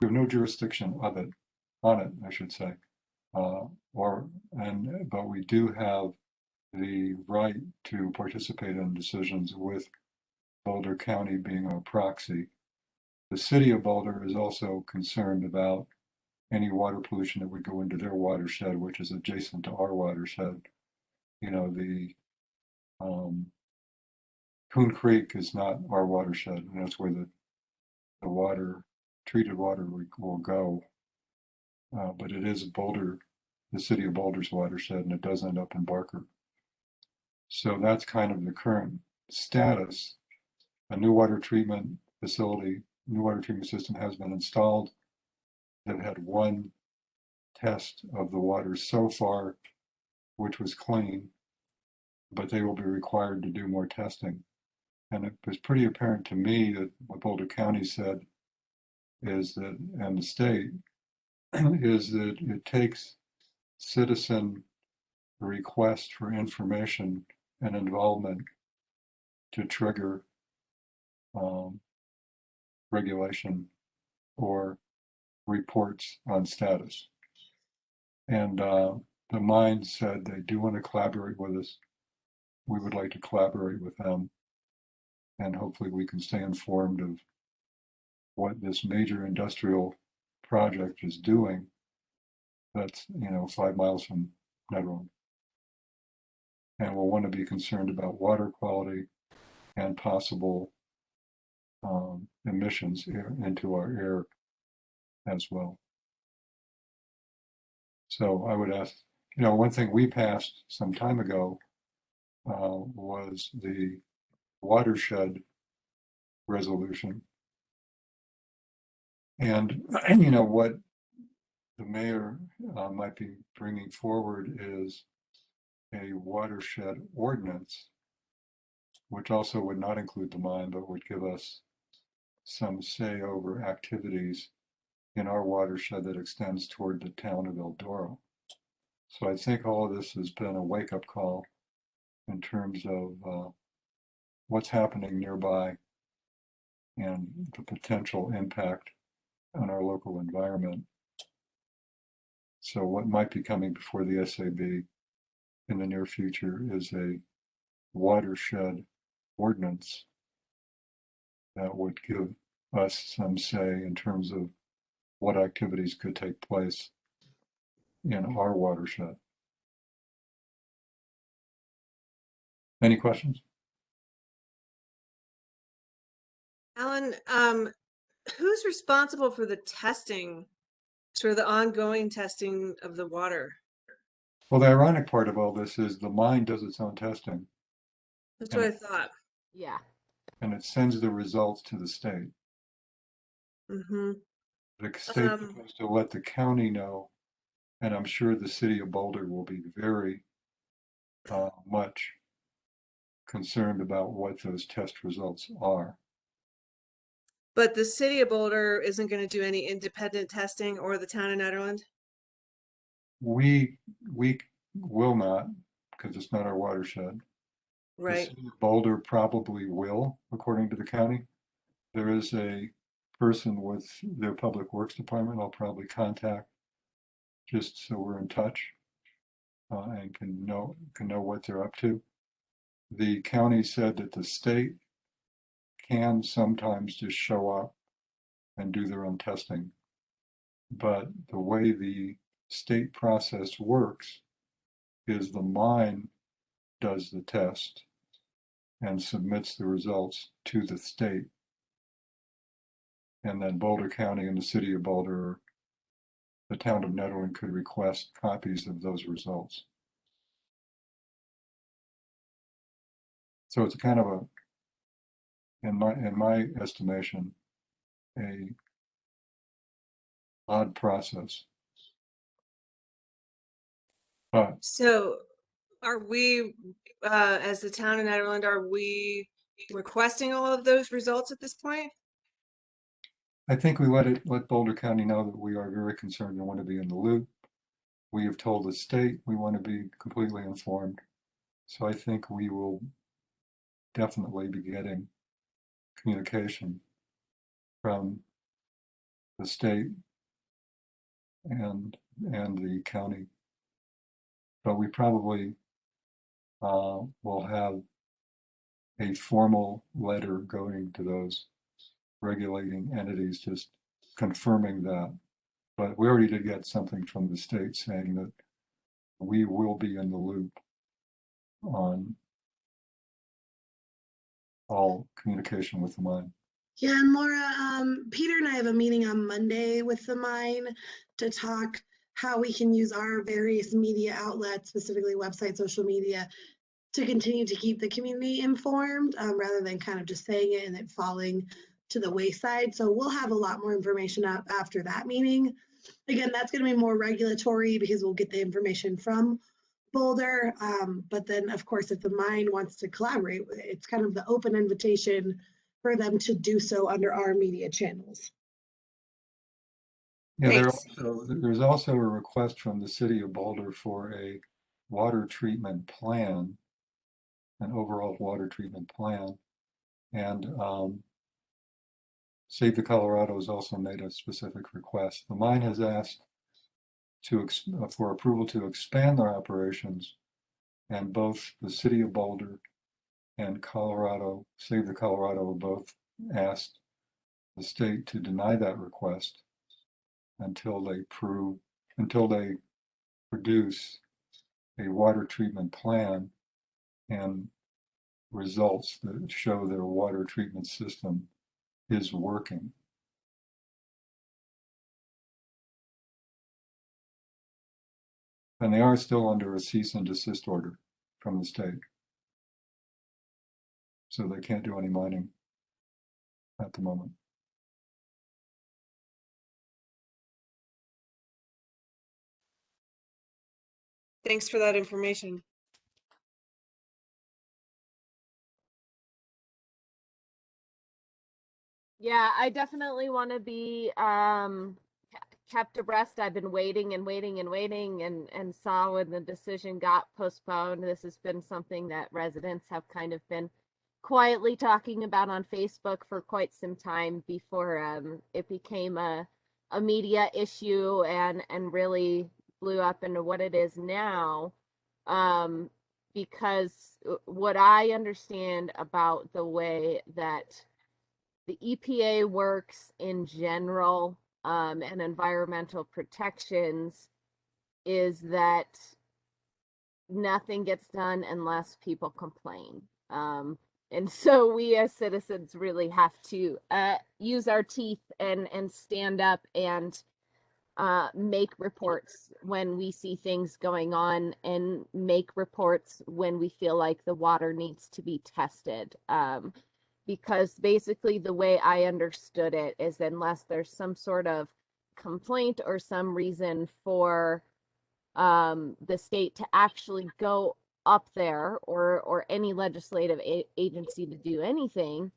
S5: no jurisdiction of it, on it, I should say. But we do have the right to participate in decisions with Boulder County being our proxy. The city of Boulder is also concerned about any water pollution that would go into their watershed, which is adjacent to our watershed. You know, the Coon Creek is not our watershed, and that's where the water, treated water will go. But it is Boulder, the city of Boulder's watershed, and it does end up in Barker. So that's kind of the current status. A new water treatment facility, new water treatment system has been installed. They've had one test of the water so far, which was clean, but they will be required to do more testing. And it was pretty apparent to me that what Boulder County said is that, and the state, is that it takes citizen request for information and involvement to trigger regulation or reports on status. And the mine said they do want to collaborate with us. We would like to collaborate with them, and hopefully we can stay informed of what this major industrial project is doing. That's, 5 miles from Nederland. And we'll want to be concerned about water quality and possible emissions into our air as well. So I would ask, one thing we passed some time ago was the watershed resolution. And, what the mayor might be bringing forward is a watershed ordinance, which also would not include the mine, but would give us some say over activities in our watershed that extends toward the town of Eldora. So I think all of this has been a wake-up call in terms of what's happening nearby and the potential impact on our local environment. So what might be coming before the SAB in the near future is a watershed ordinance that would give us some say in terms of what activities could take place in our watershed. Any questions?
S9: Alan, who's responsible for the testing, for the ongoing testing of the water?
S5: Well, the ironic part of all this is the mine does its own testing.
S9: That's what I thought.
S1: Yeah.
S5: And it sends the results to the state.
S9: Mm-hmm.
S5: The state's supposed to let the county know, and I'm sure the city of Boulder will be very much concerned about what those test results are.
S9: But the city of Boulder isn't going to do any independent testing, or the town of Nederland?
S5: We will not, because it's not our watershed.
S9: Right.
S5: The city of Boulder probably will, according to the county. There is a person with their public works department I'll probably contact, just so we're in touch and can know what they're up to. The county said that the state can sometimes just show up and do their own testing. But the way the state process works is the mine does the test, and submits the results to the state. And then Boulder County and the city of Boulder, the town of Nederland could request copies of those results. So it's kind of a, in my estimation, a odd process. But
S9: So are we, as the town of Nederland, are we requesting all of those results at this point?
S5: I think we let Boulder County know that we are very concerned and want to be in the loop. We have told the state we want to be completely informed. So I think we will definitely be getting communication from the state and the county. But we probably will have a formal letter going to those regulating entities just confirming that. But we already did get something from the state saying that we will be in the loop on all communication with the mine.
S2: Yeah, and Laura, Peter and I have a meeting on Monday with the mine to talk how we can use our various media outlets, specifically website, social media, to continue to keep the community informed, rather than kind of just saying it and it falling to the wayside. So we'll have a lot more information up after that meeting. Again, that's going to be more regulatory because we'll get the information from Boulder. But then, of course, if the mine wants to collaborate, it's kind of the open invitation for them to do so under our media channels.
S5: Yeah,
S9: Thanks.
S5: there's also a request from the city of Boulder for a water treatment plan, an overall water treatment plan. And Save the Colorado has also made a specific request. The mine has asked for approval to expand their operations, and both the city of Boulder and Colorado, Save the Colorado, have both asked the state to deny that request until they produce a water treatment plan and results that show their water treatment system is working. And they are still under a cease and desist order from the state. So they can't do any mining at the moment.
S9: Thanks for that information.
S1: Yeah, I definitely want to be kept abreast. I've been waiting and waiting and waiting and saw when the decision got postponed. This has been something that residents have kind of been quietly talking about on Facebook for quite some time before it became a media issue and really blew up into what it is now. Because what I understand about the way that the EPA works in general, and environmental protections is that nothing gets done unless people complain. And so we as citizens really have to use our teeth and stand up and make reports when we see things going on and make reports when we feel like the water needs to be tested. Because basically the way I understood it is unless there's some sort of complaint or some reason for the state to actually go up there or any legislative agency to do anything,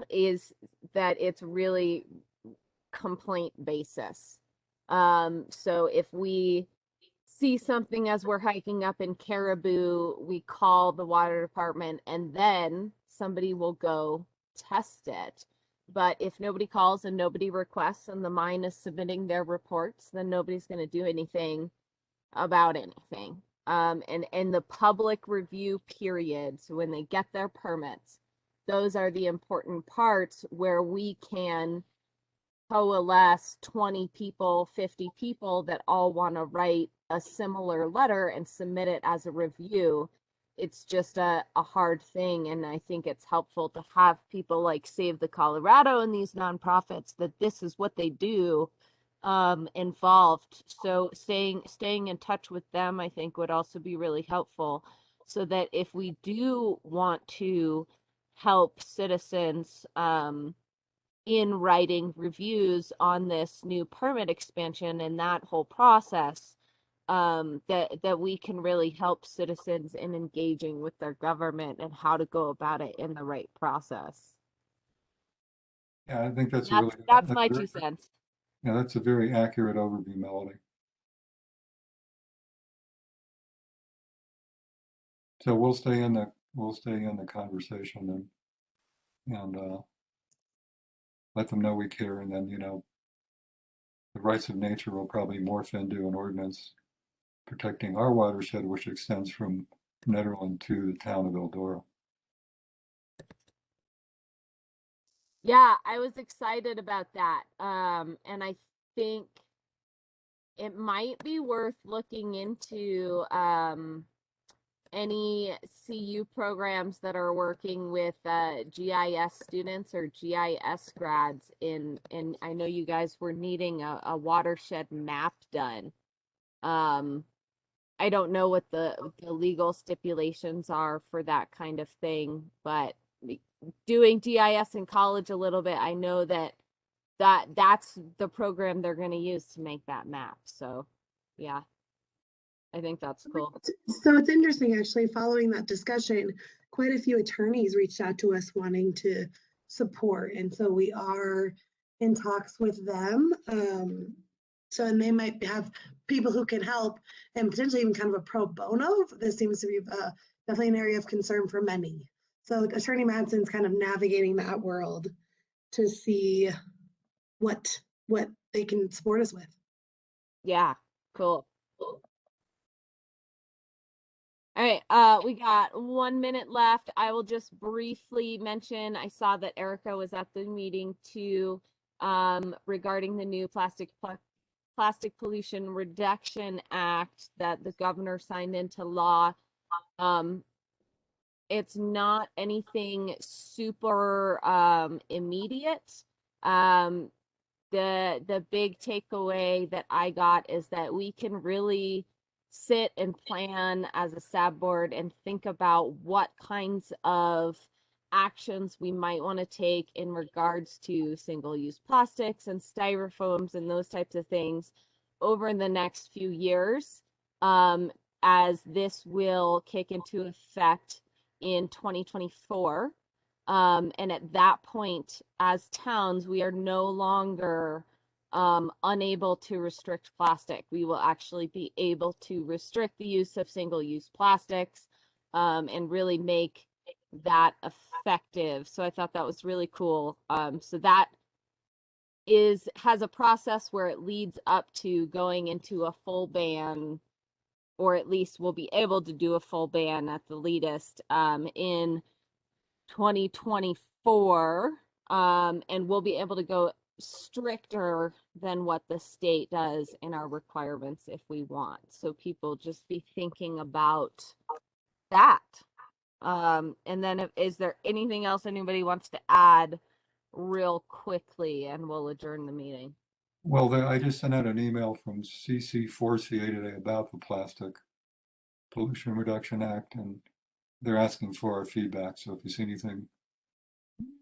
S1: is that it's really complaint basis. So if we see something as we're hiking up in Caribou, we call the water department and then somebody will go test it. But if nobody calls and nobody requests and the mine is submitting their reports, then nobody's going to do anything about anything. And the public review periods, when they get their permits, those are the important parts where we can coalesce 20 people, 50 people that all want to write a similar letter and submit it as a review. it's just a hard thing. And I think it's helpful to have people like Save the Colorado and these nonprofits that this is what they do involved. So staying in touch with them, I think would also be really helpful, so that if we do want to help citizens in writing reviews on this new permit expansion and that whole process, that we can really help citizens in engaging with their government and how to go about it in the right process.
S5: Yeah, I think that's a
S1: That's
S5: really,
S1: that's my 2 cents.
S5: yeah, that's a very accurate overview, Melody. So we'll stay in the conversation and let them know we care, and then, you know, the rights of nature will probably morph into an ordinance protecting our watershed, which extends from Nederland to the town of Eldora.
S1: Yeah, I was excited about that. And I think it might be worth looking into any CU programs that are working with GIS students or GIS grads and I know you guys were needing a watershed map done. I don't know what the legal stipulations are for that kind of thing, but doing GIS in college a little bit, I know that's the program they're going to use to make that map. So, yeah, I think that's cool.
S2: So it's interesting, actually, following that discussion, quite a few attorneys reached out to us wanting to support. And so we are in talks with them. So, and they might have people who can help and potentially even kind of a pro bono. This seems to be definitely an area of concern for many. So Attorney Madsen's kind of navigating that world to see what they can support us with.
S1: Yeah, cool. All right, we got 1 minute left. I will just briefly mention, I saw that Erica was at the meeting too, regarding the new Plastic Pollution Reduction Act that the governor signed into law. It's not anything super immediate. The big takeaway that I got is that we can really sit and plan as a SAB board and think about what kinds of actions we might want to take in regards to single-use plastics and styrofoams and those types of things over the next few years, as this will kick into effect in 2024. And at that point, as towns, we are no longer unable to restrict plastic. We will actually be able to restrict the use of single-use plastics and really make that effective. So I thought that was really cool. So that has a process where it leads up to going into a full ban, or at least we'll be able to do a full ban at the latest in 2024, and we'll be able to go stricter than what the state does in our requirements if we want. So people just be thinking about that. And then is there anything else anybody wants to add real quickly, and we'll adjourn the meeting?
S5: Well, I just sent out an email from CC4CA today about the Plastic Pollution Reduction Act, and they're asking for our feedback. So if you see anything,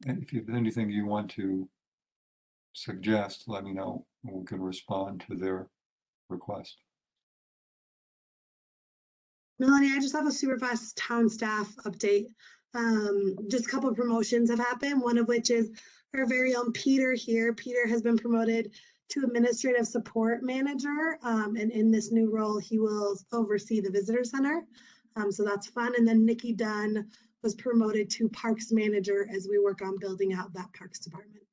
S5: if you have anything you want to suggest, let me know, and we can respond to their request.
S2: Melanie, I just have a super fast town staff update. Just a couple of promotions have happened, one of which is our very own Peter here. Peter has been promoted to Administrative Support Manager, and in this new role, he will oversee the Visitor Center. So that's fun. And then Nikki Dunn was promoted to Parks Manager as we work on building out that Parks Department.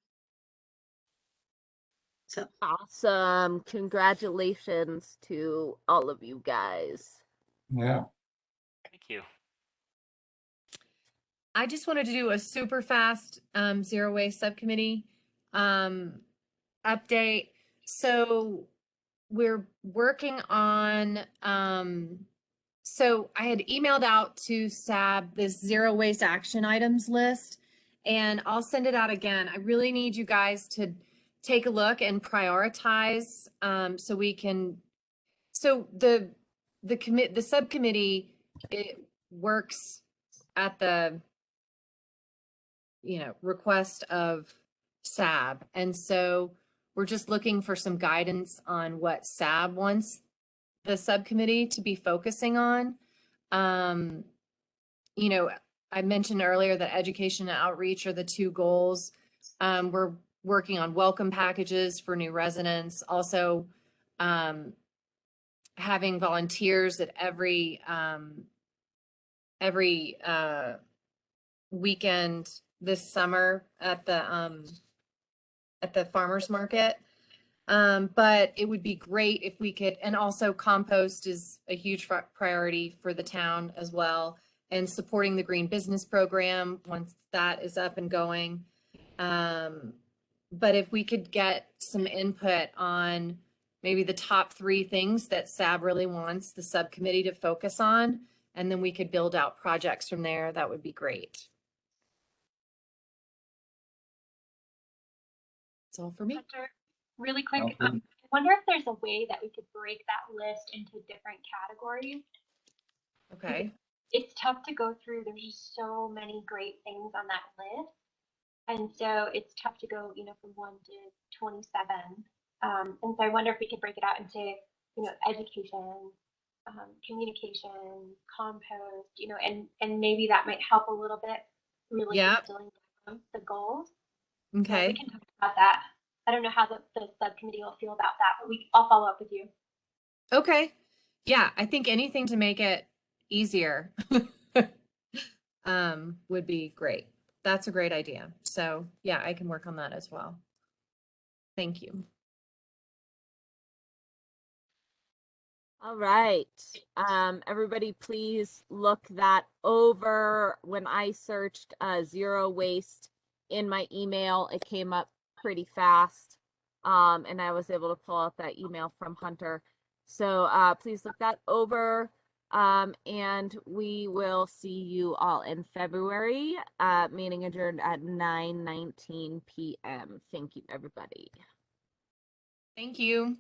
S2: So
S1: awesome. Congratulations to all of you guys.
S5: Yeah.
S8: Thank you.
S4: I just wanted to do a super fast zero waste subcommittee update. So we're working on so I had emailed out to SAB this zero waste action items list, and I'll send it out again. I really need you guys to take a look and prioritize, so we can, so the subcommittee, it works at the, request of SAB. And so we're just looking for some guidance on what SAB wants the subcommittee to be focusing on. I mentioned earlier that education and outreach are the two goals. We're working on welcome packages for new residents. Also, having volunteers at every weekend this summer at the farmers market. But it would be great if we could, and also compost is a huge priority for the town as well, and supporting the green business program once that is up and going. But if we could get some input on maybe the top 3 things that SAB really wants the subcommittee to focus on, and then we could build out projects from there, that would be great. That's all for me.
S6: Really quick,
S5: Okay.
S6: I wonder if there's a way that we could break that list into different categories.
S4: Okay.
S6: It's tough to go through. There's just so many great things on that list. And so it's tough to go, from 1 to 27. And so I wonder if we could break it out into, education, communication, compost, and maybe that might help a little bit really distilling down the goals.
S4: Okay.
S6: So we can talk about that. I don't know how the subcommittee will feel about that, but I'll follow up with you.
S4: Okay. Yeah, I think anything to make it easier would be great. That's a great idea. So yeah, I can work on that as well. Thank you.
S1: All right. Everybody please look that over. When I searched zero waste in my email, it came up pretty fast. And I was able to pull out that email from Hunter. So please look that over. And we will see you all in February. Meeting adjourned at 9:19 p.m. Thank you, everybody.
S4: Thank you.